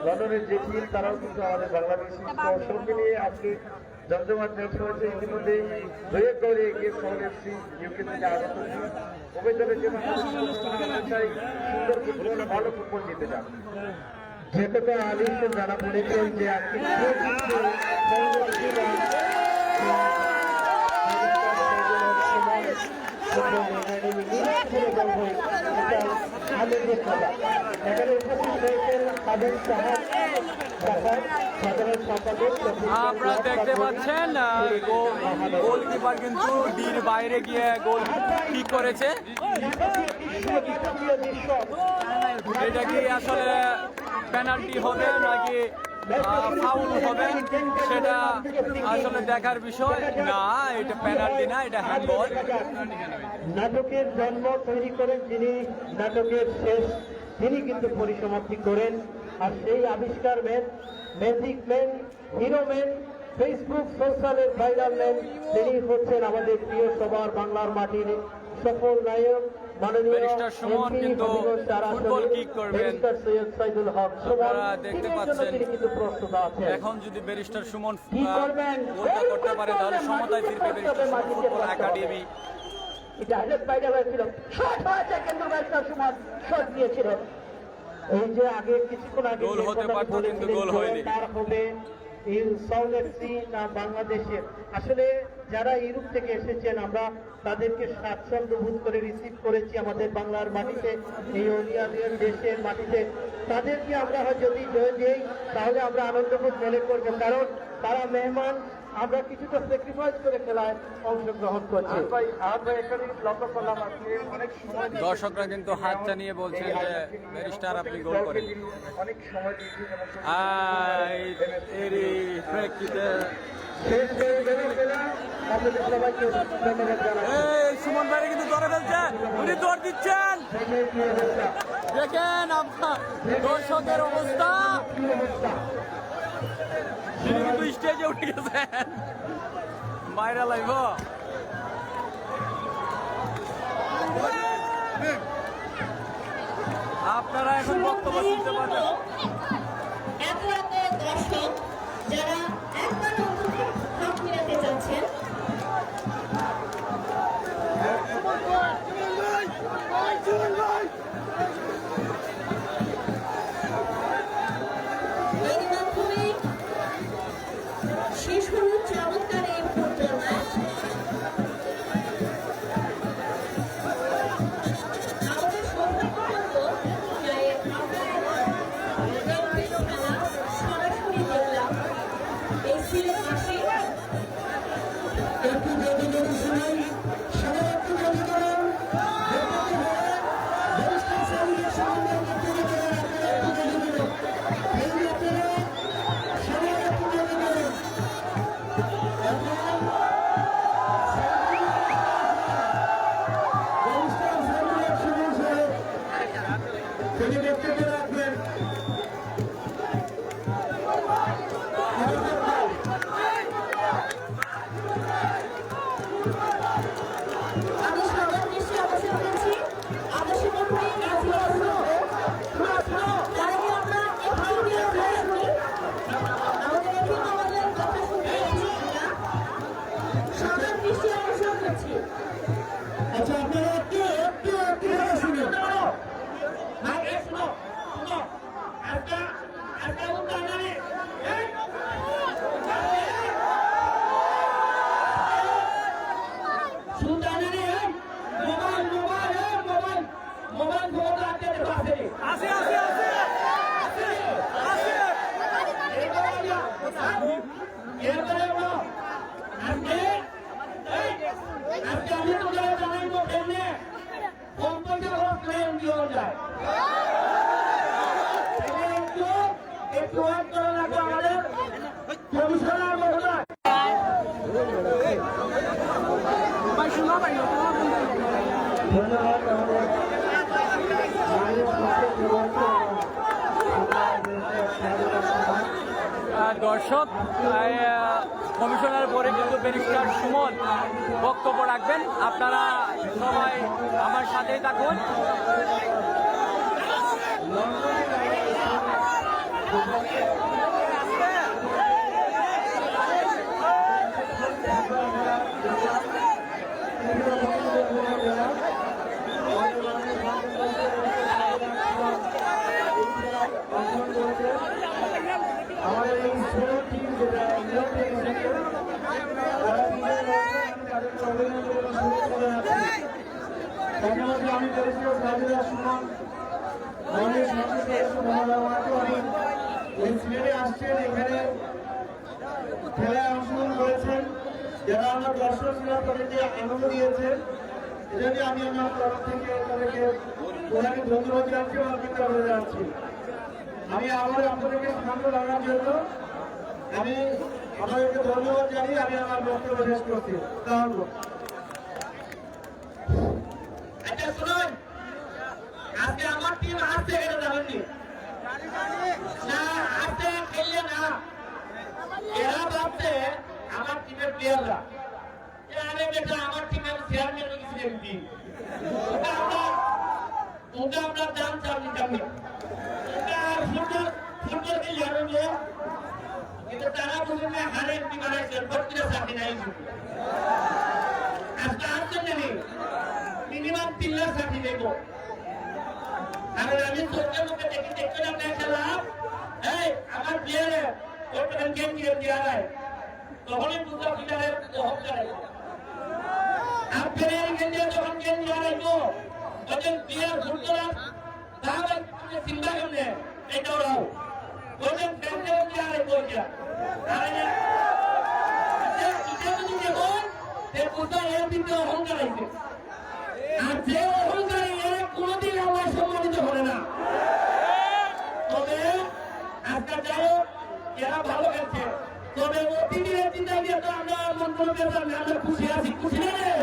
Speaker 2: লন্ডনের যে টিম তারাও কিন্তু আমাদের বাংলাদেশি দর্শককে নিয়ে আজকে জমজমাট ম্যাচ হয়েছে। ইতিমধ্যে 2-1 গোলে এগিয়ে সোল এফসি ইউকে থেকে আগত অভিযোগের জন্য চাই সুন্দর ফুটবল, ভালো ফুটবল জিতে যান।
Speaker 5: যে কথা আলী জানা বলেছেন যে আজকে এখানে উপস্থিত রয়েছেন সাবেক সাধারণ সম্পাদক।
Speaker 1: আপনারা দেখতে পাচ্ছেন গোলকিপার কিন্তু ডির বাইরে গিয়ে গোল ঠিক করেছে। এটা কি আসলে পেনাল্টি হবে নাকি ফাউল হবে সেটা আসলে দেখার বিষয় না। এটা পেনাল্টি না, এটা হ্যান্ডবল।
Speaker 5: নাটকের জন্ম তৈরি করেন যিনি, নাটকের শেষ তিনি কিন্তু পরিসমাপ্তি করেন। আর সেই আবিষ্কার man, magic man, hero man, Facebook সোশ্যালের ভাইরাল ম্যান, তিনি হচ্ছেন আমাদের প্রিয় সবার বাংলার মাটির সফল নায়ক মাননীয়
Speaker 1: ব্যারিস্টার সুমন কিন্তু ফুটবল কিক করবেন।
Speaker 5: সৈয়দ সাইদুল হক সুমন
Speaker 1: আপনারা দেখতে পাচ্ছেন
Speaker 5: তিনি কিন্তু প্রস্তুত আছেন।
Speaker 1: এখন যদি ব্যারিস্টার সুমন
Speaker 5: কি করবেন?
Speaker 1: গোলটা করতে পারে তাহলে সমতায় ফিরবে ব্যারিস্টার সুমন ফুটবল একাডেমি।
Speaker 5: এটা হাইলাইট বাইরে হয়েছিল, শট হয়েছে কিন্তু ব্যারিস্টার সুমন শট দিয়েছিল। এই যে আগে কিছুক্ষণ আগে
Speaker 1: গোল হতে পারতো কিন্তু গোল হয়নি।
Speaker 5: তার হবে সাউথ এফসি না বাংলাদেশের। আসলে যারা ইউরোপ থেকে এসেছেন আমরা তাদেরকে স্বাচ্ছন্দ্য বোধ করে রিসিভ করেছি আমাদের বাংলার মাটিতে, এই অনিয়াদের দেশের মাটিতে। তাদেরকে আমরা যদি জয় দিই তাহলে আমরা আনন্দবোধ মনে করবো, কারণ তারা মেহমান, আমরা কিছুটা স্যাক্রিফাইস করে খেলায় অংশগ্রহণ করছি।
Speaker 2: লক্ষ্য করলাম আজকে অনেক সময়
Speaker 1: দর্শকরা কিন্তু হাত চালিয়ে বলছেন যে ব্যারিস্টার আপনি গোল করেন।
Speaker 2: অনেক সময় দিয়েছি
Speaker 1: এরই প্রেক্ষিতে
Speaker 5: শেষ করে দেবেন আপনাদের সবাইকে ধন্যবাদ জানাই।
Speaker 1: এই সুমন ভাই কিন্তু ধরে ফেলছে, উনি দৌড় দিচ্ছেন। দেখেন আপনার দর্শকের অবস্থা, তিনি কিন্তু স্টেজে উঠে গেছেন। বাইরে লাইভ আপনারা এখন বক্তব্য শুনতে পারবেন।
Speaker 3: এত এত দর্শক যারা একবার অন্তত হাত মিলাতে চাচ্ছেন, এর মাধ্যমে শেষ হল চমৎকার এই ফুটবল ম্যাচ। আমাদের সৌভাগ্য বলবো যে আমরা খেলা সরাসরি দেখলাম এই সিলেট মাঠে।
Speaker 5: একটু বেদনের সময় সবাই একটু বেদনের তিনি বক্তব্য রাখবেন।
Speaker 3: আমি সবার দৃষ্টি আকর্ষণ করেছি আদর্শ কর্মী তার আগে আমরা একটু বিরোধ হয়ে শুনি। আমাদের একটু আমাদের কথা শুনতে পাচ্ছি আমরা সবার দৃষ্টি আকর্ষণ করছি।
Speaker 5: আচ্ছা আপনারা একটু একটু একটু করে শুনুন।
Speaker 2: Mobile mobile mobile mobile phone রাখতে পারবে প্রভাব করা লাগবে আমাদের কমিশনার মহোদয়। ধন্যবাদ আমাদের
Speaker 1: দর্শক কমিশনার পরে কিন্তু ব্যারিস্টার সুমন বক্তব্য রাখবেন। আপনারা সবাই আমার সাথেই থাকুন।
Speaker 2: আমাদের এই ছোট টিম যেটা ইংল্যান্ড থেকে এসেছে, তারা তাদেরকে অভিনন্দন এবং শুভেচ্ছা জানাচ্ছি। তাদের মধ্যে আমি ব্যারিস্টার সাজিদা সুমন, আমাদের সাথে আমি এই সিলেটে আসছেন, এখানে খেলায় অংশগ্রহণ করেছেন, যারা আমরা দর্শক ছিলাম তাদেরকে আনন্দ দিয়েছেন। এজন্য আমি আমার তরফ থেকে তাদেরকে ধন্যবাদ জানাচ্ছি এবং কৃতজ্ঞতা জানাচ্ছি। আমি আবার আপনাদেরকে শান্ত রাখার জন্য আমি আপনাদেরকে ধন্যবাদ জানিয়ে আমি আমার বক্তব্য শেষ করছি। আচ্ছা শুনুন, আজকে আমার টিম আসছে, এটা জানেননি না? আসছে খেললে না, এরা ভাবছে আমার টিমের প্লেয়াররা আমি বেটা আমার টিমের চেয়ারম্যান কিছু এমপি, ওটা আমরা জানতাম নিতাম ফুটবল কি জানবো, কিন্তু তারা বুঝবে হারে এমপি বানাইছেন বত্রিশ চাকরি নাই। আজকে আসছেন জানি মিনিমাম 3 লাখ চাকরি দেবো। আর আমি চোখের মুখে দেখতে আপনার খেলা এই আমার প্লেয়ারে ওটা গেম দিয়ে দেয়, তখনই বুঝতে প্লেয়ারের হক যায়। আর প্লেয়ার গেম যখন গেম দিয়ে রাখবো ওদের প্লেয়ার ফুটবলার তাহলে চিন্তা করলে এটাও রাও ওদের ব্যাংকে দিয়ে রাখবো। আর অহংকার আছে, আর যে অহংকারী কোনদিন আমার সম্মানিত হবে না। তবে আজকে যাই হোক এরা ভালো গেছে, তবে অতিথির চিন্তা দিয়ে তো আমরা মন্তব্য করতাম না, আমরা খুশি আছি, খুশি নেই?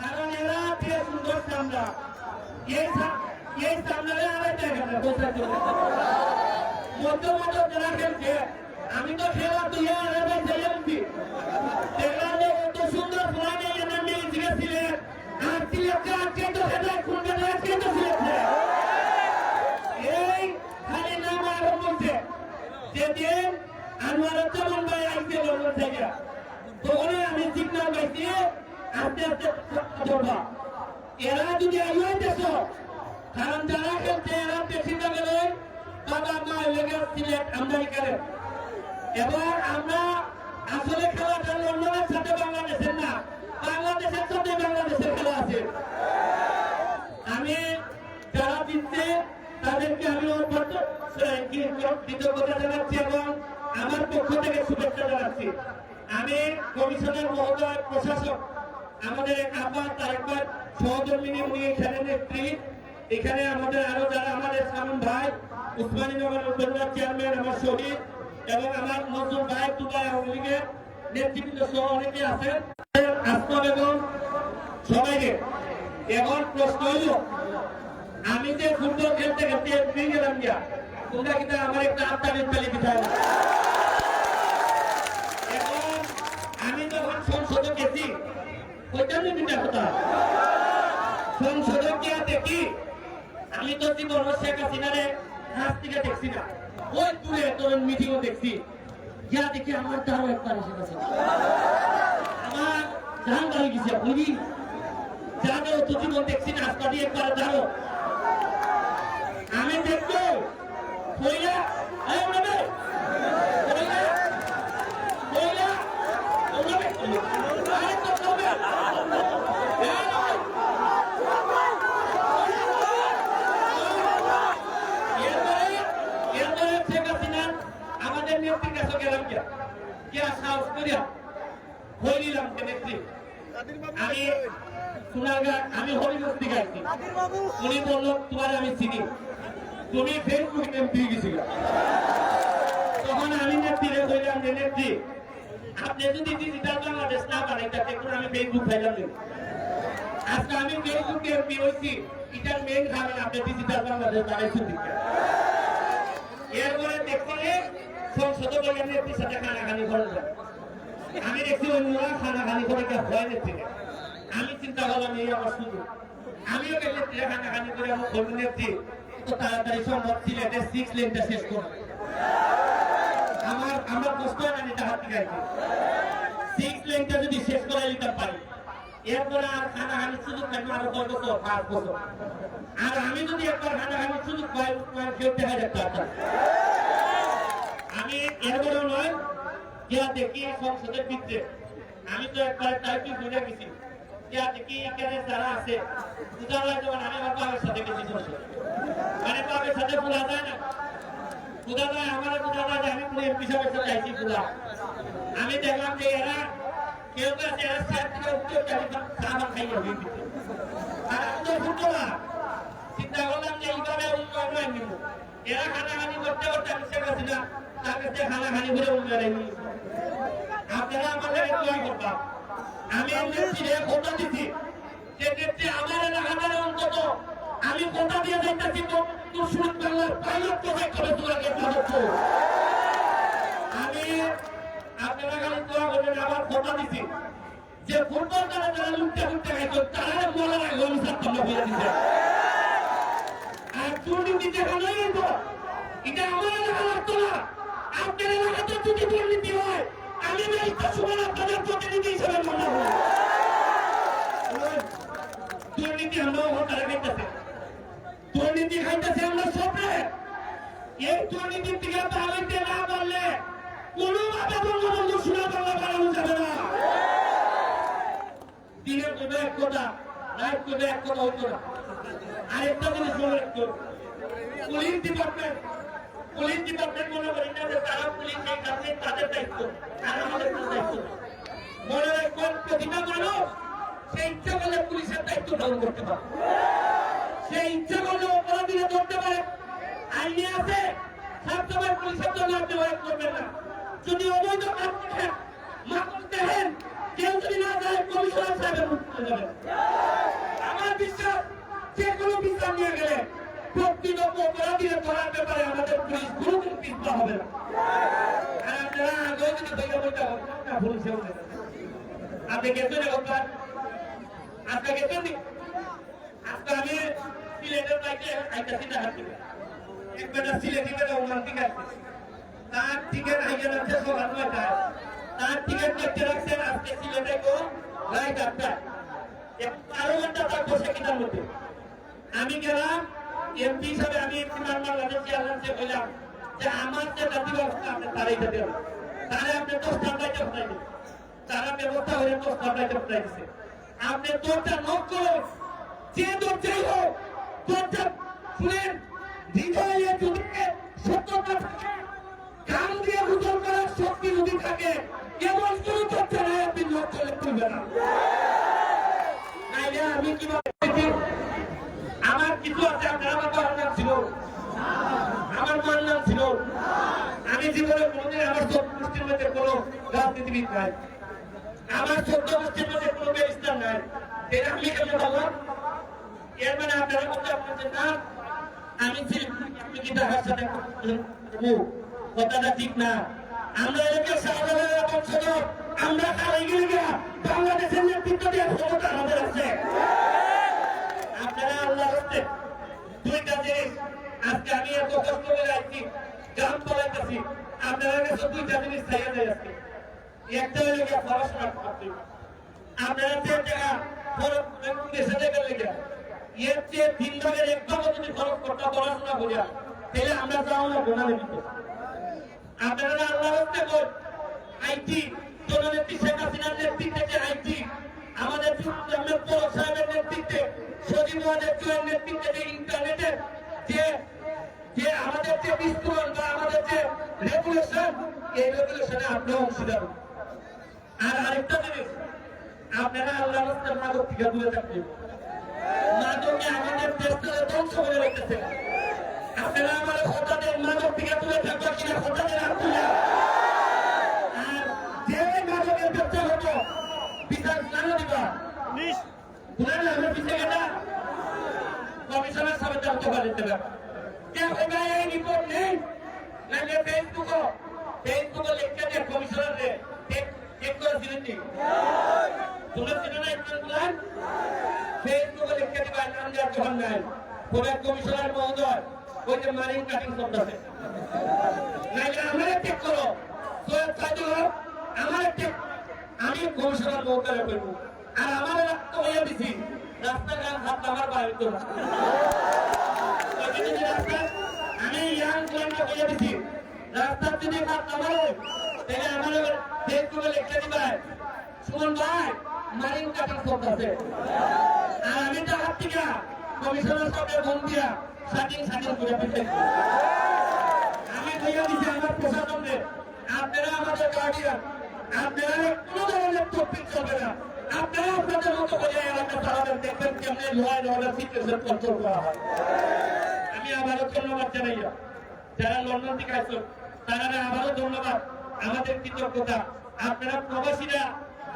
Speaker 2: কারণ এরা দিয়ে সুন্দর চামড়া, এই চামড়ারে আড়াইটা এখানে বসে মধ্য মধ্য যারা খেলছে, আমি তো খেলা তুই আড়াই যাইছি সেখানে এত সুন্দর ফ্লাইটে এনে নিয়ে গিয়েছিলেন, আর সিলেটে আজকে তো খেলায় খুলবে না, আজকে তো সিলেটে এই খালি নাম আরো বলছে। যেদিন আমার চমন ভাই আইসে লন্ডন থেকে, তখনই আমি সিগন্যাল পাইছি আস্তে আস্তে করবা। এরা যদি আইতেছ, কারণ যারা খেলছে এরা বেশি গেলে বাবা মা লেগে সিলেট আমরা এখানে, এবং আমরা আসলে খেলাটা লন্ডনের সাথে বাংলাদেশের না, বাংলাদেশের সাথে বাংলাদেশের খেলা আছে। আমি যারা দিচ্ছে তাদেরকে আমি কৃতজ্ঞতা জানাচ্ছি এবং আমার পক্ষ থেকে শুভেচ্ছা জানাচ্ছি। আমি কমিশনের মহোদয়, প্রশাসক, আমাদের আব্বা তারেকবার সহধর্মিনী, উনি এখানে নেত্রী, এখানে আমাদের আরো যারা আমাদের সামন ভাই, উসমানীনগর উপজেলার চেয়ারম্যান আমার শহীদ, এবং আমার নজরুল ভাই দুবাই আওয়ামী লীগের নেতৃবৃন্দ সহ অনেকে আছেন, আসলাম এবং সবাইকে। এখন প্রশ্ন হইল, আমি যে ফুটবল খেলতে খেলতে এমপি গেলাম গিয়া, তোমরা কিন্তু আমার একটা আত্মা মেন্টালি দিতে। এখন আমি যখন সংসদে গেছি, ওইটার মিটা কথা সংসদে গিয়া দেখি, আমি তো জীবন শেখ হাসিনারে হাত থেকে দেখছি না, ওই দূরে তোর মিটিংও দেখছি, গিয়া দেখি আমার তারও একবার এসে গেছে, আমার ধান হয়ে গেছে, বুঝি জানো তো জীবন দেখছি না, আজকাল একবার জানো আমি দেখবো কইলা আমাদের নেত্রীর কাছে গেলাম গিয়া সাহস করিয়া হয়ে নিলাম নেত্রী। আমি সোনারঘাট, আমি হরিবস্তি গাইছি, উনি বললো তোমার আমি চিনি, তুমি ফেসবুক এমপি গেছিল তখন আমি নেত্রীরে কইলাম যে নেত্রী আপনি যদি ডিজিটাল বাংলাদেশ না বানাইতে দেখুন আমি ফেসবুক ফেলাম দেব আজকে আমি ফেসবুক এমপি হয়েছি এটার মেন কারণ আপনি ডিজিটাল বাংলাদেশ বানাইছেন দিকে এরপরে দেখলে সংসদে বলে নেত্রীর সাথে খানাখানি করে যায় আমি দেখছি অন্যরা খানাখানি করে ভয় নেত্রী আমি চিন্তা করলাম এই আমার সুযোগ আমিও গেলে খানাখানি করে আমার বন্ধু নেত্রী তো তাড়াতাড়ি সম্ভব সিলেটের 6 লেনটা শেষ করব আমার কষ্ট হয় না এটা হাত থেকে 6 লেনটা যদি শেষ করে নিতে পারি এরপরে আর খানাখানি সুযোগ পাইবো আরো 10 বছর 5 বছর আর আমি যদি একবার খানাখানি সুযোগ পাই কেউ দেখা যেত আমি এরপরে নয় যা দেখি সংসদের ভিতরে আমি তো একবার টাইপিং করে গেছি যা দেখি এখানে যারা আছে উদাহরণ যেমন আমি আমার বাবার সাথে গেছি সংসদ মানে বাবার সাথে ভুলা যায় না বুঝা যায় আমার বুঝা যায় যে আমি কোনো এমপি সাহেবের সাথে আইসি ভুলা আমি দেখলাম যে এরা কেউ কাছে এরা স্যার থেকে উঠে খাবার খাইয়ে হবে আর আমি তো ফুটো না চিন্তা করলাম যে এইভাবে উন্নয়ন নিব এরা খানাখানি করতে করতে আমি শেখ হাসিনা তার কাছে খানাখানি করে উন্নয়ন নিব আপনারা আমাদের দোয়া করতাম আমি নেত্রীরে কথা দিচ্ছি যে নেত্রী আমার এলাকার অন্তত আমি কথা দিয়ে যাইতেছি তো সুরত বাংলার পাইলট প্রজেক্ট করে তোলাকে আমি আপনারা খালি দোয়া করবেন আবার কথা দিচ্ছি যে ফুটবল তারা যারা লুটতে লুটতে খাইতো তারা বলার আগে অনুসার তোমরা বলে দিচ্ছে আর দুর্নীতি দেখানোই তো এটা আমার এলাকা লাগতো না আপনার এলাকাতে যদি দুর্নীতি হয় আমি একটা সময় আপনাদের প্রতিনিধি হিসেবে মনে হয় দুর্নীতি আমরাও তারা খাইতেছে দুর্নীতি খাইতেছে আমরা সবরে এই দুর্নীতির দিকে পালাইতে না পারলে কোনোভাবে বঙ্গবন্ধু সোনা বাংলা বানানো যাবে না দিনের কোনো এক কথা রাত কোনো এক কথা হতো না আরেকটা জিনিস মনে রাখতো পুলিশ ডিপার্টমেন্ট মনে করি না যে তারা পুলিশ এই কাজে তাদের দায়িত্ব আর আমাদের দায়িত্ব মনে রাখবেন প্রতিটা মানুষ সেই ইচ্ছা করলে পুলিশের দায়িত্ব পালন করতে পারে সেই ইচ্ছা করলে অপরাধীরা ধরতে পারে আইনে আছে সবসময় পুলিশের জন্য আপনি ওয়েট করবেন না যদি অবৈধ কাজ করেন মাপন দেখেন কেউ যদি না যায় কমিশনার সাহেবের মুখ করে যাবেন আমার বিশ্বাস যে কোনো বিচার নিয়ে গেলে প্রকৃত অপরাধীরা ধরার ব্যাপারে আমাদের পুলিশ কোনোদিন পিছপা হবে না আর আপনারা আগেও যদি বইটা বইটা হবে না ভুল সেও আপনি গেছেন একবার আজকে গেছেন আজকে আমি সিলেটের বাইকে আইতাছি না হাঁটি একবার সিলেটি বেলা ওনার দিকে আসছে তার টিকিট আইয়া রাখছে সকাল 9টায় তার টিকিট কেটে রাখছেন আজকে সিলেটে গো রাত 8টায় 12 ঘন্টা তার বসে কিনার মধ্যে আমি গেলাম এমপি হিসাবে আমি বাংলাদেশ চেয়ারম্যানকে বললাম যে আমার যে জাতি ব্যবস্থা আপনি তারাই দিতে হবে তারা আপনি 10টা বাইকে উঠাই দিন তারা ব্যবস্থা হয়ে 10টা বাইকে উঠাই দিচ্ছে আপনি দরজা নক করুন যে দরজাই হোক দরজা শুনেন হৃদয়ে যদি সত্যতা থাকে কান দিয়ে হুজুর করার শক্তি যদি থাকে কেবল কোনো দরজা নাই আপনি নক করলে তুলবে না নাইলে আমি কিভাবে আমার কিছু আছে আপনার আমার নাম ছিল আমার মার নাম ছিল আমি জীবনে কোনোদিন আমার 14 গোষ্ঠীর মধ্যে কোনো রাজনীতিবিদ নাই আমার 14 গোষ্ঠীর মধ্যে কোনো ব্যারিস্টার নাই এটা আমি কেমন বললাম এর মানে আপনারা বলতে আপনাদের না আমি আপনি কি টাকার সাথে কথাটা ঠিক না আমরা এলাকার শাহজালালের বংশধর আমরা হারাই গেলে বাংলাদেশের নেতৃত্ব দিয়ে ক্ষমতা আমাদের আছে আপনারা আল্লাহ হচ্ছে দুইটা জিনিস আজকে আমি এত কষ্ট করে যাচ্ছি গ্রাম পালাইতেছি আপনারা কাছে দুইটা জিনিস চাইয়া যায় আজকে একটা হলো গিয়ে পড়াশোনা করতে আপনারা যে টাকা খরচ দেশে টাকা লেগে এর চেয়ে 3 ভাগের 1 ভাগ যদি খরচ করতে পড়াশোনা করিয়া তাহলে আমরা যাও না গোনা দিত আপনারা আল্লাহ হচ্ছে আইটি জননেত্রী শেখ হাসিনার নেতৃত্বে যে আইটি আমাদের আহমেদ পরব সাহেবের নেতৃত্বে সজীব ওয়াজের নেতৃত্বে যে ইন্টারনেটের যে আমাদের যে বিস্ফোরণ বা আমাদের যে রেগুলেশন এই রেগুলেশনে আপনারা অংশীদার আর আরেকটা জিনিস আপনারা আল্লাহ রাস্তার মাদক থেকে দূরে থাকবেন মাদকে আমাদের দেশটাকে ধ্বংস করে রেখেছে আপনারা আমার ভোটারদের মাদক থেকে তুলে থাকবে কিনা ভোটারদের হাত তুলে আর যে মাদকের ব্যবসা হতো বিচার জানো দিবা বুঝলেন না আমরা পিছিয়ে গেটা কমিশনার সাহেব জানতে পারে क्या होगा ये रिपोर्ट नहीं मैंने फेसबुक लिखकर दिया कमिश्नर ने एक को सिलेंडी तुमने सिलेंडर एक बुलान फेसबुक लिखकर दिया नाम दिया जोहन नाम पूरे कमिश्नर महोदय वो जो मारिंग कटिंग शब्द है नहीं हमारे टेक करो सोए साजो हमारे टेक আমি কমিশনার মহোদয় করব আর আমার রাস্তা হইয়া দিছি রাস্তা গান হাত আমার বাইরে তো আমি ইয়াং ক্লাইন্ট হইয়া দিছি রাস্তা যদি হাত নামালো তাহলে আমার ফেসবুকে লিখে দিবা সুমন ভাই মারিং কাটিং শব্দ আছে আর আমি তো হাত থেকে কমিশনার সাহেবের ফোন দিয়া শাটিং করে দিতে আমি হইয়া দিছি আমার প্রশাসনকে আপনারা আমাদের গার্ডিয়ান আপনারা কোনো ধরনের টপিক চলবে না আপনারা আপনাদের মতো করে এলাকা চালাবেন দেখবেন কেমনে লড়াই লড়াই সিচুয়েশন কন্ট্রোল করা হয় আমি আবারও ধন্যবাদ জানাই যারা লন্ডন থেকে আসছেন তারা আবারও ধন্যবাদ আমাদের কৃতজ্ঞতা আপনারা প্রবাসীরা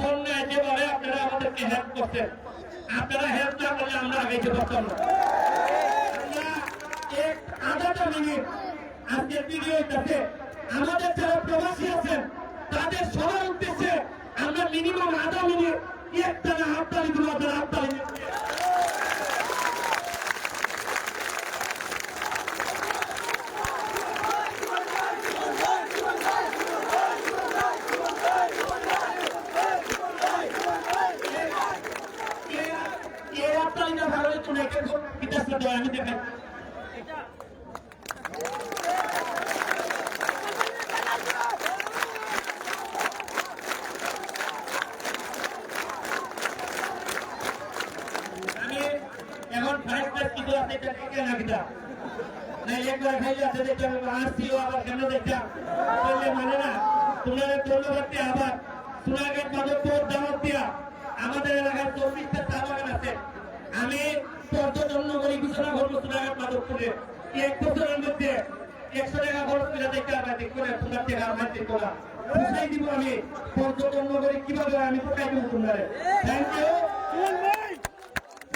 Speaker 2: বন্যায় যেভাবে আপনারা আমাদেরকে হেল্প করছেন আপনারা হেল্প না করলে আমরা আগাইতে পারতাম না আমরা এক আধাটা মিনিট আজকের ভিডিওটাতে আমাদের যারা প্রবাসী আছেন তাদের সবার উদ্দেশ্যে আমরা মিনিমাম আধা মিনিট একটা না হাততালি দিব আপনারা হাততালি ভালো হতো না এটা আমি দেখেন এখন ফাইভ ক্লাস কিছু আছে এটা কে লাগদা নাই একবার খাইলে আছে দেখতে আসছিও আবার কেন দেখতাম বললে মানে না তোমরা ধন্যবাদ দিয়ে আবার সোনাঘাট মাধবপুর দাওয়াত দিয়া আমাদের এলাকার 24টা চা বাগান আছে আমি পর্যটন নগরী ঘোষণা করবো সোনাঘাট মাধবপুরে এক বছরের মধ্যে 100 টাকা খরচ করে দেখতে পাবে করে তোমার টাকা আমার দিতে না বুঝাই দিব আমি পর্যটন নগরী কিভাবে আমি কোথায় দিব তোমরা থ্যাংক ইউ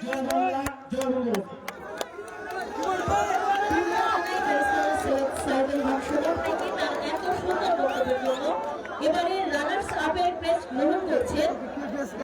Speaker 2: জয় বাংলা জয় বঙ্গবন্ধু
Speaker 3: এবারে রানার্স আপের প্রেস গ্রহণ করছেন